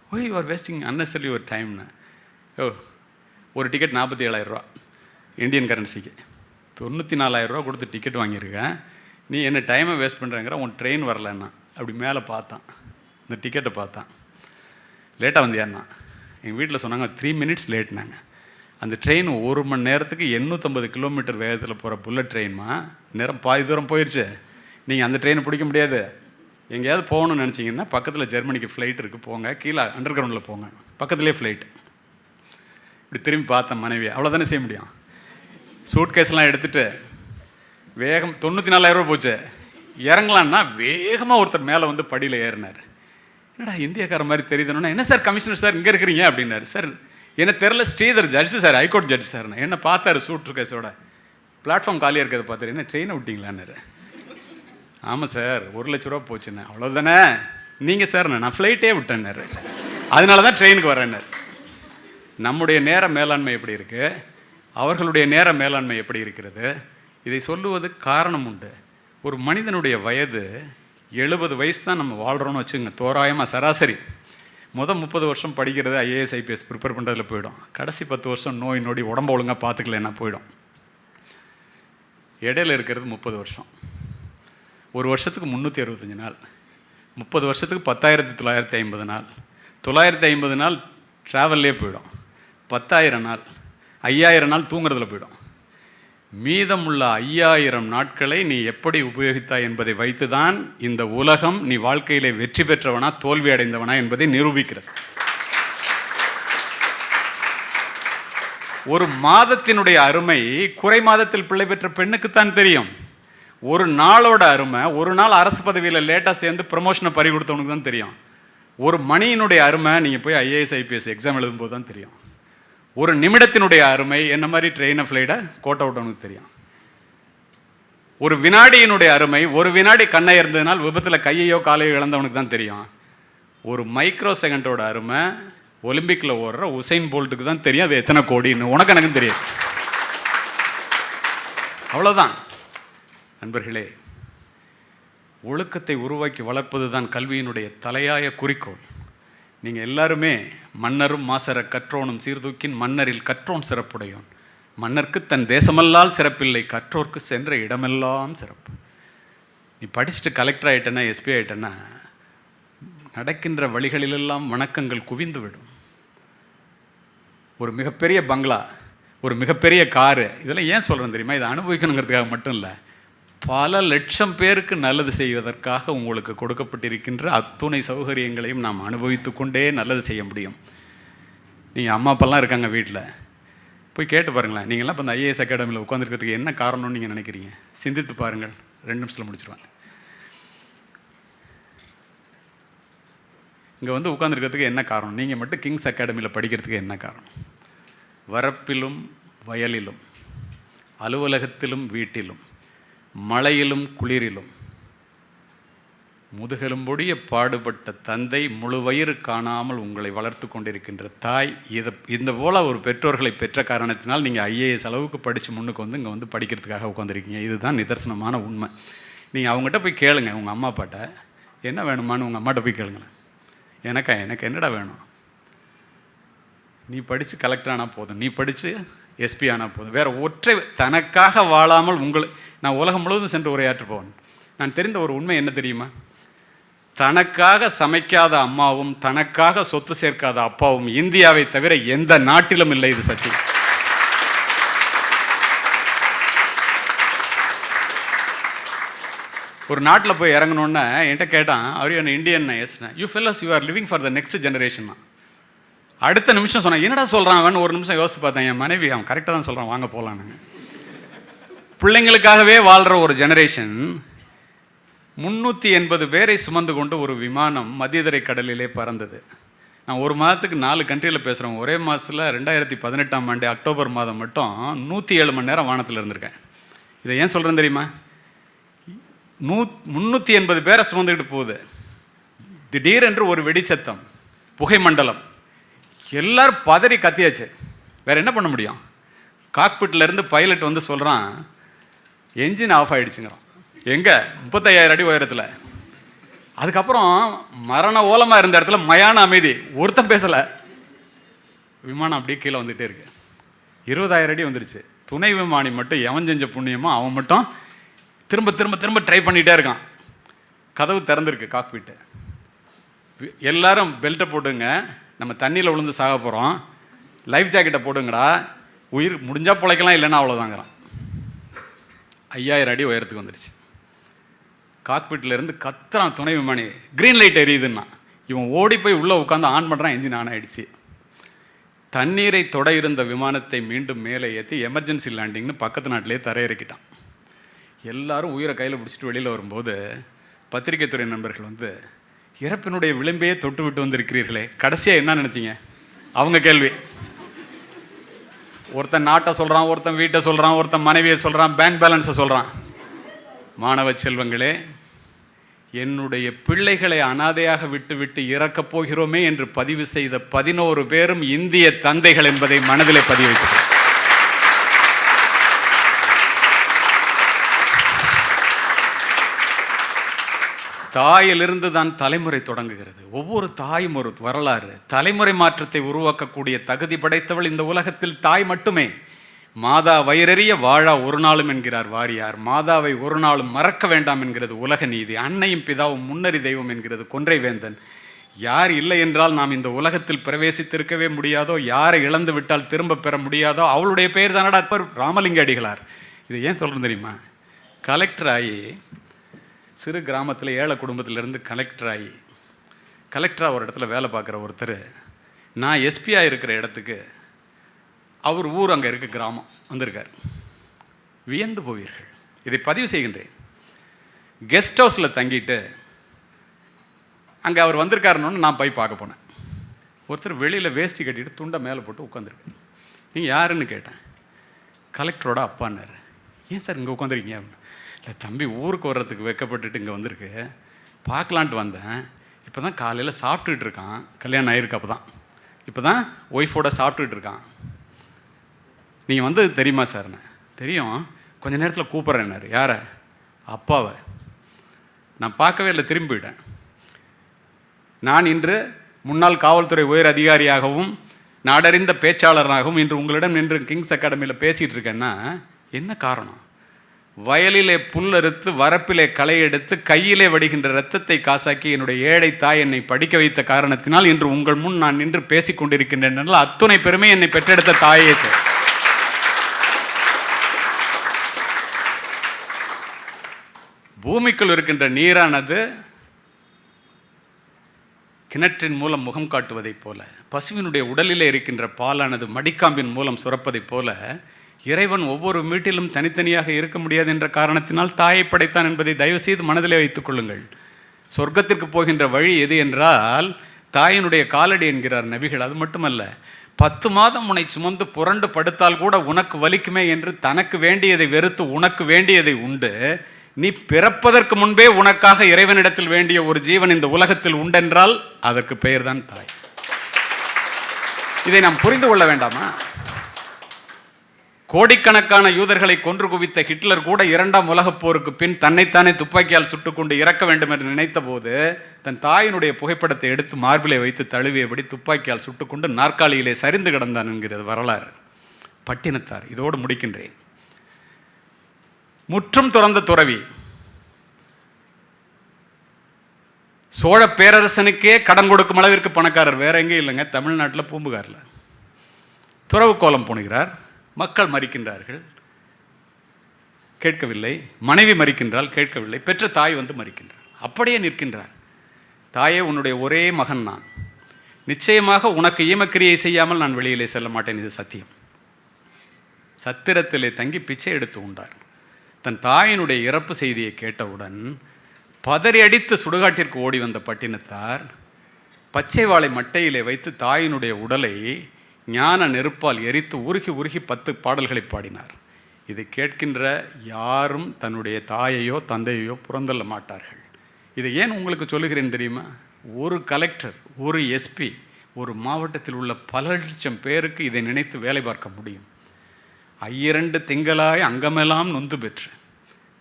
Oh you are wasting unnecessary ஒரு டைம்னு. ஓ ஒரு டிக்கெட் 47,000 ரூபா இந்தியன் கரன்சிக்கு, 94,000 ரூபா கொடுத்து டிக்கெட் வாங்கியிருக்கேன், நீ என்ன டைமை வேஸ்ட் பண்ணுறேங்கிற, உன் ட்ரெயின் வரலன்னா. அப்படி மேலே பார்த்தான், இந்த டிக்கெட்டை பார்த்தான். லேட்டாக வந்தியாண்ணா. எங்கள் வீட்டில் சொன்னாங்க 3 மினிட்ஸ் லேட்னாங்க. அந்த ட்ரெயின் 1 மணி நேரத்துக்கு 850 கிலோமீட்டர் வேகத்தில் போகிற புல்லட் ட்ரெயின்மா, நேரம் பாதி தூரம் போயிடுச்சு, நீங்கள் அந்த ட்ரெயினை பிடிக்க முடியாது. எங்கேயாவது போகணும்னு நினச்சிங்கன்னா பக்கத்தில் ஜெர்மனிக்கு ஃப்ளைட் இருக்குது, போங்க, கீழே அண்டர் கிரவுண்டில் போங்க, பக்கத்துலேயே ஃப்ளைட். இப்படி திரும்பி பார்த்தேன் மனைவியை, அவ்வளோதானே செய்ய முடியும். சூட் கேஸ்லாம் எடுத்துகிட்டு வேகம் 94,000 ரூபா போச்சு. இறங்கலான்னா வேகமாக ஒருத்தர் மேலே வந்து படியில் ஏறினார். என்னடா இந்தியாக்கார மாதிரி தெரியுதுன்னா, என்ன சார் கமிஷனர் சார் இங்கே இருக்கிறீங்க அப்படின்னாரு. சார் என்ன தெரில, Sridhar judge sir, high court judge sir. என்ன பார்த்தாரு சூட் கேஸோட, பிளாட்ஃபார்ம் காலியாக இருக்கிறத பார்த்தாரு. என்ன ட்ரெயினை விட்டிங்களான்னாரு. ஆமாம் சார் 1,00,000 ரூபா போச்சுண்ணே. அவ்வளோதானே. நீங்கள் சார் நான் ஃப்ளைட்டே விட்டேன்னாரு. அதனால தான் ட்ரெயினுக்கு வரேன்னாரு. நம்முடைய நேர மேலாண்மை எப்படி இருக்குது, அவர்களுடைய நேர மேலாண்மை எப்படி இருக்கிறது, இதை சொல்லுவது காரணம் உண்டு. ஒரு மனிதனுடைய வயது 70 வயசு தான் நம்ம வாழ்கிறோன்னு வச்சுங்க, தோராயமாக சராசரி. 30 வருஷம் படிக்கிறது ஐஏஎஸ் ஐபிஎஸ் ப்ரிப்பேர் பண்ணுறதுல போயிடும். கடைசி 10 வருஷம் நோய் நொடி உடம்பு ஒழுங்காக பார்த்துக்கலன்னா போயிடும். இடையில இருக்கிறது 30 வருஷம். ஒரு வருஷத்துக்கு 365 நாள், 30 வருஷத்துக்கு 10,950 நாள், 950 நாள் ட்ராவல்லே போயிடும், 10,000 நாள், 5,000 நாள் தூங்குறதுல போயிடும். மீதமுள்ள 5,000 நாட்களை நீ எப்படி உபயோகித்தாய் என்பதை வைத்து தான் இந்த உலகம் நீ வாழ்க்கையிலே வெற்றி பெற்றவனா தோல்வி அடைந்தவனா என்பதை நிரூபிக்கிறது. ஒரு மாதத்தினுடைய அருமை குறை மாதத்தில் பிள்ளை பெற்ற பெண்ணுக்குத்தான் தெரியும். ஒரு நாளோட அருமை, ஒரு நாள் அரசு பதவியில் லேட்டாக சேர்ந்து ப்ரமோஷனை பறி கொடுத்தவனுக்கு தான் தெரியும். ஒரு மணியினுடைய அருமை நீங்கள் போய் ஐஏஎஸ் ஐபிஎஸ் எக்ஸாம் எழுதும்போது தான் தெரியும். ஒரு நிமிடத்தினுடைய அருமை என்ன மாதிரி ட்ரெயினை ஃப்ளைட்டை கோட்டை விட்டவனுக்கு தெரியும். ஒரு வினாடியினுடைய அருமை, ஒரு வினாடி கண்ணை இருந்ததுனால் விபத்தில் கையையோ காலையோ இழந்தவனுக்கு தான் தெரியும். ஒரு மைக்ரோ செகண்டோட அருமை ஒலிம்பிக்கில் ஓடுற உசைன் போல்ட்டுக்கு தான் தெரியும். அது எத்தனை கோடின்னு உனக்கு எனக்கும் தெரியும். அவ்வளோதான் நண்பர்களே. ஒழுக்கத்தை உருவாக்கி வளர்ப்பது தான் கல்வியினுடைய தலையாய குறிக்கோள். நீங்கள் எல்லாருமே மன்னரும் மாசர கற்றோனும் சீர்தூக்கின் மன்னரில் கற்றோன் சிறப்புடையோன், மன்னர்க்கு தன் தேசமல்லால் சிறப்பில்லை, கற்றோர்க்கு சென்ற இடமெல்லாம் சிறப்பு. நீ படிச்சுட்டு கலெக்டர் ஆகிட்டேன்னா எஸ்பி ஆகிட்டேன்னா நடக்கின்ற வழிகளிலெல்லாம் வணக்கங்கள் குவிந்து விடும். ஒரு மிகப்பெரிய பங்களா, ஒரு மிகப்பெரிய காரு, இதெல்லாம் ஏன் சொல்கிறேன் தெரியுமா? இதை அனுபவிக்கணுங்கிறதுக்காக மட்டும் இல்லை, பல லட்சம் பேருக்கு நல்லது செய்வதற்காக உங்களுக்கு கொடுக்கப்பட்டிருக்கின்ற அத்துணை சௌகரியங்களையும் நாம் அனுபவித்து கொண்டே நல்லது செய்ய முடியும். நீங்கள் அம்மா அப்பாலாம் இருக்காங்க வீட்டில், போய் கேட்டு பாருங்களேன். நீங்கள்லாம் இப்போ இந்த ஐஏஎஸ் அகாடமியில் உட்காந்துருக்கிறதுக்கு என்ன காரணம்னு நீங்கள் நினைக்கிறீங்க? சிந்தித்து பாருங்கள். 2 நிமிஷத்தில் முடிச்சிருவாங்க. இங்கே வந்து உட்காந்துருக்கிறதுக்கு என்ன காரணம்? நீங்கள் மட்டும் கிங்ஸ் அகாடமியில் படிக்கிறதுக்கு என்ன காரணம்? வரப்பிலும் வயலிலும், அலுவலகத்திலும் வீட்டிலும், மழையிலும் குளிரிலும் முதுகெலும்பொடிய பாடுபட்ட தந்தை, முழு வயிறு காணாமல் உங்களை வளர்த்து கொண்டிருக்கின்ற தாய், இந்த போல் ஒரு பெற்றோர்களை பெற்ற காரணத்தினால் நீங்கள் ஐஏஎஸ் அளவுக்கு படித்து முன்னுக்கு வந்து இங்கே வந்து படிக்கிறதுக்காக உட்காந்துருக்கீங்க. இதுதான் நிதர்சனமான உண்மை. நீங்கள் அவங்ககிட்ட போய் கேளுங்க, உங்கள் அம்மா அப்பாட்ட என்ன வேணுமான்னு உங்கள் அம்மாட்ட போய் கேளுங்களேன். எனக்கு என்னடா வேணும்? நீ படித்து கலெக்டர் ஆனால் போதும், நீ படித்து எஸ்பி ஆனால் போதும். வேறு ஒற்றை தனக்காக வாழாமல் நான் உலகம் முழுவதும் சென்று உரையாற்ற போவேன். நான் தெரிந்த ஒரு உண்மை என்ன தெரியுமா? தனக்காக சமைக்காத அம்மாவும் தனக்காக சொத்து சேர்க்காத அப்பாவும் இந்தியாவை தவிர எந்த நாட்டிலும் இல்லை. இது சத்தியம். ஒரு நாட்டில் போய் இறங்கணுன்னா என்கிட்ட கேட்டான், அவர் என்ன இந்தியன்? எஸ்னா. You fellows you are living for the next generation. அடுத்த நிமிஷம் சொன்னான், என்னடா சொல்கிறான் அவன்? ஒரு நிமிஷம் யோசித்து பார்த்தேன். என் மனைவி அவன் கரெக்டாக தான் சொல்கிறான், வாங்க போகலான்னு. பிள்ளைங்களுக்காகவே வாழ்கிற ஒரு ஜெனரேஷன் 380 பேரை சுமந்து கொண்டு ஒரு விமானம் மத்தியதரை கடலிலே பறந்தது. நான் ஒரு மாதத்துக்கு 4 கண்ட்ரியில் பேசுகிறேன். ஒரே மாதத்தில் 2018ஆம் ஆண்டு அக்டோபர் மாதம் மட்டும் 107 மணி நேரம் வானத்தில் இருந்திருக்கேன். இதை ஏன் சொல்கிறேன் தெரியுமா? 380 பேரை சுமந்துக்கிட்டு போகுது. திடீரென்று ஒரு வெடிச்சத்தம், புகை மண்டலம், எல்லாரும் பதறி கத்தியாச்சு. வேறு என்ன பண்ண முடியும்? காக்பிட்லேருந்து பைலட் வந்து சொல்கிறான், என்ஜின் ஆஃப் ஆகிடுச்சுங்கிறான். எங்கே? 35,000 அடி உயரத்தில். அதுக்கப்புறம் மரண ஓலமாக இருந்த இடத்துல மயான அமைதி, ஒருத்தன் பேசலை. விமானம் அப்படியே கீழே வந்துகிட்டே இருக்கு. 20,000 அடி வந்துருச்சு. துணை விமானி மட்டும் எவன் செஞ்ச புண்ணியமோ அவன் மட்டும் திரும்ப திரும்ப திரும்ப ட்ரை பண்ணிகிட்டே இருக்கான். கதவு திறந்துருக்கு காக்பிட்டு. எல்லாரும் பெல்ட்டை போட்டுங்க, நம்ம தண்ணியில் விழுந்து சாக போகிறோம், லைஃப் ஜாக்கெட்டை போட்டுங்கடா, உயிர் முடிஞ்சால் பிழைக்கலாம், இல்லைன்னா அவ்வளோதாங்கிறான். 5,000 அடி உயரத்துக்கு வந்துடுச்சு. காக்பிட்லேருந்து கத்துறான் துணை விமானி, க்ரீன் லைட் எரியுதுன்னா. இவன் ஓடி போய் உள்ளே உட்காந்து ஆன் பண்ணுறான், என்ஜின் ஆன் ஆகிடுச்சு. தண்ணீரை தொட இருந்த விமானத்தை மீண்டும் மேலே ஏற்றி எமர்ஜென்சி லேண்டிங்னு பக்கத்து நாட்டிலே தரையிறக்கிட்டான். எல்லாரும் உயிரை கையில் பிடிச்சிட்டு வெளியில் வரும்போது பத்திரிகை துறை நண்பர்கள் வந்து, இறப்பினுடைய விளிம்பையே தொட்டு விட்டு வந்திருக்கிறீர்களே, கடைசியாக என்ன நினச்சிங்க? அவங்க கேள்வி. ஒருத்தன் நாட்டை சொல்கிறான், ஒருத்தன் வீட்டை சொல்கிறான், ஒருத்தன் மனைவியை சொல்கிறான், பேங்க் பேலன்ஸை சொல்கிறான். மாணவ செல்வங்களே, என்னுடைய பிள்ளைகளை அனாதையாக விட்டு இறக்கப் போகிறோமே என்று பதிவு செய்த 11 பேரும் இந்திய தந்தைகள் என்பதை மனதிலே பதிவு வைக்கிறேன். தாயிலிருந்து தான் தலைமுறை தொடங்குகிறது. ஒவ்வொரு தாயும் ஒரு வரலாறு. தலைமுறை மாற்றத்தை உருவாக்கக்கூடிய தகுதி படைத்தவள் இந்த உலகத்தில் தாய் மட்டுமே. மாதா வயிறறிய வாழா ஒரு நாளும் என்கிறார் வாரியார். மாதாவை ஒரு நாளும் மறக்க வேண்டாம் என்கிறது உலக நீதி. அன்னையும் பிதாவும் முன்னறி தெய்வம் என்கிறது கொன்றை வேந்தன். யார் இல்லை என்றால் நாம் இந்த உலகத்தில் பிரவேசித்திருக்கவே முடியாதோ, யாரை இழந்து விட்டால் திரும்ப பெற முடியாதோ அவளுடைய பெயர் தானடா ராமலிங்க அடிகளார். இது ஏன் சொல்கிறேன் தெரியுமா? கலெக்டர் ஆகி, சிறு கிராமத்தில் ஏழை குடும்பத்திலேருந்து கலெக்டர் ஆகி, கலெக்டராக ஒரு இடத்துல வேலை பார்க்குற ஒருத்தர், நான் எஸ்பியாக இருக்கிற இடத்துக்கு அவர் ஊர் அங்கே இருக்க கிராமம் வந்திருக்கார். வியந்து போவீர்கள். இதை பதிவு செய்கின்றேன். கெஸ்ட் ஹவுஸில் தங்கிட்டு அங்கே அவர் வந்திருக்காருன்னு நான் போய் பார்க்க போனேன். ஒருத்தர் வெளியில் வேஷ்டி கட்டிட்டு துண்டை மேலே போட்டு உட்காந்துருக்கு. நீங்கள் யாருன்னு கேட்டேன். கலெக்டரோட அப்பான்னாரு. ஏன் சார் இங்கே உட்காந்துருக்கீங்க? இல்லை தம்பி, ஊருக்கு வர்றதுக்கு வெக்கப்பட்டுட்டு இங்கே வந்திருக்கு, பார்க்கலான்ட்டு வந்தேன். இப்போ தான் காலையில் சாப்பிட்டுட்டு இருக்கான், கல்யாணம் ஆகிருக்கு, அப்போ தான் இப்போ தான் ஒய்ஃபோட சாப்பிட்டுட்டு இருக்கான். நீங்கள் வந்தது தெரியுமா சார்ண்ணே? தெரியும், கொஞ்ச நேரத்தில் கூப்பிட்றேன்னாரு. யாரை? அப்பாவை. நான் பார்க்கவே இல்லை, திரும்பி போயிட்டேன். நான் இன்று முன்னாள் காவல்துறை உயர் அதிகாரியாகவும் நாடறிந்த பேச்சாளராகவும் இன்று உங்களிடம் நின்று கிங்ஸ் அகாடமியில் பேசிகிட்டு இருக்கேன்னா என்ன காரணம்? வயலிலே புல்லறுத்து வரப்பிலே களை எடுத்து கையிலே வடிகின்ற இரத்தத்தை காசாக்கி என்னுடைய ஏழை தாய் என்னை படிக்க வைத்த காரணத்தினால் இன்று உங்கள் முன் நான் நின்று பேசிக் கொண்டிருக்கின்றேன். அத்துணை பெருமை என்னை பெற்றெடுத்த தாயே சார். பூமிக்குள் இருக்கின்ற நீரானது கிணற்றின் மூலம் முகம் காட்டுவதைப் போல, பசுவினுடைய உடலிலே இருக்கின்ற பாலானது மடிக்காம்பின் மூலம் சுரப்பதைப் போல, இறைவன் ஒவ்வொரு வீட்டிலும் தனித்தனியாக இருக்க முடியாது என்ற காரணத்தினால் தாயை படைத்தான் என்பதை தயவு செய்து மனதிலே வைத்துக் கொள்ளுங்கள். சொர்க்கத்திற்கு போகின்ற வழி எது என்றால் தாயினுடைய காலடி என்கிறார் நபிகள். அது மட்டுமல்ல, 10 மாதம் உன்னை சுமந்து புரண்டு படுத்தால் கூட உனக்கு வலிக்குமே என்று தனக்கு வேண்டியதை வெறுத்து உனக்கு வேண்டியதை உண்டு. நீ பிறப்பதற்கு முன்பே உனக்காக இறைவனிடத்தில் வேண்டிய ஒரு ஜீவன் இந்த உலகத்தில் உண்டென்றால் அதற்கு பெயர்தான் தாய். இதை நாம் புரிந்து கொள்ள வேண்டாமா? கோடிக்கணக்கான யூதர்களை கொன்று குவித்த ஹிட்லர் கூட 2ஆம் உலகப் போருக்கு பின் தன்னைத்தானே துப்பாக்கியால் சுட்டுக்கொண்டு இறக்க வேண்டும் என்று நினைத்த போது தன் தாயினுடைய புகைப்படத்தை எடுத்து மார்பிலே வைத்து தழுவியபடி துப்பாக்கியால் சுட்டுக்கொண்டு நாற்காலியிலே சரிந்து கிடந்தான் என்கிறது வரலாறு. பட்டினத்தார். இதோடு முடிக்கின்றேன். முற்றும் துறந்த துறவி, சோழ பேரரசனுக்கே கடன் கொடுக்கும் அளவிற்கு பணக்காரர். வேற எங்கே இல்லைங்க, தமிழ்நாட்டில் பூம்புகாரில் துறவு கோலம் போனுகிறார். மக்கள் மறிக்கின்றார்கள், கேட்கவில்லை. மனைவி மறிக்கின்றால் கேட்கவில்லை. பெற்ற தாய் வந்து மறிக்கின்றார். அப்படியே நிற்கின்றார். தாயே, உன்னுடைய ஒரே மகன் நான். நிச்சயமாக உனக்கு ஈமக்கிரியை செய்யாமல் நான் வெளியிலே செல்ல மாட்டேன், இது சத்தியம். சத்திரத்திலே தங்கி பிச்சை எடுத்து உண்டார். தன் தாயினுடைய இறப்பு செய்தியை கேட்டவுடன் பதறி அடித்து சுடுகாட்டிற்கு ஓடி வந்த பட்டினத்தார் பச்சை வாழை மட்டையிலே வைத்து தாயினுடைய உடலை ஞான நெருப்பால் எரித்து உருகி உருகி 10 பாடல்களை பாடினார். இதை கேட்கின்ற யாரும் தன்னுடைய தாயையோ தந்தையோ புறந்தள்ள மாட்டார்கள். இதை ஏன் உங்களுக்கு சொல்லுகிறேன் தெரியுமா? ஒரு கலெக்டர், ஒரு எஸ்பி, ஒரு மாவட்டத்தில் உள்ள பல லட்சம் பேருக்கு இதை நினைத்து வேலை பார்க்க முடியும். ஐயிரண்டு திங்களாய் அங்கமெல்லாம் நொந்து பெற்று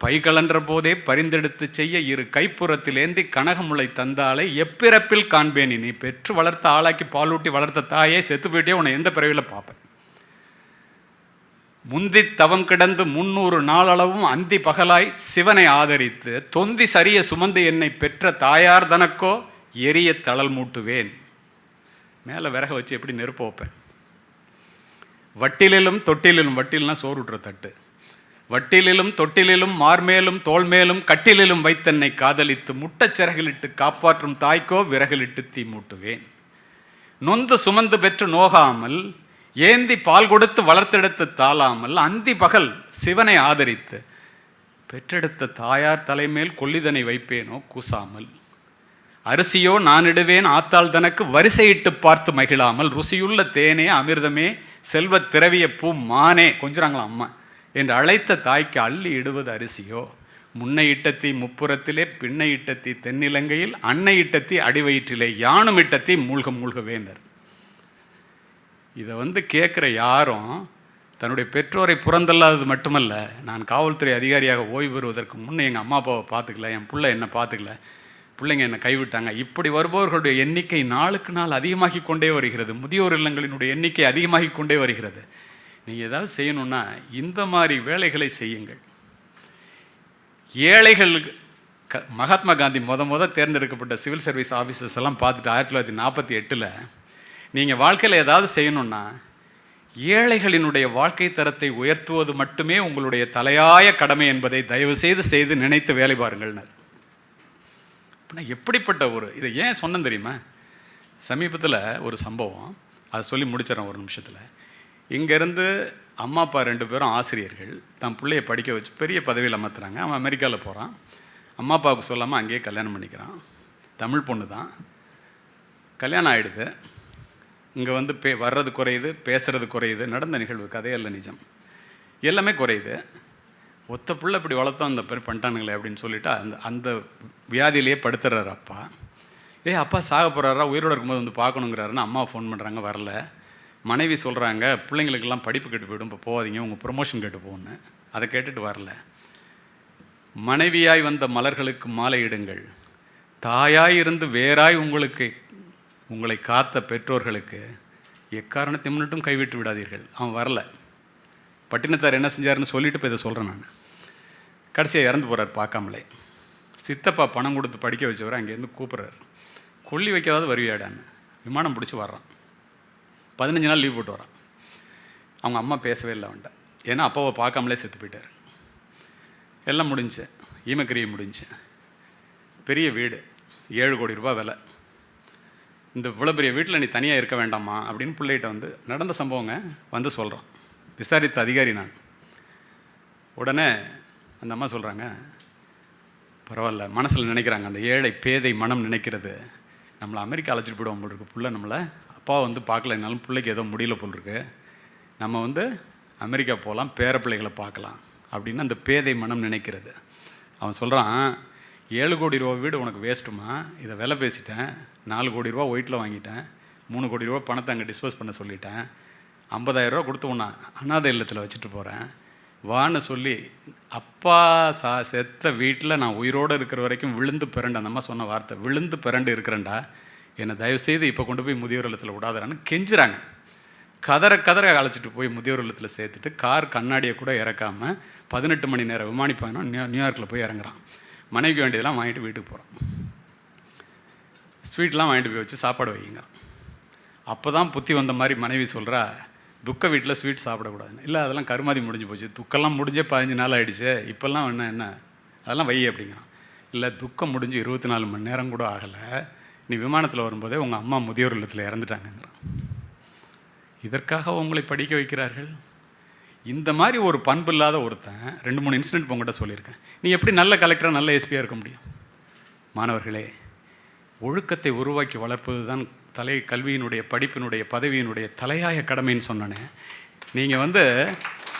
பை கலன்ற போதே பரிந்தெடுத்து செய்ய இரு கைப்புறத்தில் ஏந்தி கனகமுளை தந்தாலே எப்பிறப்பில் காண்பேன். நீ பெற்று வளர்த்த ஆளாக்கி பாலூட்டி வளர்த்த தாயே செத்து போயிட்டே உன்னை எந்த பிறவியில் பார்ப்பேன். முந்தி தவம் கிடந்து 300 நாளளவும் அந்தி பகலாய் சிவனை ஆதரித்து தொந்தி சரிய சுமந்து என்னை பெற்ற தாயார் தனக்கோ எரிய தளல் மூட்டுவேன். மேலே விறக வச்சு எப்படி நெருப்ப வைப்பேன். வட்டிலிலும் தொட்டிலிலும், வட்டில்னா சோறு விட்டுற தட்டு, வட்டிலிலும் தொட்டிலிலும் மார்மேலும் தோள்மேலும் கட்டிலிலும் வைத்தென்னை காதலித்து முட்டச் சிறகிலிட்டு காப்பாற்றும் தாய்க்கோ விறகிலிட்டு தீ மூட்டுவேன். நொந்து சுமந்து பெற்று நோகாமல் ஏந்தி பால் கொடுத்து வளர்த்தெடுத்து தாளாமல் அந்தி பகல் சிவனை ஆதரித்து பெற்றெடுத்த தாயார் தலைமேல் கொல்லிதனை வைப்பேனோ கூசாமல். அரிசியோ நான் இடுவேன் ஆத்தாள் தனக்கு வரிசையிட்டு பார்த்து மகிழாமல். ருசியுள்ள தேனே அமிர்தமே செல்வத் திரவிய பூ மானே கொஞ்சிறாங்களா அம்மா என்று அழைத்த தாய்க்கு அள்ளி இடுவது அரிசியோ. முன்னை இட்டத்தீ முப்புறத்திலே பின்னை இட்டத்தீ தென்னிலங்கையில் அன்னை இட்டத்தீ அடிவயிற்றிலே யானும் இட்டத்தீ மூழ்க மூழ்க வேண்டர். இதை கேட்குற யாரும் தன்னுடைய பெற்றோரை புறந்தல்லாதது மட்டுமல்ல, நான் காவல்துறை அதிகாரியாக ஓய்வு பெறுவதற்கு முன்னே எங்கள் அம்மா அப்பாவை பார்த்துக்கல, என் பிள்ளை என்னை பார்த்துக்கல, பிள்ளைங்க என்னை கைவிட்டாங்க, இப்படி வருபவர்களுடைய எண்ணிக்கை நாளுக்கு நாள் அதிகமாகி கொண்டே வருகிறது. முதியோர் இல்லங்களினுடைய எண்ணிக்கை அதிகமாகி கொண்டே வருகிறது. நீங்கள் ஏதாவது செய்யணுன்னா இந்த மாதிரி வேலைகளை செய்யுங்கள். ஏழைகள் மகாத்மா காந்தி தேர்ந்தெடுக்கப்பட்ட சிவில் சர்வீஸ் ஆஃபீஸர்ஸ் எல்லாம் பார்த்துட்டு 1948 நீங்கள் வாழ்க்கையில் ஏதாவது செய்யணுன்னா ஏழைகளினுடைய வாழ்க்கை தரத்தை உயர்த்துவது மட்டுமே உங்களுடைய தலையாய கடமை என்பதை தயவு செய்து நினைத்து வேலை பாருங்கள்னார். அப்படின்னா எப்படிப்பட்ட இதை ஏன் சொன்னேன் தெரியுமா? சமீபத்தில் ஒரு சம்பவம், அதை சொல்லி முடிச்சிடறேன் ஒரு நிமிஷத்தில். இங்கேருந்து அம்மா அப்பா 2 பேரும் ஆசிரியர்கள், தன் பிள்ளைய படிக்க வச்சு பெரிய பதவியில் அமர்த்துறாங்க. அவன் அமெரிக்காவில் போகிறான். அம்மா அப்பாவுக்கு சொல்லாமல் அங்கேயே கல்யாணம் பண்ணிக்கிறான். தமிழ் பொண்ணு தான். கல்யாணம் ஆகிடுது. இங்கே வர்றது குறையுது, பேசுகிறது குறையுது. நடந்த நிகழ்வு, கதையல்ல நிஜம். எல்லாமே குறையுது. ஒத்த பிள்ளை இப்படி வளர்த்தோம் அந்த பேர் பண்ணிட்டானுங்களே அப்படின்னு சொல்லிவிட்டு அந்த வியாதியிலேயே படுத்துறாரு அப்பா. அப்பா சாக போகிறாரா, உயிரோடு இருக்கும்போது பார்க்கணுங்கிறாருன்னு அம்மா ஃபோன் பண்ணுறாங்க, வரல. மனைவி சொல்கிறாங்க, பிள்ளைங்களுக்கெல்லாம் படிப்பு கெட்டு போய்டும், இப்போ போகாதீங்க, உங்கள் ப்ரொமோஷன் கெட்டு போகணுன்னு. அதை கேட்டுட்டு வரல. மனைவியாய் வந்த மலர்களுக்கு மாலை இடுங்கள், தாயாய் இருந்து வேறாய் உங்களை காத்த பெற்றோர்களுக்கு எக்காரணத்தை முன்னிட்டும் கைவிட்டு விடாதீர்கள். அவன் வரல. பட்டினத்தார் என்ன செஞ்சாருன்னு சொல்லிட்டு இப்போ இதை சொல்கிறேன் நான். கடைசியாக இறந்து போகிறார் பார்க்காமலே. சித்தப்பா பணம் கொடுத்து படிக்க வச்சவர் அங்கேருந்து கூப்பிட்றாரு, கொல்லி வைக்காத வருவியாடான்னு. விமானம் பிடிச்சி வர்றான். 15 நாள் லீவ் போட்டு வரான். அவங்க அம்மா பேசவே இல்லை அவன்கிட்ட. ஏன்னா அப்பாவை பார்க்காமலே செத்து போயிட்டார். எல்லாம் முடிஞ்சு, ஈமக்கிரியை முடிஞ்சு. பெரிய வீடு, 7 கோடி ரூபாய் விலை. இந்த இவ்வளோ பெரிய வீட்டில் நீ தனியாக இருக்க வேண்டாமா அப்படின்னு பிள்ளைகிட்ட நடந்த சம்பவங்க சொல்கிறான். விசாரித்த அதிகாரி நான். உடனே அந்த அம்மா சொல்கிறாங்க, பரவாயில்ல, மனசில் நினைக்கிறாங்க, அந்த ஏழை பேதை மனம் நினைக்கிறது, நம்மளை அமெரிக்கா அழைச்சிட்டு போயிடுவோம் போல் இருக்கு, பிள்ளை நம்மளை அப்பா பார்க்கலைனாலும் பிள்ளைக்கு ஏதோ முடியல போல் இருக்கு, நம்ம அமெரிக்கா போகலாம், பேர பிள்ளைகளை பார்க்கலாம் அப்படின்னு அந்த பேதை மனம் நினைக்கிறது. அவன் சொல்கிறான், 7 கோடி ரூபா வீடு உனக்கு வேஸ்ட்டுமா, இதை விலை பேசிட்டேன், 4 கோடி ரூபா ஒயிட்டில் வாங்கிட்டேன், 3 கோடி ரூபா பணத்தை அங்கே டிஸ்போஸ் பண்ண சொல்லிட்டேன், 50,000 ரூபா கொடுத்து உன்னை அனாதை இல்லத்தில் வச்சுட்டு போகிறேன் வான்னு சொல்லி, அப்பா செத்த வீட்டில் நான் உயிரோடு இருக்கிற வரைக்கும் விழுந்து பிறண்டு, அந்த அம்மா சொன்ன வார்த்தை, விழுந்து பிறண்டு இருக்கிறேன்டா, என்னை தயவுசெய்து இப்போ கொண்டு போய் முதியோர் இல்லத்தில் விடாதான்னு கெஞ்சுறாங்க. கதற அழைச்சிட்டு போய் முதியோர் இல்லத்தில் சேர்த்துட்டு கார் கண்ணாடியை கூட இறக்காமல் 18 மணி நேரம் விமானி பயணம் நியூயார்க்கில் போய் இறங்குறான். மனைவிக்கு வேண்டியதெல்லாம் வாங்கிட்டு வீட்டுக்கு போகிறான். ஸ்வீட்லாம் வாங்கிட்டு போய் வச்சு சாப்பாடு வைங்கிறான். அப்போ தான் புத்தி வந்த மாதிரி மனைவி சொல்கிறா, துக்க வீட்டில் ஸ்வீட் சாப்பிடக்கூடாதுன்னு. இல்லை, அதெல்லாம் கருமாதி முடிஞ்சு போச்சு, துக்கெல்லாம் முடிஞ்சே 15 நாள் ஆகிடுச்சு, இப்போல்லாம் என்ன அதெல்லாம் வை அப்படிங்கிறான். இல்லை, துக்கம் முடிஞ்சு 24 மணி நேரம் கூட ஆகலை, நீ விமானத்தில் வரும்போதே உங்கள் அம்மா முதியோர் இல்லத்தில் இறந்துட்டாங்கங்கிறான். இதற்காக உங்களை படிக்க வைக்கிறார்கள். இந்த மாதிரி ஒரு பண்பு இல்லாத ஒருத்தன் 2-3 இன்சிடென்ட் உங்கள்கிட்ட சொல்லியிருக்கேன். நீ எப்படி நல்ல கலெக்டராக நல்ல எஸ்பியாக இருக்க முடியும்? மாணவர்களே, ஒழுக்கத்தை உருவாக்கி வளர்ப்பது தான் கல்வியினுடைய படிப்பினுடைய பதவியினுடைய தலையாய கடமைன்னு சொன்னேனே. நீங்கள்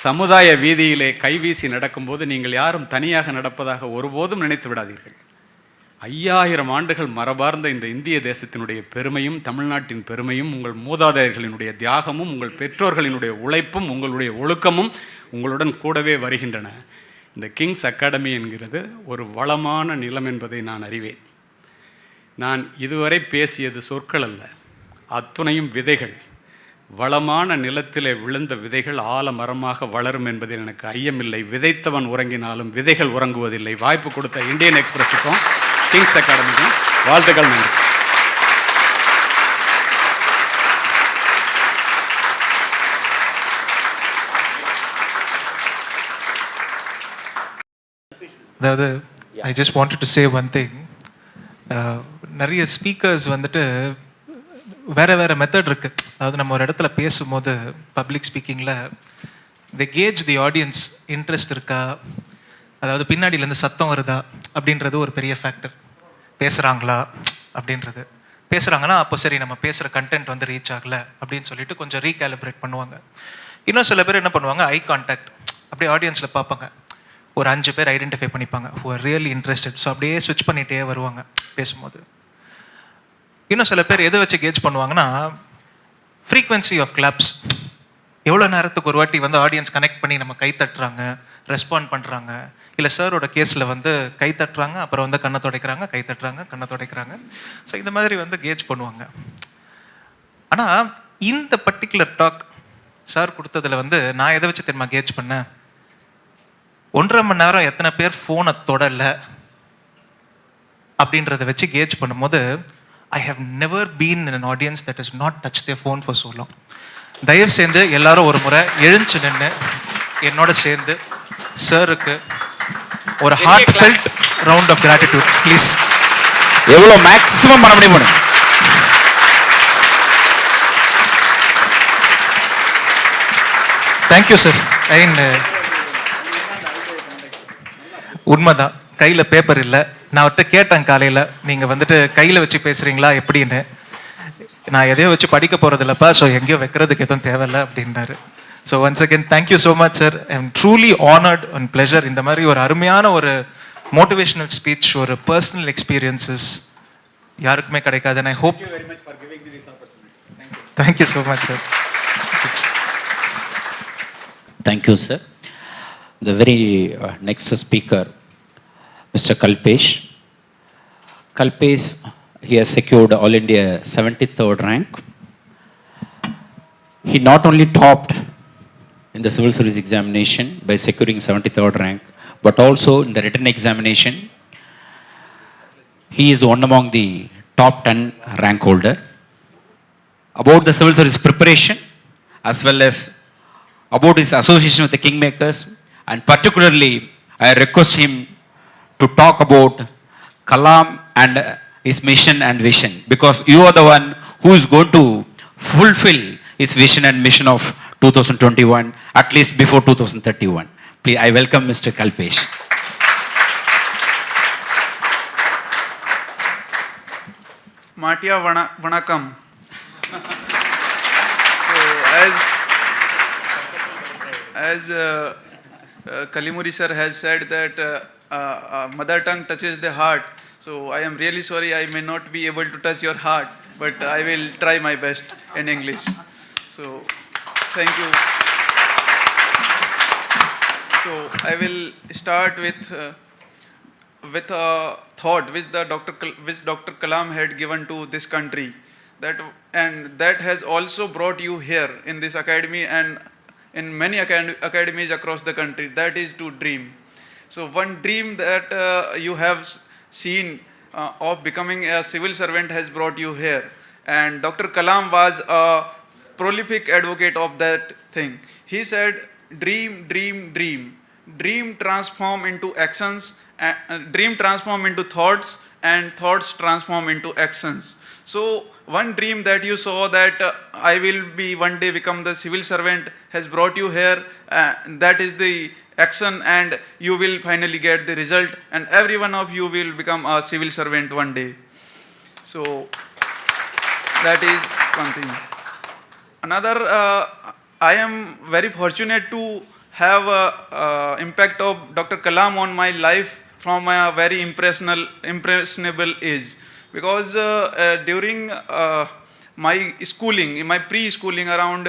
சமுதாய வீதியிலே கைவீசி நடக்கும்போது நீங்கள் யாரும் தனியாக நடப்பதாக ஒருபோதும் நினைத்து விடாதீர்கள். 5000 ஆண்டுகள் மரபார்ந்த இந்த இந்திய தேசத்தினுடைய பெருமையும் தமிழ்நாட்டின் பெருமையும் உங்கள் மூதாதையர்களினுடைய தியாகமும் உங்கள் பெற்றோர்களினுடைய உழைப்பும் உங்களுடைய ஒழுக்கமும் உங்களுடன் கூடவே வருகின்றன. இந்த கிங்ஸ் அகாடமி என்கிறது ஒரு வளமான நிலம் என்பதை நான் அறிவேன். நான் இதுவரை பேசியது சொற்கள் அல்ல, அத்துணையும் விதைகள். வளமான நிலத்திலே விழுந்த விதைகள் ஆலமரமாக வளரும் என்பதில் எனக்கு ஐயமில்லை. விதைத்தவன் உறங்கினாலும் விதைகள் உறங்குவதில்லை. வாய்ப்பு கொடுத்த இந்தியன் எக்ஸ்பிரஸுக்கும் கிங்ஸ் அகாடமிக்கும் வாழ்த்துக்கள். நன்றி. அதாவது I just wanted to say one thing. நிறைய ஸ்பீக்கர்ஸ் வந்துட்டு வேறு வேறு மெத்தட் இருக்குது. அதாவது நம்ம ஒரு இடத்துல பேசும்போது பப்ளிக் ஸ்பீக்கிங்கில் the gauge the audience interest இருக்கா, அதாவது பின்னாடியிலேருந்து சத்தம் வருதா அப்படின்றது ஒரு பெரிய ஃபேக்டர். பேசுகிறாங்களா அப்படின்றது, பேசுகிறாங்கன்னா அப்போ சரி நம்ம பேசுகிற கண்டென்ட் வந்து ரீச் ஆகலை அப்படின்னு சொல்லிட்டு கொஞ்சம் ரீகேலிப்ரேட் பண்ணுவாங்க. இன்னும் சில பேர் என்ன பண்ணுவாங்க, ஐ கான்டாக்ட் அப்படியே ஆடியன்ஸில் பார்ப்பாங்க. ஒரு 5 பேர் ஐடென்டிஃபை பண்ணிப்பாங்க who are really interested. So அப்படியே ஸ்விட்ச் பண்ணிகிட்டே வருவாங்க பேசும்போது. இன்னும் சில பேர் எதை வச்சு கேஜ் பண்ணுவாங்கன்னா, ஃப்ரீக்வன்சி ஆஃப் கிளாப்ஸ். எவ்வளோ நேரத்துக்கு ஒரு வாட்டி வந்து ஆடியன்ஸ் கனெக்ட் பண்ணி நம்ம கை தட்டுறாங்க, ரெஸ்பாண்ட் பண்ணுறாங்க. இல்லை சாரோட கேஸில் வந்து கை தட்டுறாங்க, அப்புறம் வந்து கண்ணை துடைக்கிறாங்க, கை தட்டுறாங்க, கண்ணை துடைக்கிறாங்க. ஸோ இந்த மாதிரி வந்து கேஜ் பண்ணுவாங்க. ஆனால் இந்த பர்டிகுலர் டாக் சார் கொடுத்ததில் வந்து நான் எதை வச்சு தெரியுமா கேஜ் பண்ணேன், 1.5 மணி நேரம் எத்தனை பேர் ஃபோனை தொடலை அப்படின்றத வச்சு கேஜ் பண்ணும்போது I have never been in an audience that has not touched their phone for so long. தயவு சேர்ந்து எல்லாரும் ஒரு முறை எழுந்து நின்று என்னோட சேர்ந்து சாருக்கு ஒரு heartfelt round of gratitude please. எவ்வளோ மேக்ஸிமம் பண்ண முடியும்? Thank you sir. உண்மைதான், கையில் பேப்பர் இல்லை. நான் அவர்கிட்ட கேட்டேன் காலையில், நீங்கள் வந்துட்டு கையில் வச்சு பேசுகிறீங்களா எப்படின்னு. நான் எதையோ வச்சு படிக்க போகிறது இல்லைப்பா, ஸோ எங்கேயோ வைக்கிறதுக்கு எதுவும் தேவையில்லை அப்படின்னாரு. So once again thank you so much sir. I am truly honoured and pleasure. இந்த மாதிரி ஒரு அருமையான ஒரு மோட்டிவேஷனல் ஸ்பீச், ஒரு பர்சனல் எக்ஸ்பீரியன்சஸ் யாருக்குமே கிடைக்காது. And I hope thank you so much sir. Thank you, sir. The very next speaker, Mr. Kalpesh. Kalpesh, he has secured All India 73rd rank. He not only topped in the civil service examination by securing 73rd rank, but also in the written examination, he is one among the top 10 rank holder. About the civil service preparation, as well as about his association with the Kingmakers, and particularly I request him to talk about Kalam and his mission and vision, because you are the one who is going to fulfill his vision and mission of 2021, at least before 2031. Please, I welcome Mr. Kalpesh. Matia Vanakam. As Kalimuri sir has said that mother tongue touches the heart. So I am really sorry I may not be able to touch your heart, but I will try my best in English. So thank you. So I will start with a thought which Dr. Kalam had given to this country, that has also brought you here in this academy and in many academies across the country. That is to dream. So one dream that you have seen of becoming a civil servant has brought you here, and Dr. Kalam was a prolific advocate of that thing. He said, dream, dream, dream. Dream transform into actions, dream transform into thoughts, and thoughts transform into actions. So one dream that you saw, that I will be one day become the civil servant, has brought you here. That is the action, and you will finally get the result, and every one of you will become a civil servant one day. So that is one thing. Another, I am very fortunate to have impact of Dr. Kalam on my life from a very impressionable age, because during my schooling, in my pre-schooling around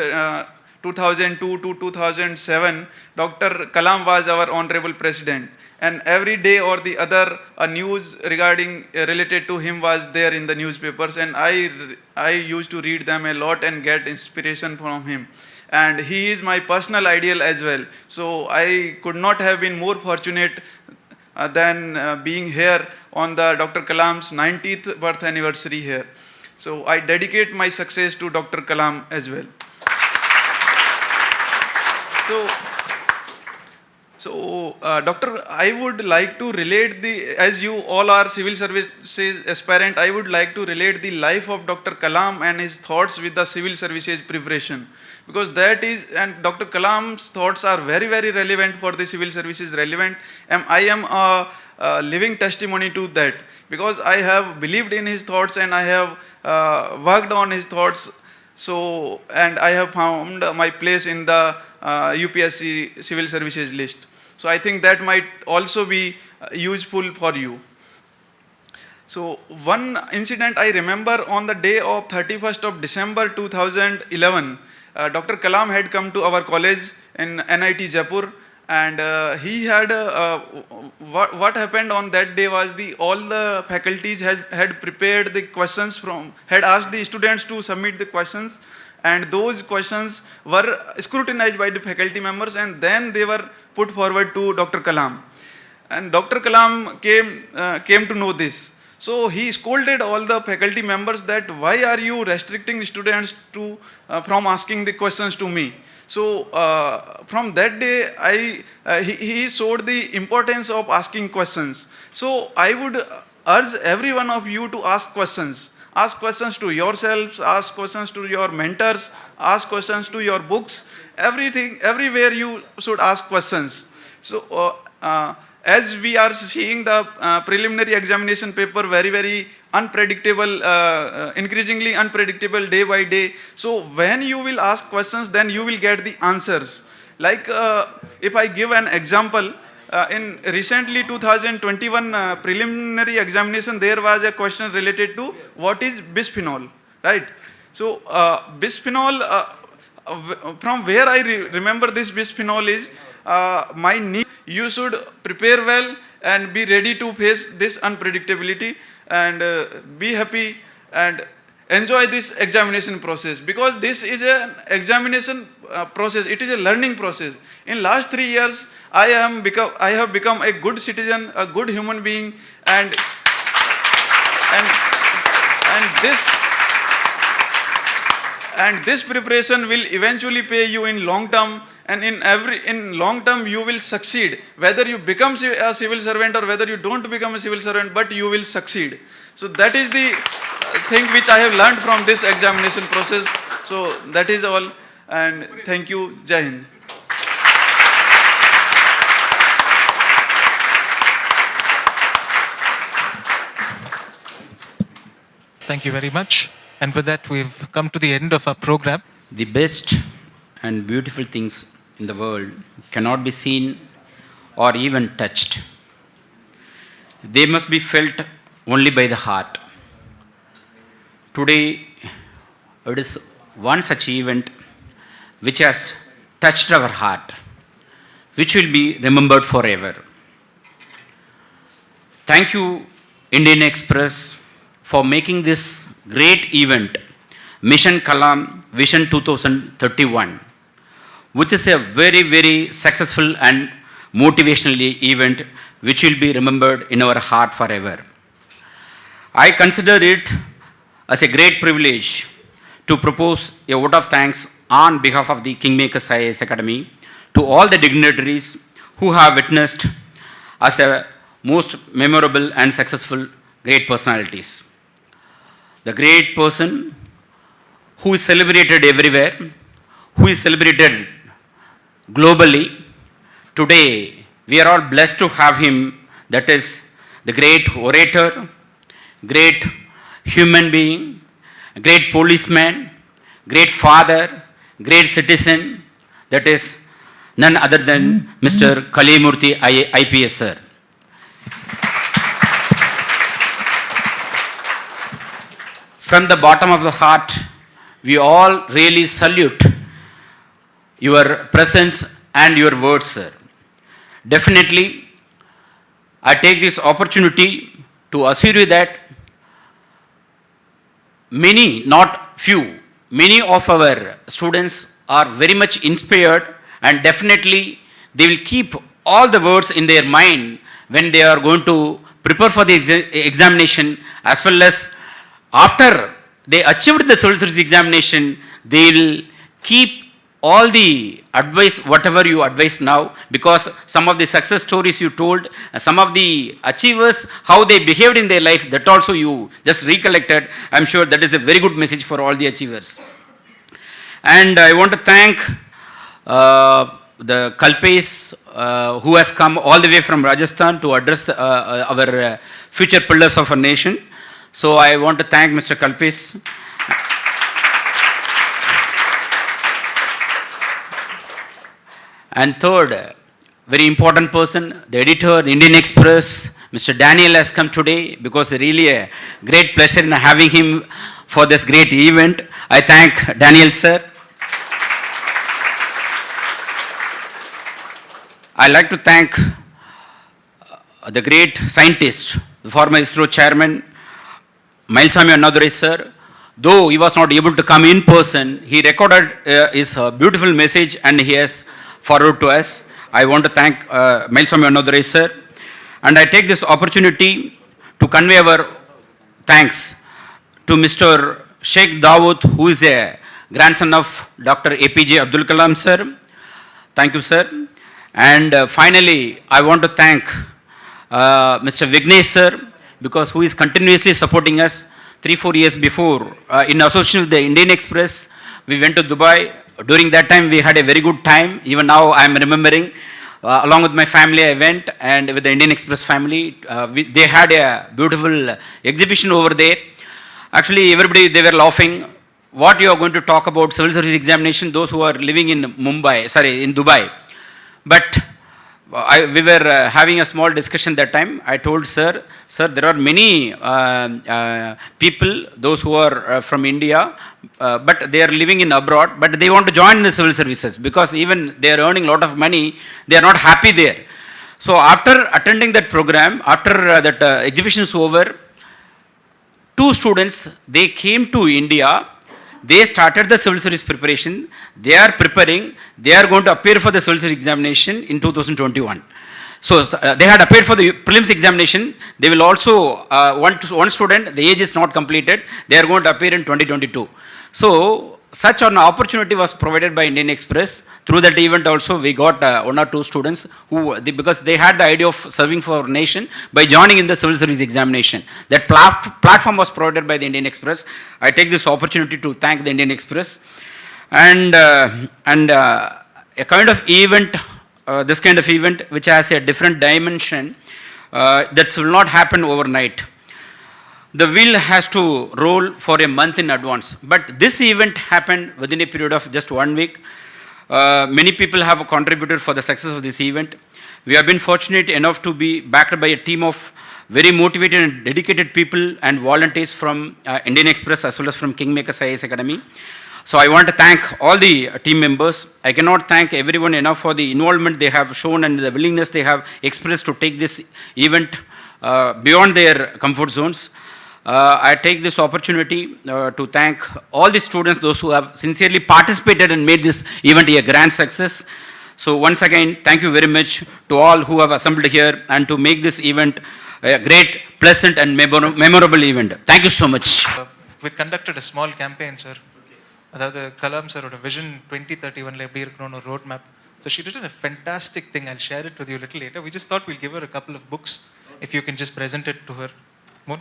2002 to 2007, Dr. Kalam was our honorable president, and every day or the other a news regarding related to him was there in the newspapers, and I used to read them a lot and get inspiration from him. And he is my personal ideal as well. So I could not have been more fortunate than being here on the Dr. Kalam's 90th birth anniversary here. So I dedicate my success to Dr. Kalam as well. Doctor, I would like to relate as you all are civil services aspirant, I would like to relate the life of Dr. Kalam and his thoughts with the civil services preparation. Because and Dr. Kalam's thoughts are very, very relevant for the civil services relevant. And I am a living testimony to that. Because I have believed in his thoughts and I have worked on his thoughts. So, and I have found my place in the UPSC civil services list. So I think that might also be useful for you. So one incident I remember on the day of 31st of December 2011, Dr. Kalam had come to our college in NIT Jaipur, and he had what happened on that day was all the faculties had prepared the questions had asked the students to submit the questions, and those questions were scrutinized by the faculty members, and then they were put forward to Dr. Kalam. And Dr. Kalam came to know this. So he scolded all the faculty members that why are you restricting students from asking the questions to me. So from that day, he showed the importance of asking questions. So I would urge every one of you to ask questions. Ask questions to yourselves, ask questions to your mentors, ask questions to your books. Everywhere you should ask questions. So as we are seeing the preliminary examination paper very, very unpredictable, increasingly unpredictable day by day. So when you will ask questions, then you will get the answers. Like if I give an example, in recently 2021 preliminary examination, there was a question related to what is bisphenol, right? So bisphenol, from where I remember this bisphenol is, my need, you should prepare well and be ready to face this unpredictability, and be happy and enjoy this examination process, because this is an examination process, it is a learning process. In last 3 years, I have become a good citizen, a good human being, and this preparation will eventually pay you in long term, and in long term you will succeed, whether you become a civil servant or whether you don't become a civil servant, but you will succeed. So that is the thing which I have learned from this examination process. So that is all, and thank you. Jai Hind. Thank you very much. And with that, we've come to the end of our program. The best and beautiful things in the world cannot be seen or even touched. They must be felt only by the heart. Today, it is one such event which has touched our heart, which will be remembered forever. Thank you, Indian Express, for making this great event, Mission Kalam Vision 2031, which is a very, very successful and motivational event which will be remembered in our heart forever. I consider it as a great privilege to propose a vote of thanks on behalf of the Kingmakers IAS Academy to all the dignitaries who have witnessed as a most memorable and successful great personalities. The great person who is celebrated everywhere, who is celebrated globally. Today, we are all blessed to have him, that is the great orator, great human being, great policeman, great father, great citizen, that is none other than Mr. Kalimurthy IPS sir. from the bottom of the heart, we all really salute your presence and your words, sir. Definitely, I take this opportunity to assure you that many, not few, many of our students are very much inspired, and definitely they will keep all the words in their mind when they are going to prepare for the examination, as well as after they achieved the civil service examination, they will keep all the advice, whatever you advise now, because some of the success stories you told, some of the achievers, how they behaved in their life, that also you just recollected. I'm sure that is a very good message for all the achievers. And I want to thank the Kalpesh who has come all the way from Rajasthan to address our future pillars of our nation. So I want to thank Mr. Kalpesh. And third, very important person, the editor, the Indian Express, Mr. Daniel has come today because really a great pleasure in having him for this great event. I thank Daniel, sir. I like to thank the great scientist, the former ISRO chairman, Mailsamy Annadurai, sir. Though he was not able to come in person, he recorded his beautiful message and he has forwarded to us. I want to thank Mailsamy Annadurai, sir. And I take this opportunity to convey our thanks to Mr. Sheikh Dawood, who is a grandson of Dr. APJ Abdul Kalam, sir. Thank you, sir. And finally, I want to thank Mr. Vignesh, sir, because who is continuously supporting us. 3-4 years before, in association with the Indian Express, we went to Dubai. During that time, we had a very good time. Even now, I am remembering. Along with my family, I went, and with the Indian Express family, they had a beautiful exhibition over there. Actually, everybody, they were laughing. What you are going to talk about civil service examination, those who are living in in Dubai. But we were having a small discussion that time. I told sir, there are many people, those who are from India, but they are living in abroad, but they want to join the civil services because even they are earning a lot of money, they are not happy there. So after attending that program, after that exhibition is over, 2 students, they came to India. They started the civil service preparation. They are preparing. They are going to appear for the civil service examination in 2021. So they had appeared for the prelims examination. They will also, one student, the age is not completed. They are going to appear in 2022. So such an opportunity was provided by Indian Express. Through that event also, we got 1 or 2 students who, because they had the idea of serving for nation by joining in the civil service examination. That platform was provided by the Indian Express. I take this opportunity to thank the Indian Express. And a kind of event, this kind of event which has a different dimension, that will not happen overnight. The wheel has to roll for a month in advance. But this event happened within a period of just 1 week. Many people have contributed for the success of this event. We have been fortunate enough to be backed by a team of very motivated and dedicated people and volunteers from Indian Express as well as from Kingmakers IAS Academy. So I want to thank all the team members. I cannot thank everyone enough for the involvement they have shown and the willingness they have expressed to take this event beyond their comfort zones. I take this opportunity to thank all the students, those who have sincerely participated and made this event a grand success. So once again, thank you very much to all who have assembled here and to make this event a great, pleasant and memorable event. Thank you so much. We conducted a small campaign, sir. அதாவது கலாம் சாரோட விஷன் 2031 எப்படி இருக்கணும்னு road map. So she did a fantastic thing. I'll share it with you a little later. We just thought we'll give her a couple of books if you can just present it to her. Moon?